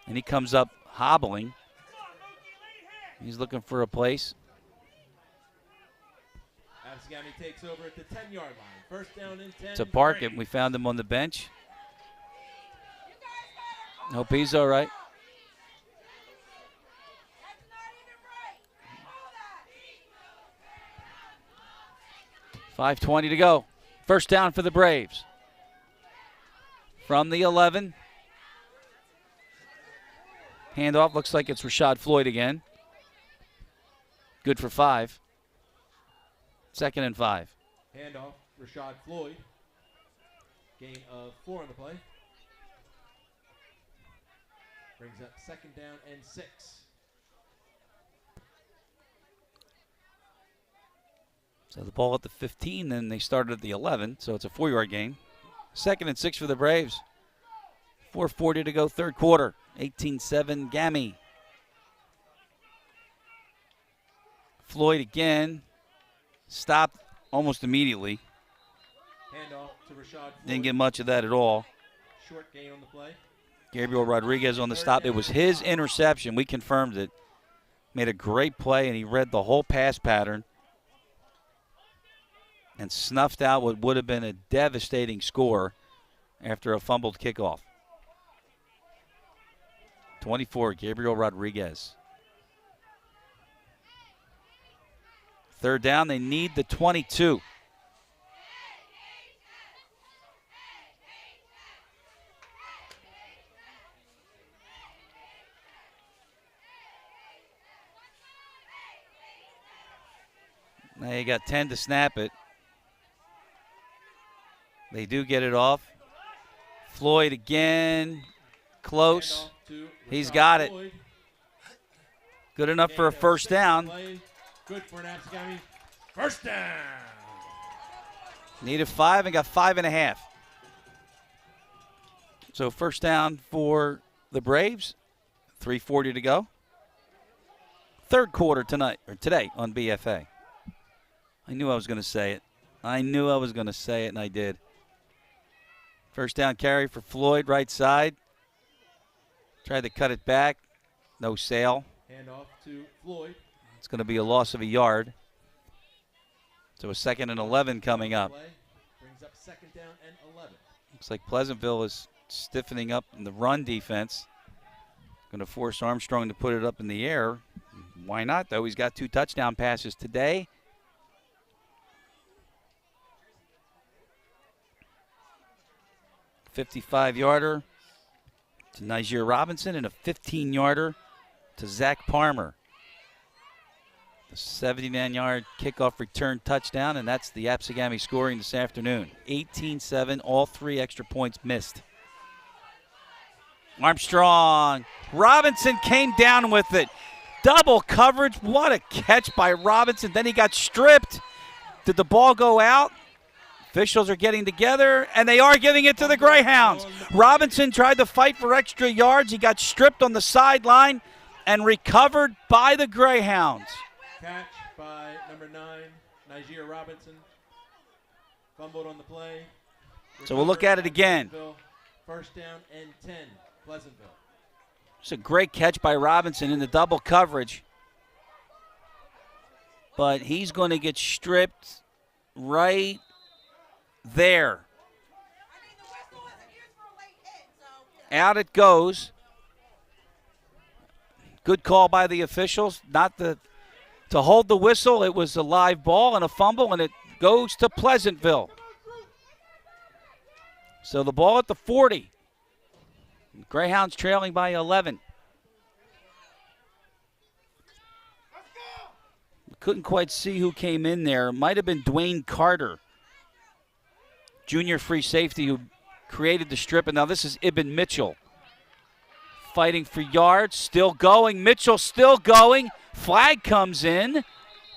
and he comes up hobbling. He's looking for a place. Absegami takes over at the 10-yard line. First down and 10. To park it. We found him on the bench. Hope he's all right. That's not even right. Call that. 5:20 to go. First down for the Braves. From the 11. Handoff. Looks like it's Rashad Floyd again. Good for 5. 2nd and 5. Handoff, Rashad Floyd. Gain of 4 on the play. Brings up 2nd down and 6. So the ball at the 15, then they started at the 11, so it's a 4-yard gain. 2nd and 6 for the Braves. 4:40 to go, third quarter. 18-7 Gami. Floyd again. Stopped almost immediately. Handoff to Rashad Floyd. Didn't get much of that at all. Short gain on the play. Gabriel Rodriguez on the stop. It was his interception. We confirmed it. Made a great play, and he read the whole pass pattern and snuffed out what would have been a devastating score after a fumbled kickoff. 24, Gabriel Rodriguez. Third down, they need the 22. Now you got 10 to snap it. They do get it off. Floyd again. Close. He's got it. Good enough for a first down. Good for an Absegami. First down. Needed 5 and got 5.5. So first down for the Braves. 3:40 to go. Third quarter today on BFA. I knew I was going to say it. And I did. First down carry for Floyd, right side. Tried to cut it back. No sale. Handoff to Floyd. It's going to be a loss of a yard. So a 2nd and 11 coming up. Brings up 2nd down and 11. Looks like Pleasantville is stiffening up in the run defense. Going to force Armstrong to put it up in the air. Why not, though? He's got 2 touchdown passes today. A 55-yarder to Niger Robinson and a 15-yarder to Zach Parmer. The 79-yard kickoff return touchdown, and that's the Absegami scoring this afternoon. 18-7, all 3 extra points missed. Armstrong. Robinson came down with it. Double coverage. What a catch by Robinson. Then he got stripped. Did the ball go out? Officials are getting together, and they are giving it to the Greyhounds. Robinson tried to fight for extra yards. He got stripped on the sideline and recovered by the Greyhounds. Catch by number 9, Niger Robinson. Fumbled on the play. So we'll look at it again. First down and 10, Pleasantville. It's a great catch by Robinson in the double coverage. But he's going to get stripped right there. I mean, the whistle wasn't used for a late hit, so. Out it goes. Good call by the officials. To hold the whistle, it was a live ball and a fumble, and it goes to Pleasantville. So the ball at the 40. Greyhounds trailing by 11. Couldn't quite see who came in there. It might have been Dwayne Carter, junior free safety, who created the strip. And now this is Ibn Mitchell fighting for yards. Still going. Mitchell still going. Flag comes in,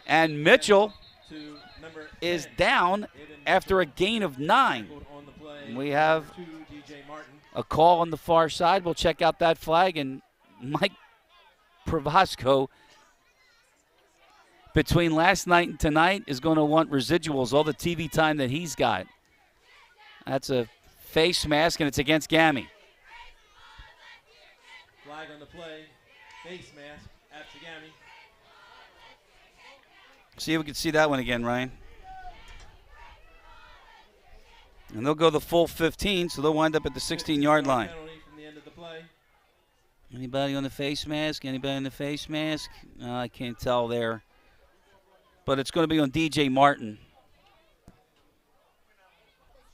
and Mitchell is down after a gain of 9. We have a call on the far side. We'll check out that flag, and Mike Pravasco, between last night and tonight, is going to want residuals, all the TV time that he's got. That's a face mask, and it's against Gami. Flag on the play. Face mask. Absegami. See if we can see that one again, Ryan. And they'll go the full 15, so they'll wind up at the 16-yard line. Penalty from the end of the play. Anybody on the face mask? Anybody on the face mask? I can't tell there. But it's going to be on DJ Martin.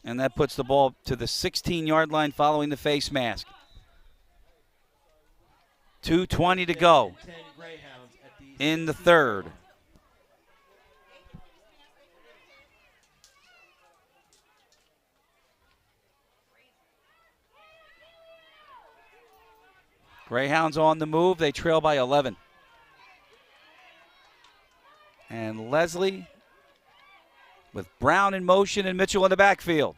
And that puts the ball to the 16-yard line following the face mask. 2:20 to go in the third. Greyhounds on the move. They trail by 11. And Leslie with Brown in motion and Mitchell in the backfield.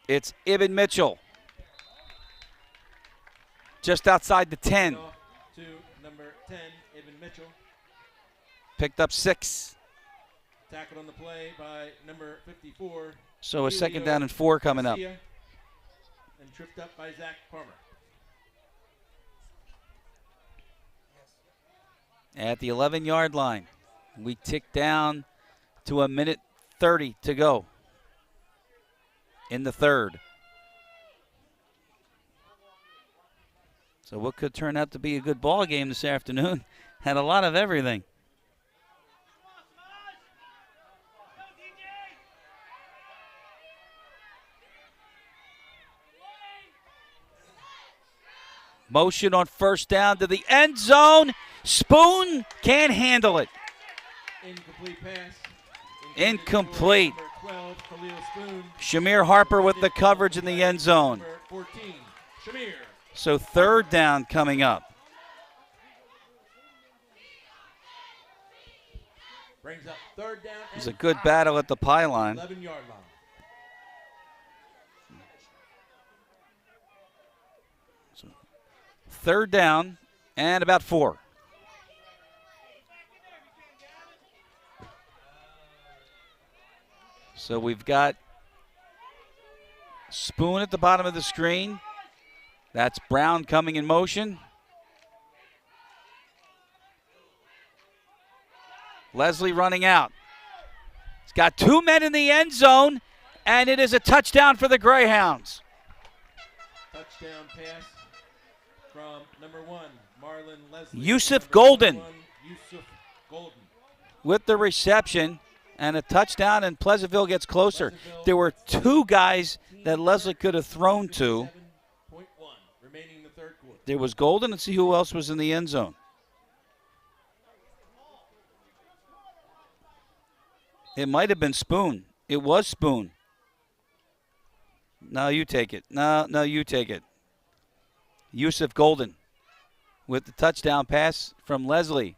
It's Ibn Mitchell. Just outside the 10. To number 10, Ibn Mitchell. Picked up 6. Tackled on the play by number 54. So a second down and 4 coming up. And tripped up by Zach Parmer. At the 11-yard line, we tick down to 1:30 to go in the third. So what could turn out to be a good ball game this afternoon had a lot of everything. Motion on first down to the end zone. Spoon can't handle it. Incomplete pass. Incomplete. Number 12, Khalil Spoon. Shamir Harper with the coverage in the end zone. Number 14, Shamir. So third down coming up. Brings up third down. It was a good battle at the pylon. 11-yard line. Third down and about 4. So we've got Spoon at the bottom of the screen. That's Brown coming in motion. Leslie running out. He's got 2 men in the end zone, and it is a touchdown for the Greyhounds. Touchdown pass from number 1, Marlon Leslie. Yusuf Number Golden. 21, Yusuf Golden. With the reception and a touchdown, and Pleasantville gets closer. There were 2 guys that Leslie could have thrown to. 7.1 remaining in the third quarter. There was Golden, and see who else was in the end zone. It might have been Spoon. It was Spoon. No, you take it. No, you take it. Yusuf Golden with the touchdown pass from Leslie.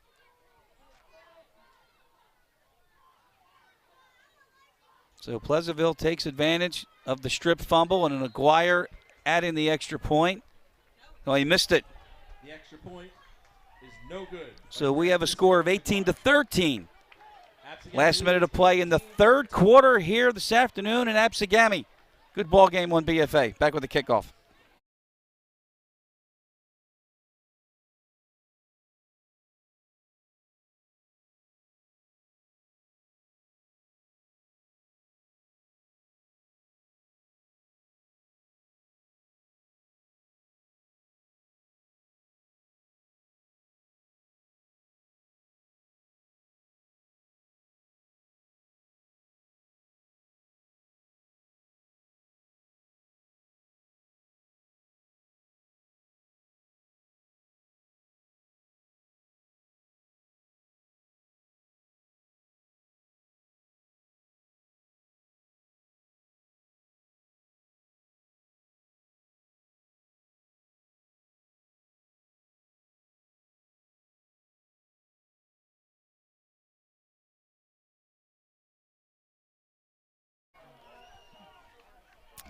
So Pleasantville takes advantage of the strip fumble and an Aguirre adding the extra point. Oh, he missed it. The extra point is no good. So we have a score of 18-13. Last minute of play in the third quarter here this afternoon in Absegami. Good ball game on BFA. Back with the kickoff.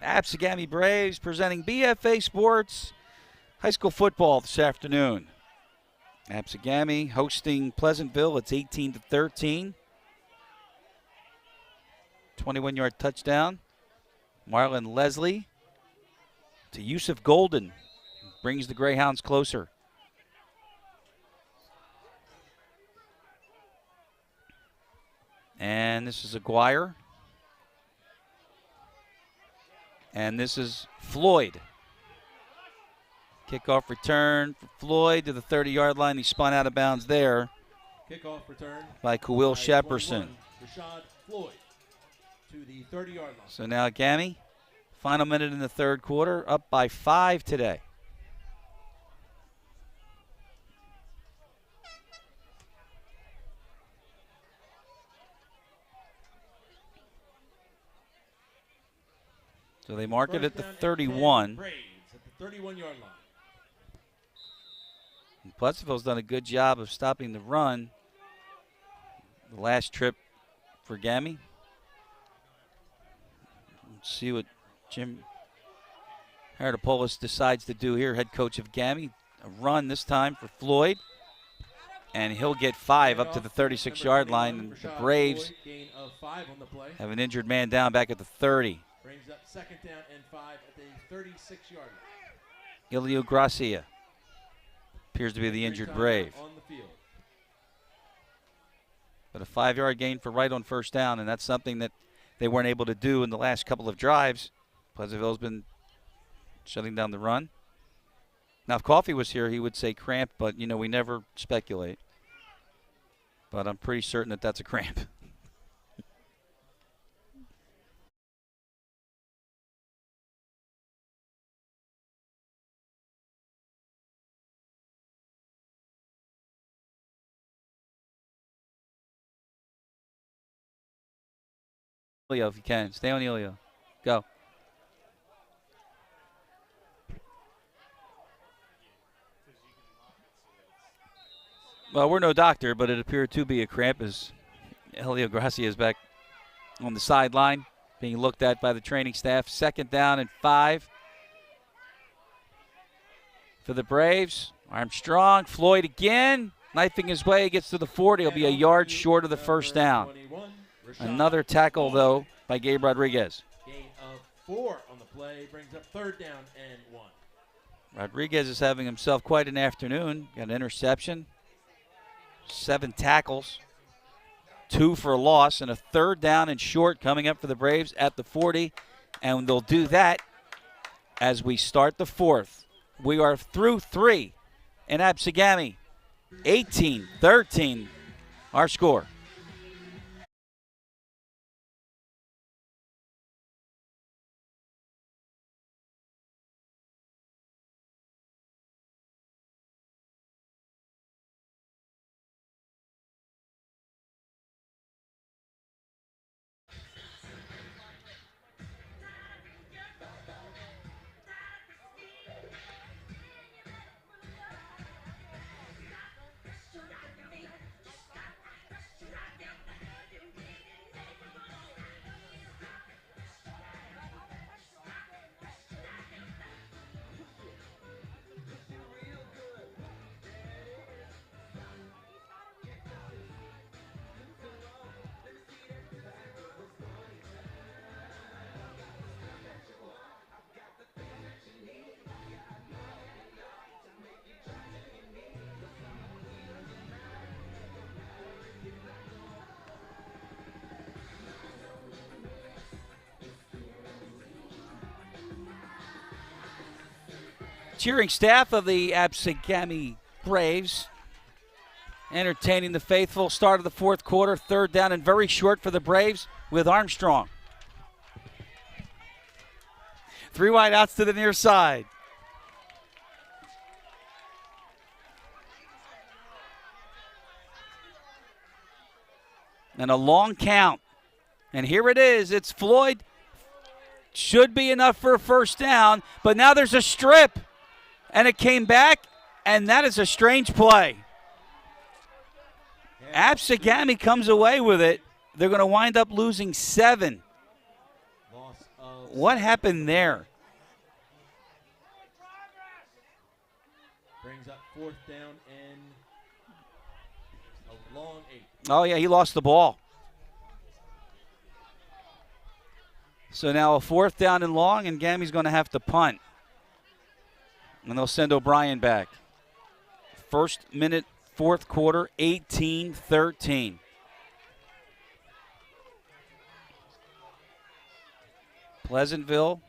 Absegami Braves presenting BFA Sports high school football this afternoon. Absegami hosting Pleasantville. It's 18-13. 21-yard touchdown. Marlon Leslie to Yusuf Golden. Brings the Greyhounds closer. And this is Aguirre. And this is Floyd. Kickoff return for Floyd to the 30-yard line. He spun out of bounds there. Kickoff return by Kawil Shepperson. Rashad Floyd to the 30-yard line. So now Gammy, final minute in the third quarter, up by 5 today. So they mark it at the 31. Braves at the 31-yard line. And Pleasantville's done a good job of stopping the run. The last trip for Gammy. Let's see what Jim Herodopoulos decides to do here, head coach of Gammy. A run this time for Floyd. And he'll get 5 up to the 36-yard line. And the Braves have an injured man down back at the 30. Brings up second down and 5 at the 36-yard line. Ilio Gracia appears to be the injured Brave. On the field. But a 5-yard gain for right on first down, and that's something that they weren't able to do in the last couple of drives. Pleasantville's been shutting down the run. Now, if Coffey was here, he would say cramp, but, you know, we never speculate. But I'm pretty certain that that's a cramp. Elio, if you can. Stay on Elio. Go. Well, we're no doctor, but it appeared to be a cramp as Elio Gracia is back on the sideline being looked at by the training staff. Second down and 5 for the Braves. Armstrong, Floyd again, knifing his way, gets to the 40. He'll be a yard short of the first down. Another tackle, though, by Gabe Rodriguez. Gain of 4 on the play brings up third down and 1. Rodriguez is having himself quite an afternoon. Got an interception, 7 tackles, 2 for a loss, and a third down and short coming up for the Braves at the 40. And they'll do that as we start the fourth. We are through 3 in Absegami. 18-13, our score. Cheering staff of the Absegami Braves entertaining the faithful. Start of the fourth quarter, third down and very short for the Braves with Armstrong. 3 wide outs to the near side. And a long count. And here it is. It's Floyd. Should be enough for a first down, but now there's a strip. And it came back, and that is a strange play. Absegami comes away with it. They're going to wind up losing 7. What happened there? Brings up fourth down and a long 8. Oh, yeah, he lost the ball. So now a fourth down and long, and Gammy's going to have to punt. And they'll send O'Brien back. First minute, fourth quarter, 18-13. Pleasantville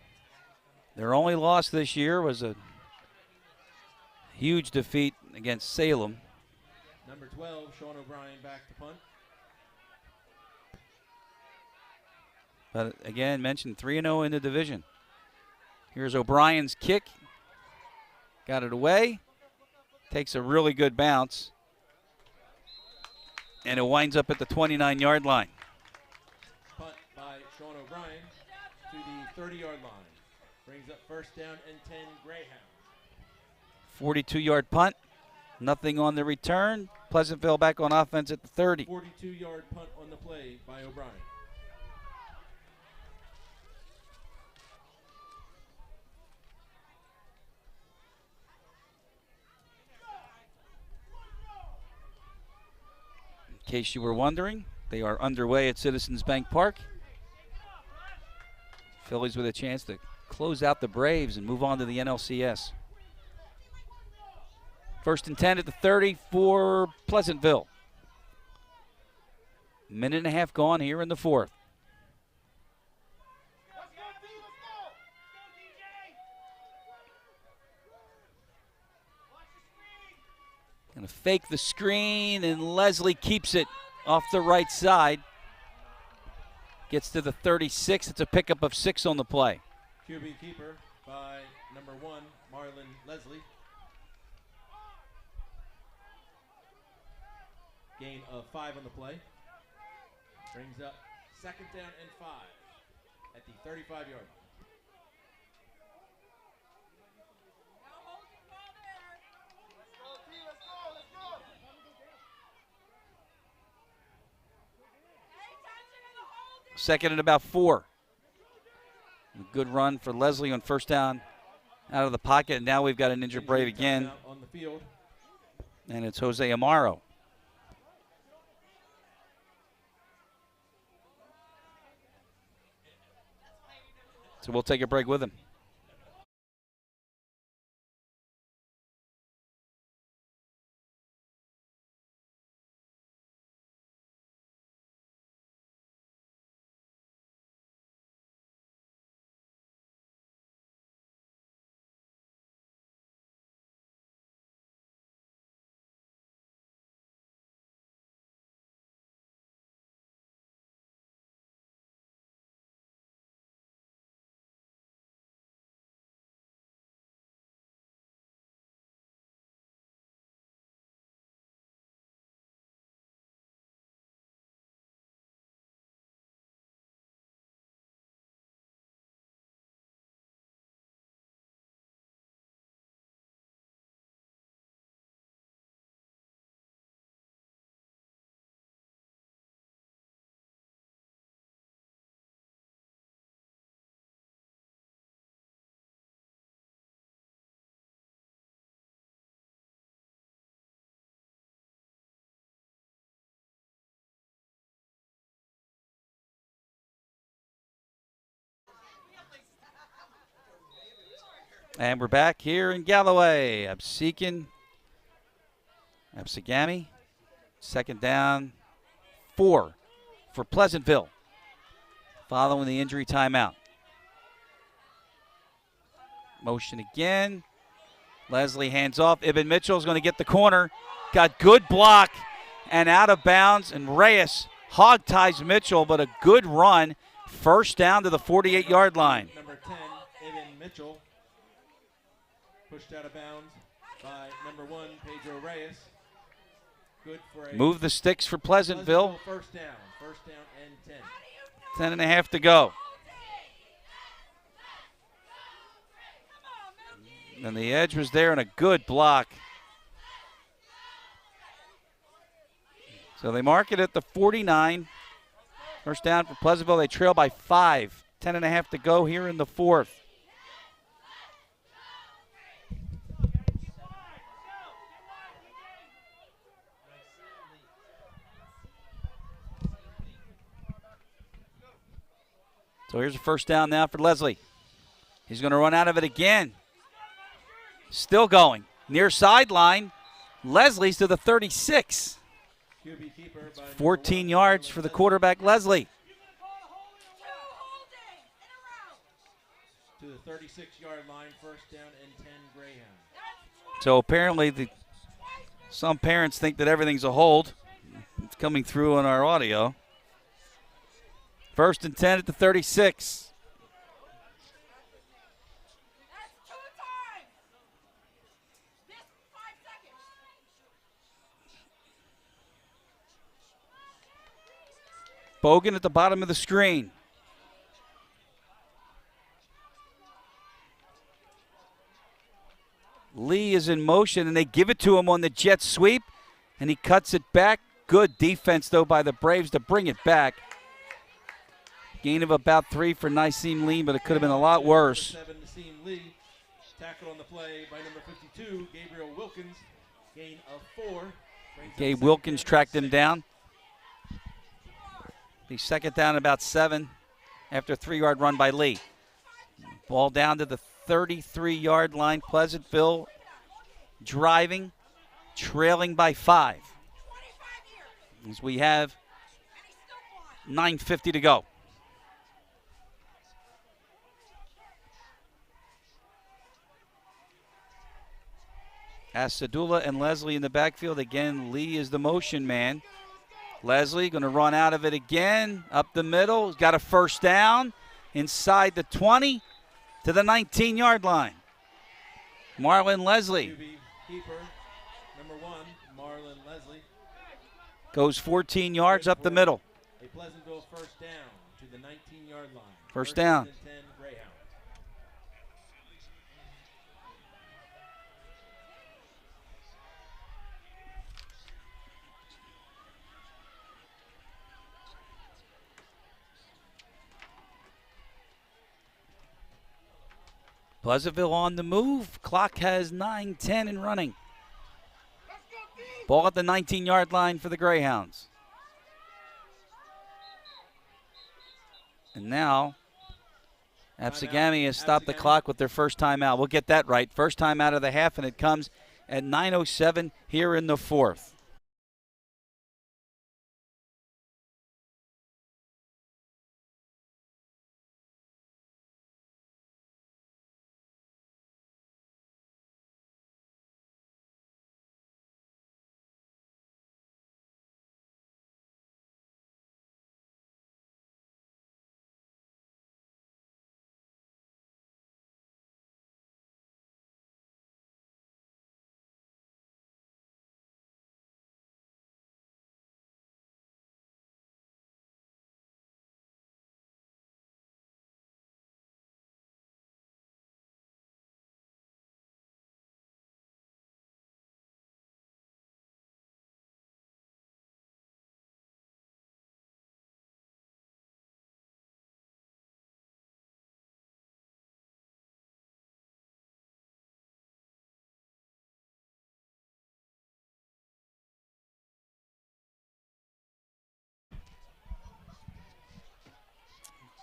Their only loss this year was a huge defeat against Salem. Number 12, Sean O'Brien back to punt. But again, mentioned 3-0 in the division. Here's O'Brien's kick. Got it away. Takes a really good bounce. And it winds up at the 29-yard line. Punt by Sean O'Brien to the 30-yard line. Brings up first down and 10 Greyhounds. 42-yard punt. Nothing on the return. Pleasantville back on offense at the 30. 42-yard punt on the play by O'Brien. In case you were wondering, they are underway at Citizens Bank Park. Phillies with a chance to close out the Braves and move on to the NLCS. First and 10 at the 30 for Pleasantville. Minute and a half gone here in the fourth. Gonna fake the screen, and Leslie keeps it off the right side. Gets to the 36. It's a pickup of 6 on the play. QB keeper by number 1, Marlon Leslie. Gain of 5 on the play. Brings up second down and 5 at the 35-yard line. Second and about 4. A good run for Leslie on first down out of the pocket. And now we've got an injured Brave again. On the field. And it's Jose Amaro. So we'll take a break with him. And we're back here in Galloway. Absegami. Second down, 4 for Pleasantville following the injury timeout. Motion again. Leslie hands off. Ibn Mitchell's going to get the corner. Got good block and out of bounds. And Reyes hog ties Mitchell, but a good run. First down to the 48-yard line. Number 10, Ibn Mitchell. Pushed out of bounds by number 1, Pedro Reyes. Good for a move the sticks for Pleasantville. First down and 10. 10 and a half to go. And the edge was there and a good block. So they mark it at the 49. First down for Pleasantville. They trail by 5. 10 and a half to go here in the fourth. So here's a first down now for Leslie. He's going to run out of it again. Still going. Near sideline. Leslie's to the 36. 14 yards for the quarterback, Leslie. to the 36-yard line, first down and 10 Greyhounds. So apparently some parents think that everything's a hold. It's coming through on our audio. First and 10 at the 36. Bogan at the bottom of the screen. Lee is in motion, and they give it to him on the jet sweep, and he cuts it back. Good defense, though, by the Braves to bring it back. Gain of about 3 for Nyseem Lee, but it could have been a lot worse. 7 Nyseem Lee. Tackled on the play by number 52, Gabriel Wilkins. Gain of 4. Gabe Wilkins tracked him down. Be second down about 7 after a 3-yard run by Lee. Ball down to the 33-yard line. Pleasantville driving, trailing by 5. As we have 9:50 to go. Asadula and Leslie in the backfield. Again, Lee is the motion man. Leslie going to run out of it again, up the middle. He's got a first down inside the 20 to the 19-yard line. Marlon Leslie Keeper, number 1, Marlon Leslie. Goes 14 yards up the middle. A Pleasantville first down to the 19-yard line. First down. And 10 Greyhounds. Pleasantville on the move. Clock has 9:10 and running. Ball at the 19-yard line for the Greyhounds. And now, Absegami has stopped the clock with their first timeout. We'll get that right. First time out of the half, and it comes at 9:07 here in the 4th.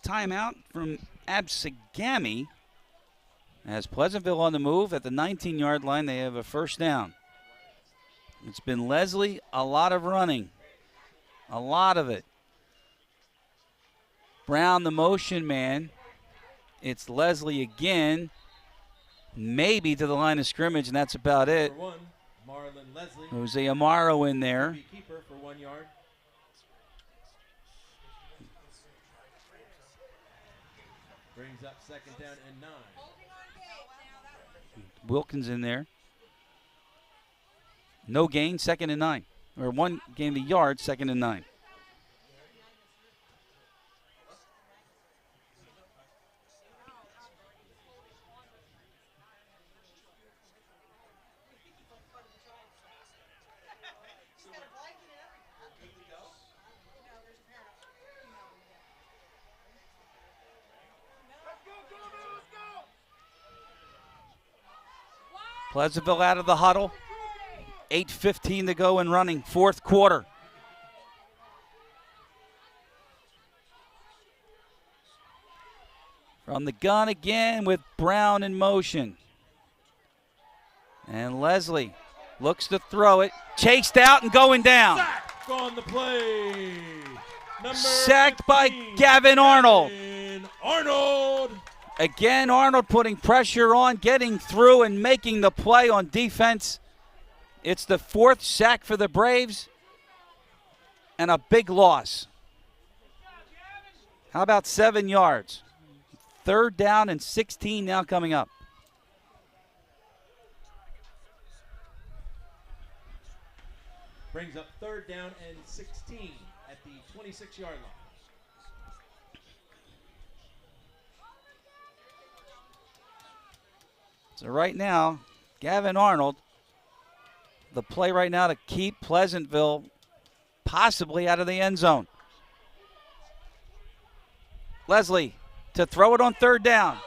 Timeout from Absegami. As Pleasantville on the move at the 19-yard line, they have a first down. It's been Leslie, a lot of running, a lot of it. Brown, the motion man. It's Leslie again, maybe to the line of scrimmage, and that's about it. Number 1, Marlon Leslie. Jose Amaro in there. Keeper for 1 yard. Brings up second down and 9. Wilkins in there. No gain, second and 9. Or 1 gain of a yard, second and 9. Pleasantville out of the huddle. 8:15 to go and running, 4th quarter. From the gun again with Brown in motion. And Leslie looks to throw it. Chased out and going down. Sack on the play. Number Sacked by 15, Gavin Arnold. Gavin Arnold. Again, Arnold putting pressure on, getting through and making the play on defense. It's the 4th sack for the Braves and a big loss. How about 7 yards? 3rd down and 16 now coming up. Brings up 3rd down and 16 at the 26-yard line. So right now, Gavin Arnold, the play right now to keep Pleasantville possibly out of the end zone. Leslie to throw it on 3rd down.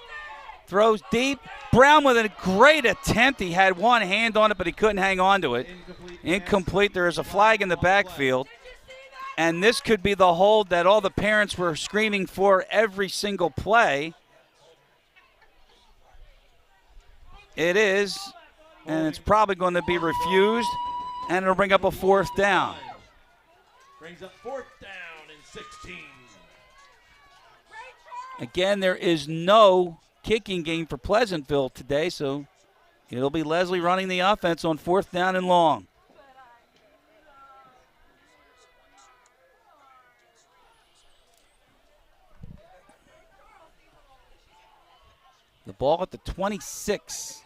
Throws deep. Brown with a great attempt. He had one hand on it, but he couldn't hang on to it. Incomplete. There is a flag in the backfield. And this could be the hold that all the parents were screaming for every single play. It is, and it's probably going to be refused, and it'll bring up a 4th down. Brings up 4th down and 16. Again, there is no kicking game for Pleasantville today, so it'll be Leslie running the offense on 4th down and long. The ball at the 26.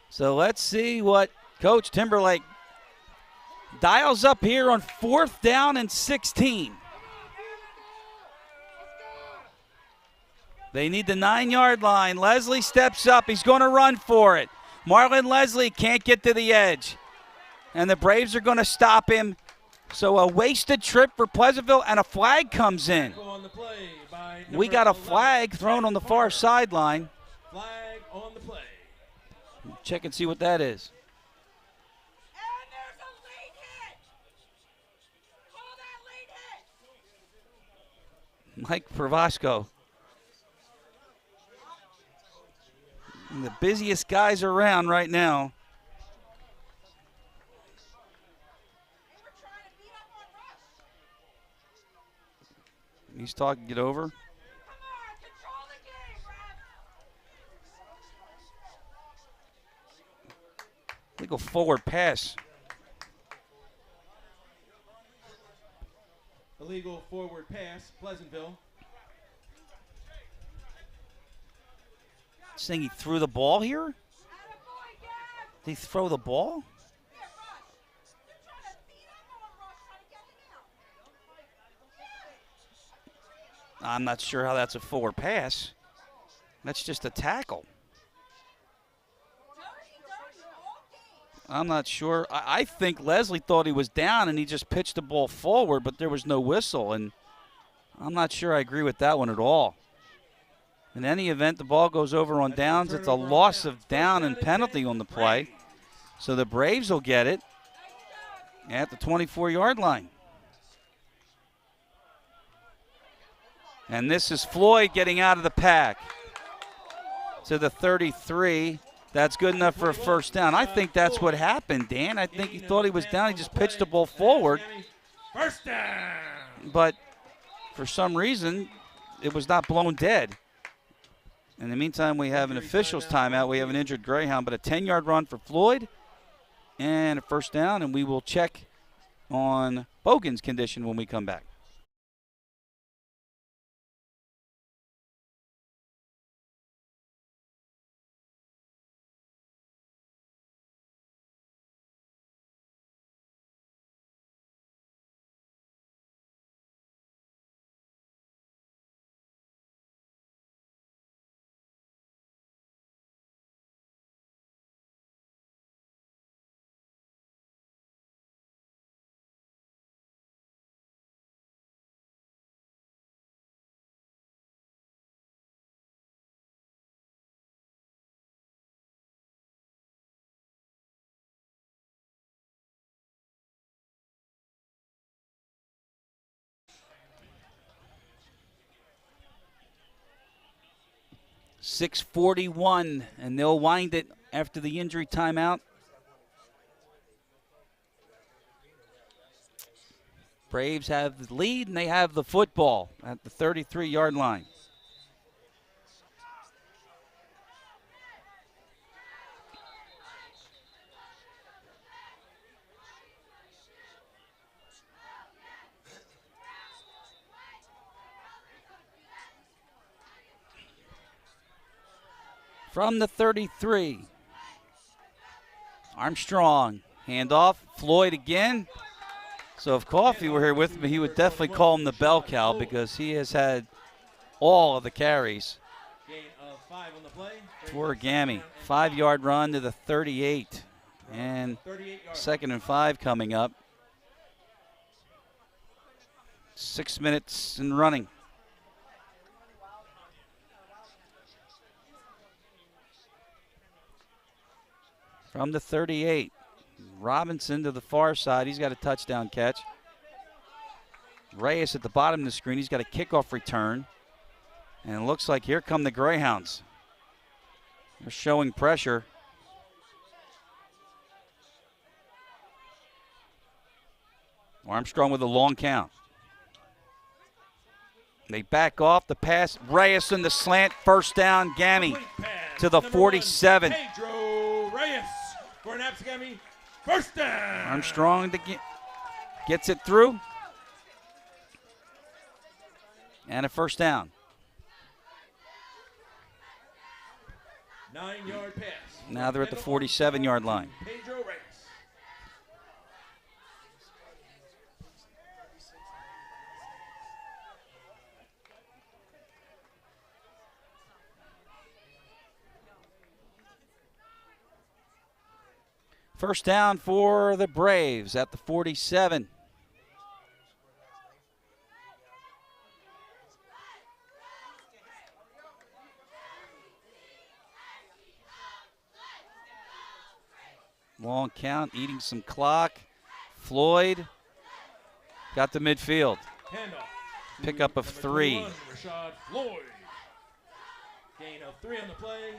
So let's see what Coach Timberlake dials up here on 4th down and 16. They need the 9-yard line. Leslie steps up. He's going to run for it. Marlon Leslie can't get to the edge. And the Braves are going to stop him. So a wasted trip for Pleasantville, and a flag comes in. We got a flag thrown on the far sideline. Flag on the play. Check and see what that is. And there's a late hit. Call that late hit. Mike Pravasco. The busiest guys around right now. They were trying to beat up on Russ. He's talking it over. Come on, control the game, ref. Legal forward pass. Illegal forward pass, Pleasantville. Saying he threw the ball here? Attaboy, Gav. Did he throw the ball? Here, Russ. They're trying to beat up on Russ, trying to get him out. I'm not sure how that's a forward pass. That's just a tackle. Dirty, all game. I'm not sure. I think Leslie thought he was down and he just pitched the ball forward, but there was no whistle, and I'm not sure I agree with that one at all. In any event, the ball goes over on downs. It's a loss of down and penalty on the play. So the Braves will get it at the 24-yard line. And this is Floyd getting out of the pack to the 33. That's good enough for a 1st down. I think that's what happened, Dan. I think he thought he was down. He just pitched the ball forward. 1st down. But for some reason, it was not blown dead. In the meantime, we have an official's timeout. We have an injured Greyhound, but a 10-yard run for Floyd and a 1st down, and we will check on Bogan's condition when we come back. .641, and they'll wind it after the injury timeout. Braves have the lead, and they have the football at the 33-yard line. From the 33, Armstrong, handoff, Floyd again. So if Coffey were here with me, he would definitely call him the bell cow because he has had all of the carries. For Gammy, 5-yard run to the 38, and 2nd and 5 coming up. 6 minutes and running. From the 38, Robinson to the far side. He's got a touchdown catch. Reyes at the bottom of the screen. He's got a kickoff return. And it looks like here come the Greyhounds. They're showing pressure. Armstrong with a long count. They back off the pass. Reyes in the slant. First down, Gammy to the 47. Pedro Reyes for an Absegami first down. Armstrong gets it through. And a first down. 9-yard pass. Now they're at the 47-yard line. Pedro Reyes. First down for the Braves at the 47. Long count, eating some clock. Floyd got to midfield. Pickup of 3. Rashad Floyd. Gain of 3 on the play.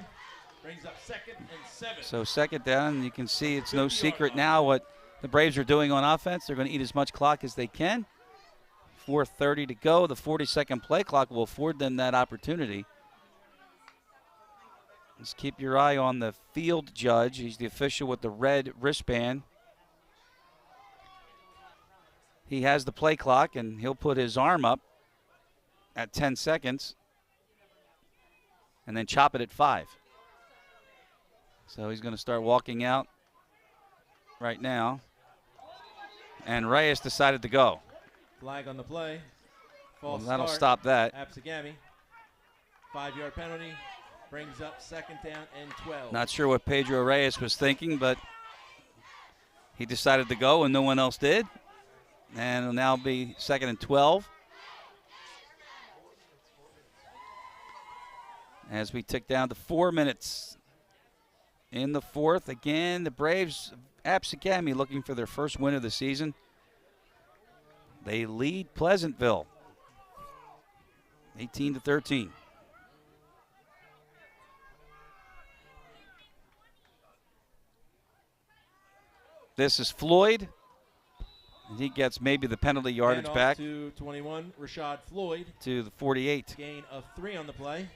Brings up 2nd and 7. So 2nd down, you can see it's no secret now what the Braves are doing on offense. They're going to eat as much clock as they can. 4:30 to go. The 40-second play clock will afford them that opportunity. Just keep your eye on the field judge. He's the official with the red wristband. He has the play clock, and he'll put his arm up at 10 seconds and then chop it at 5. So he's going to start walking out right now. And Reyes decided to go. Flag on the play. Well, False that'll start. stop that. Absegami. 5-yard penalty. Brings up 2nd down and 12. Not sure what Pedro Reyes was thinking, but he decided to go and no one else did. And it'll now be 2nd and 12. As we tick down to 4 minutes in the 4th. Again, the Braves, Absegami looking for their first win of the season. They lead Pleasantville 18-13. This is Floyd. And he gets maybe the penalty yardage Handoff back to 21, Rashad Floyd. to the 48. Gain of 3 on the play.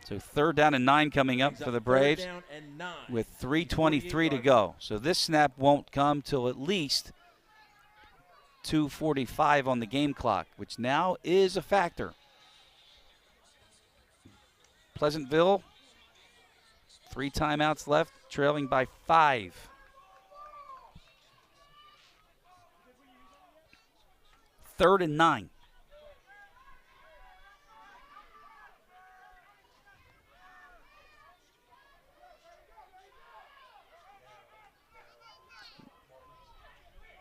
So 3rd down and 9 coming up Brings for the 3rd Braves down and 9. with 3:23 to go. So this snap won't come till at least 2:45 on the game clock, which now is a factor. Pleasantville, 3 timeouts left, trailing by 5. 3rd and 9.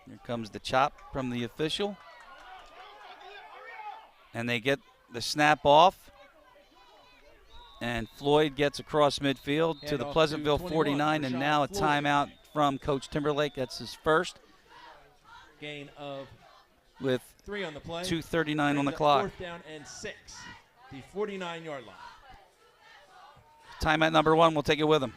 Here comes the chop from the official. And they get the snap off. And Floyd gets across midfield to the Handoff Pleasantville to 49, and Rashad now a Floyd. timeout from Coach Timberlake. That's his first Gain of with 3 on the play. 2:39 on Brings the up clock. 4th down and 6. The 49-yard line. Timeout number 1. We'll take it with him.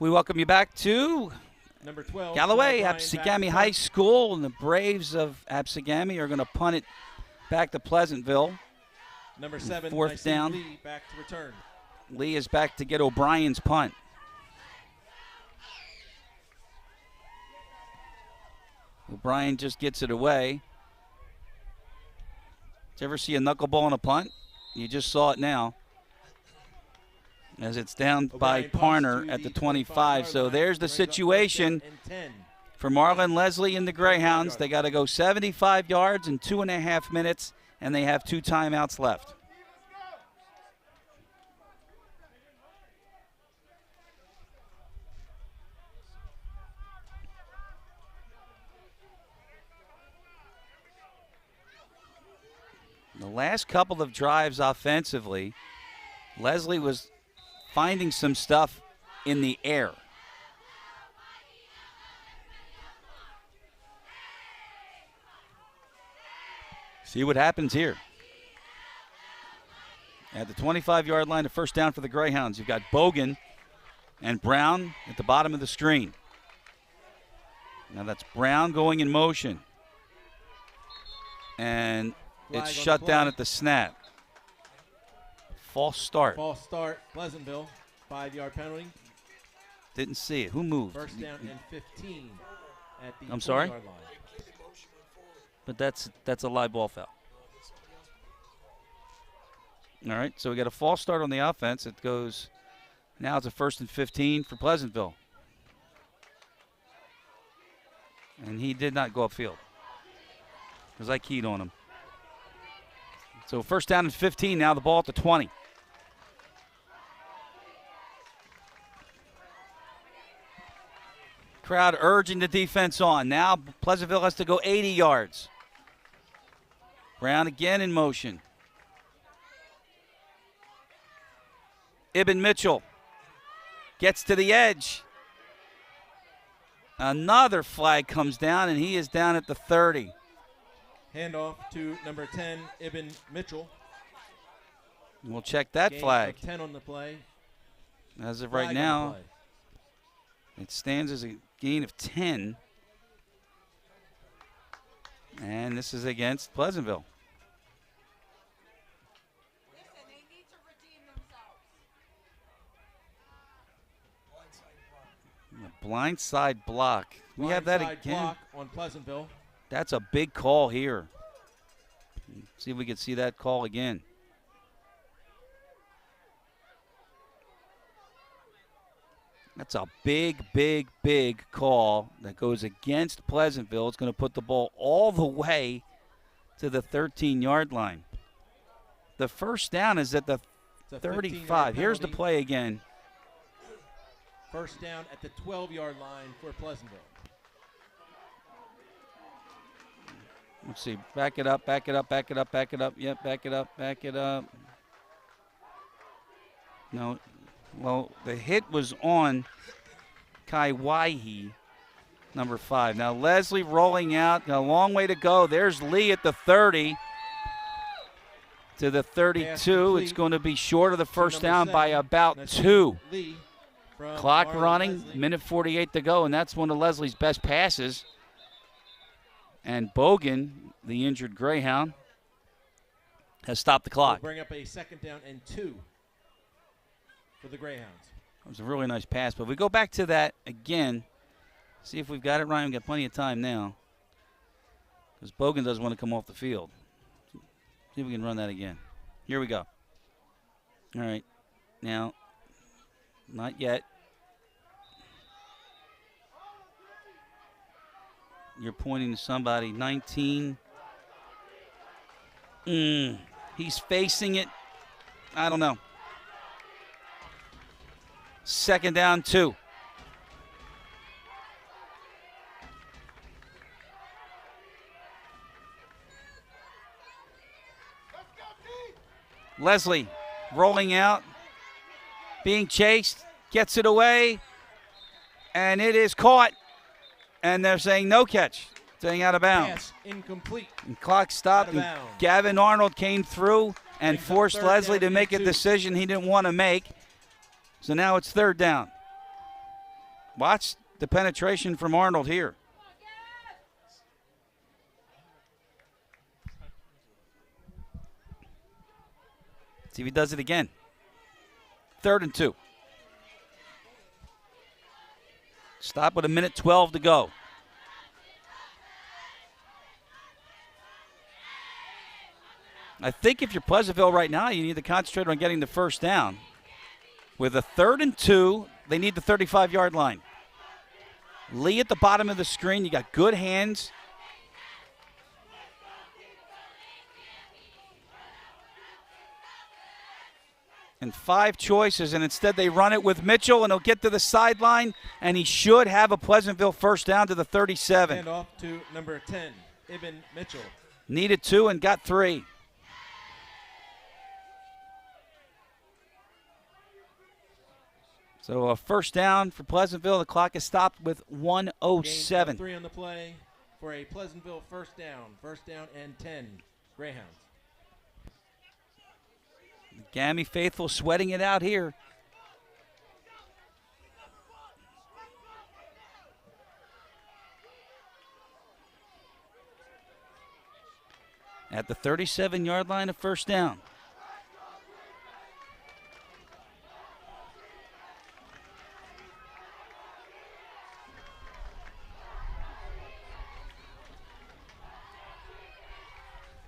We welcome you back to Number 12. Galloway, O'Brien Absegami back to High punt. School, and the Braves of Absegami are going to punt it back to Pleasantville. Number 7. Fourth I see down. Lee back to return. Lee is back to get O'Brien's punt. O'Brien just gets it away. Did you ever see a knuckleball on a punt? You just saw it now. As it's down by O'Brien punts Parmer to at the the 25. 25-yard So line, there's the brings up first situation down and 10. for Marlon Leslie and the Greyhounds. They got to go 75 yards in 2.5 minutes, and they have 2 timeouts left. The last couple of drives offensively, Leslie was finding some stuff in the air. See what happens here. At the 25-yard line, a first down for the Greyhounds. You've got Bogan and Brown at the bottom of the screen. Now that's Brown going in motion. And Flag it's on the shut play. down at the snap. False start. False start, Pleasantville. 5-yard penalty. Didn't see it. Who moved? First down and 15 at the I'm sorry? 20-yard line. But that's a live ball foul. All right, so we got a false start on the offense. It goes, now it's a 1st and 15 for Pleasantville. And he did not go upfield because I keyed on him. So first down and 15, now the ball at the 20. Crowd urging the defense on. Now Pleasantville has to go 80 yards. Brown again in motion. Ibn Mitchell gets to the edge. Another flag comes down, and he is down at the 30. Handoff to number 10, Ibn Mitchell. We'll check that Gain flag. of 10 on the play. As of Flag right on the now, play. it stands as a gain of 10. And this is against Pleasantville. Listen, they need to redeem themselves. A blindside block. We have that Blindside again. block on Pleasantville. That's a big call here. See if we can see that call again. That's a big, big, big call that goes against Pleasantville. It's going to put the ball all the way to the 13-yard line. The first down is at the It's a 35. 15-yard Here's the penalty. play again. First down at the 12-yard line for Pleasantville. Let's see. Back it up, back it up, back it up, back it up. Yep, back it up, back it up. No. Well, the hit was on Kaiwaihi, number 5. Now Leslie rolling out. Got a long way to go. There's Lee at the 30 to the 32. complete It's going to be short of the first number down by 7. about That's 2. Lee from Clock Marlon running, Leslie. minute 48 to go, and that's one of Leslie's best passes. And Bogan, the injured Greyhound, has stopped the clock. We'll bring up a second down and 2 for the Greyhounds. It was a really nice pass. But if we go back to that again, see if we've got it, Ryan. We've got plenty of time now. Because Bogan doesn't want to come off the field. See if we can run that again. Here we go. All right. Now, not yet. You're pointing to somebody. 19. He's facing it. I don't know. Second down, 2. Let's go, team. Leslie rolling out, being chased, gets it away, and it is caught. And they're saying no catch, saying out of bounds. Pass incomplete. And clock stopped, Out of and bounds. Gavin Arnold came through and Brings up forced third Leslie down to make a and 2. decision he didn't want to make. So now it's third down. Watch the penetration from Arnold here. See if he does it again. 3rd and 2. Stop with 1:12 to go. I think if you're Pleasantville right now, you need to concentrate on getting the first down. With a 3rd and 2, they need the 35-yard line. Lee at the bottom of the screen. You got good hands. And 5 choices, and instead they run it with Mitchell, and he'll get to the sideline, and he should have a Pleasantville first down to the 37. And off to number 10, Ibn Mitchell. Needed 2 and got 3. So a first down for Pleasantville. The clock is stopped with 1:07. 3 on the play for a Pleasantville first down. First down and 10, Greyhounds. Gammy faithful sweating it out here. At the 37-yard line of first down.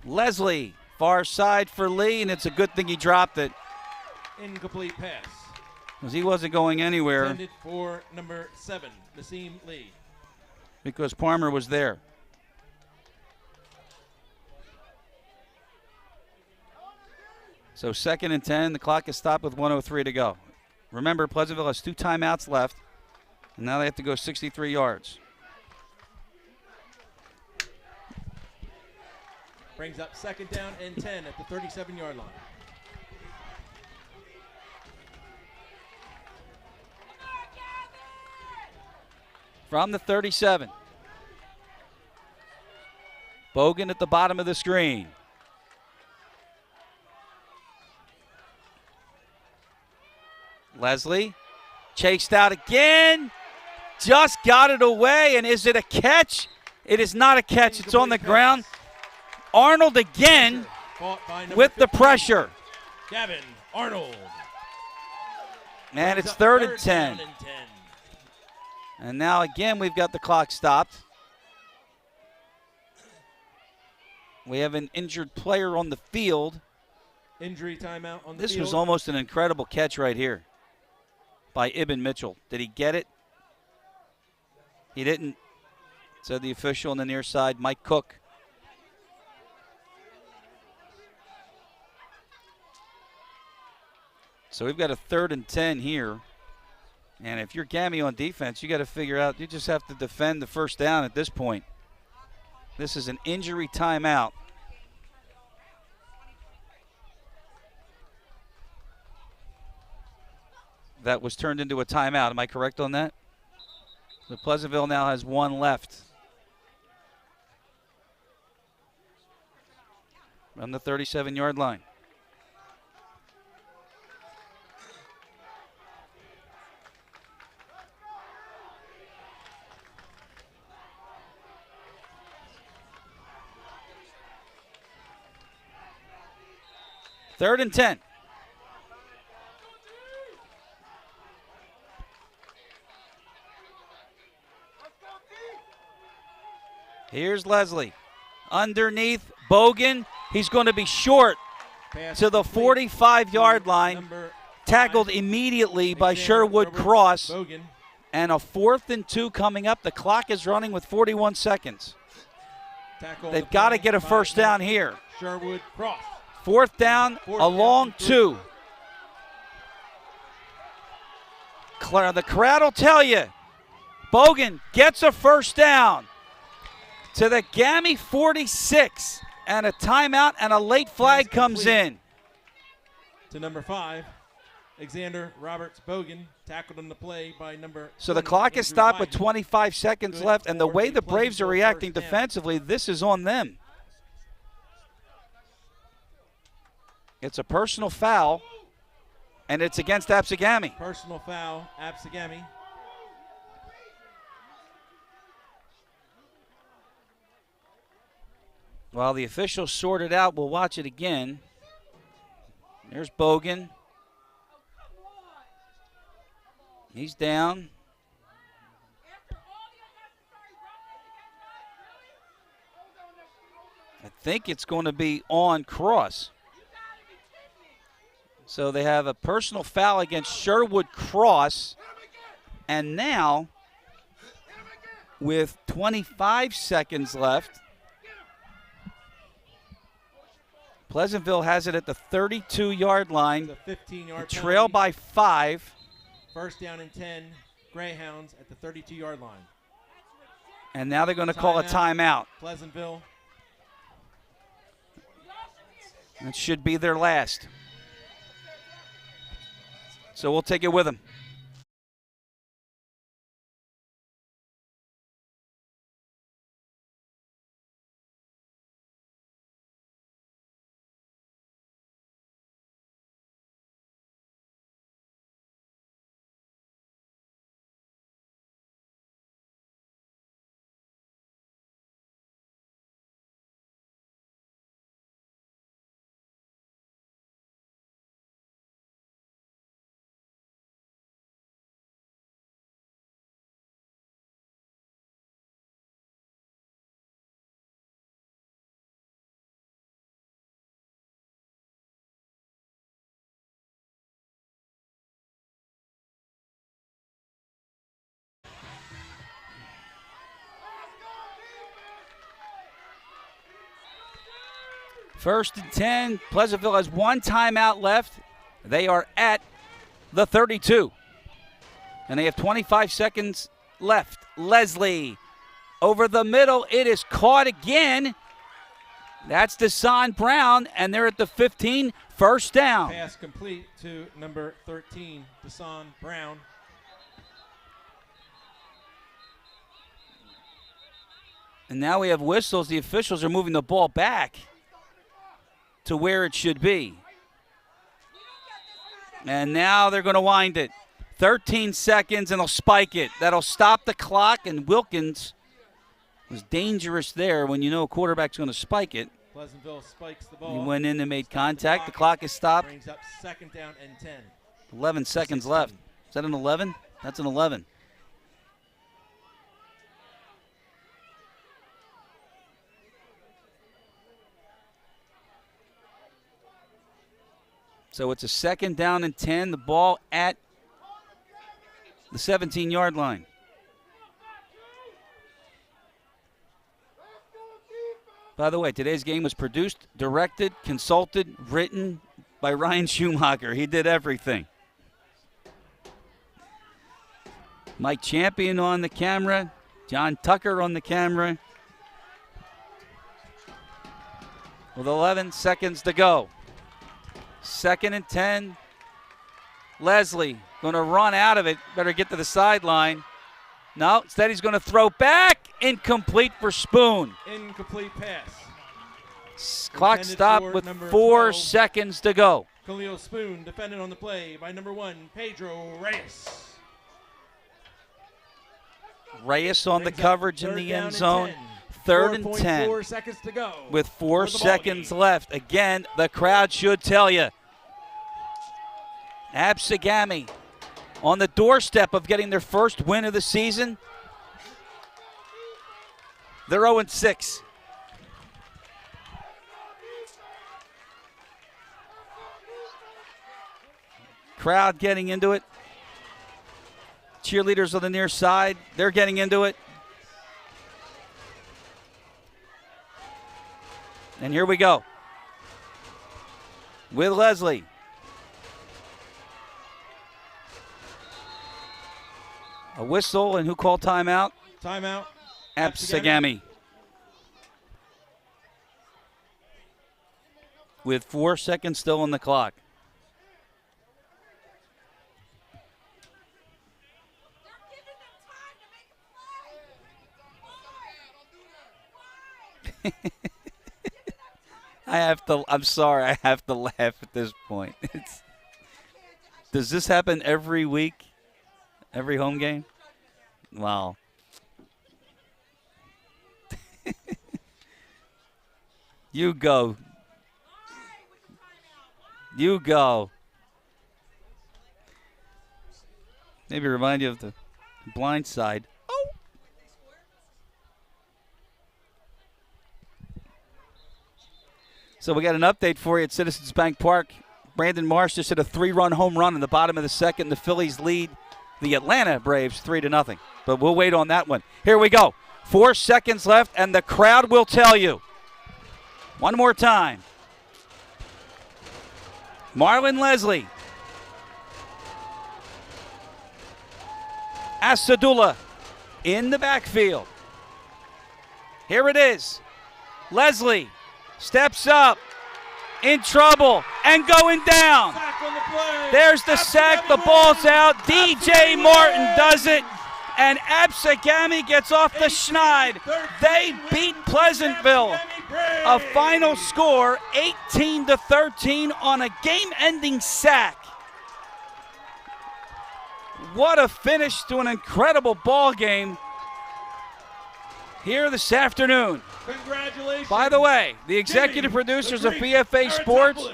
Leslie, far side for Lee, and it's a good thing he dropped it Incomplete pass. because he wasn't going anywhere Intended for number 7, Naseem Lee. because Parmer was there. So 2nd and 10, the clock is stopped with 1:03 to go. Remember, Pleasantville has 2 timeouts left, and now they have to go 63 yards. Brings up 2nd down and 10 at the 37-yard line. From the 37. Bogan at the bottom of the screen. Leslie chased out again. Just got it away, and is it a catch? It is not a catch. It's on the ground. Arnold again with the pressure. Gavin Arnold. And it's 3rd and 10. And now again we've got the clock stopped. We have an injured player on the field. Injury timeout on the This field. was almost an incredible catch right here by Ibn Mitchell. Did he get it? He didn't, said the official on the near side, Mike Cook. So we've got a 3rd and 10 here. And if you're Gammy on defense, you got to figure out, you just have to defend the first down at this point. This is an injury timeout. That was turned into a timeout. Am I correct on that? So Pleasantville now has 1 left. On the 37-yard line. Third and 10. Here's Leslie. Underneath, Bogan. He's going to be short Pass to the complete 45-yard to line. number Tackled 5, immediately by Alexander Sherwood Robert Cross. Bogan. And a 4th and 2 coming up. The clock is running with 41 seconds. Tackle on They've the got to play get a by first down here. Sherwood Cross. 4th down, Fourth a down long and 2. The crowd will tell you. Bogan gets a first down to the Gammy 46. And a timeout and a late flag comes in. To number 5, Alexander Roberts Bogan, tackled on the play by number So the 20, clock is Andrew stopped with Wyden. 25 seconds Good left, and the for way the the Braves are Pleasantville reacting first down. defensively, this is on them. It's a personal foul, and it's against Absegami. Personal foul, Absegami. While the officials sort it out, we'll watch it again. There's Bogan. He's down. I think it's going to be on Cross. So they have a personal foul against Sherwood Cross. And now, with 25 seconds left, Pleasantville has it at the 32-yard line. The 15-yard trail by 5. First down and 10, Greyhounds at the 32-yard line. And now they're going to call a timeout. Pleasantville. That should be their last. So we'll take it with them. First and 10. Pleasantville has one timeout left. They are at the 32. And they have 25 seconds left. Leslie over the middle. It is caught again. That's Deshaun Brown, and they're at the 15. First down. Pass complete to number 13, Deshaun Brown. And now we have whistles. The officials are moving the ball back to where it should be. And now they're going to wind it. 13 seconds, and they'll spike it. That'll stop the clock, and Wilkins was dangerous there when you know a quarterback's going to spike it. Pleasantville spikes the ball. He went in and made contact. The clock is stopped. Brings up second down and 10. 11 seconds left. Is that an 11? That's an 11. So it's a second down and 10. The ball at the 17-yard line. By the way, today's game was produced, directed, consulted, written by Ryan Schumacher. He did everything. Mike Champion on the camera. John Tucker on the camera. With 11 seconds to go. Second and 10. Leslie going to run out of it. Better get to the sideline. No, instead he's going to throw back. Incomplete for Spoon. Incomplete pass. Clock Intended stopped for with number 4 12. seconds to go. Khalil Spoon defended on the play by number 1, Pedro Reyes. Reyes on the Brings up coverage in third the down end and zone. 10. Third and 4.4 10 seconds to go. with 4 for the seconds ballgame. left. Again, the crowd should tell you. Absegami on the doorstep of getting their first win of the season. They're 0-6. Crowd getting into it. Cheerleaders on the near side, they're getting into it. And here we go. With Leslie. A whistle, and who called timeout? Timeout. Absegami. With 4 seconds still on the clock. I'm sorry, I have to laugh at this point. Does this happen every week? Every home game? Wow. You go. You go. Maybe remind you of the blind side. Oh. So we got an update for you at Citizens Bank Park. Brandon Marsh just hit a 3-run home run in the bottom of the second. The Phillies lead the Atlanta Braves 3-0. But we'll wait on that one. Here we go. 4 seconds left, and the crowd will tell you. One more time. Marlon Leslie. Asadula in the backfield. Here it is. Leslie steps up, in trouble, and going down. There's the sack. The ball's out. DJ Martin does it, and Absegami gets off the schneid. They beat Pleasantville. A final score, 18-13 on a game-ending sack. What a finish to an incredible ball game here this afternoon. Congratulations. By the way, the executive producers of BFA Sports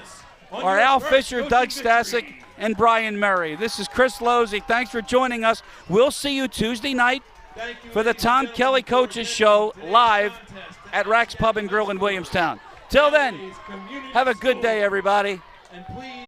are Al Fisher, Doug Stasic, and Brian Murray. This is Chris Losey. Thanks for joining us. We'll see you Tuesday night for the Tom Kelly Coaches Show live at Rack's Pub and Grill in Williamstown. Till then, have a good day, everybody. And please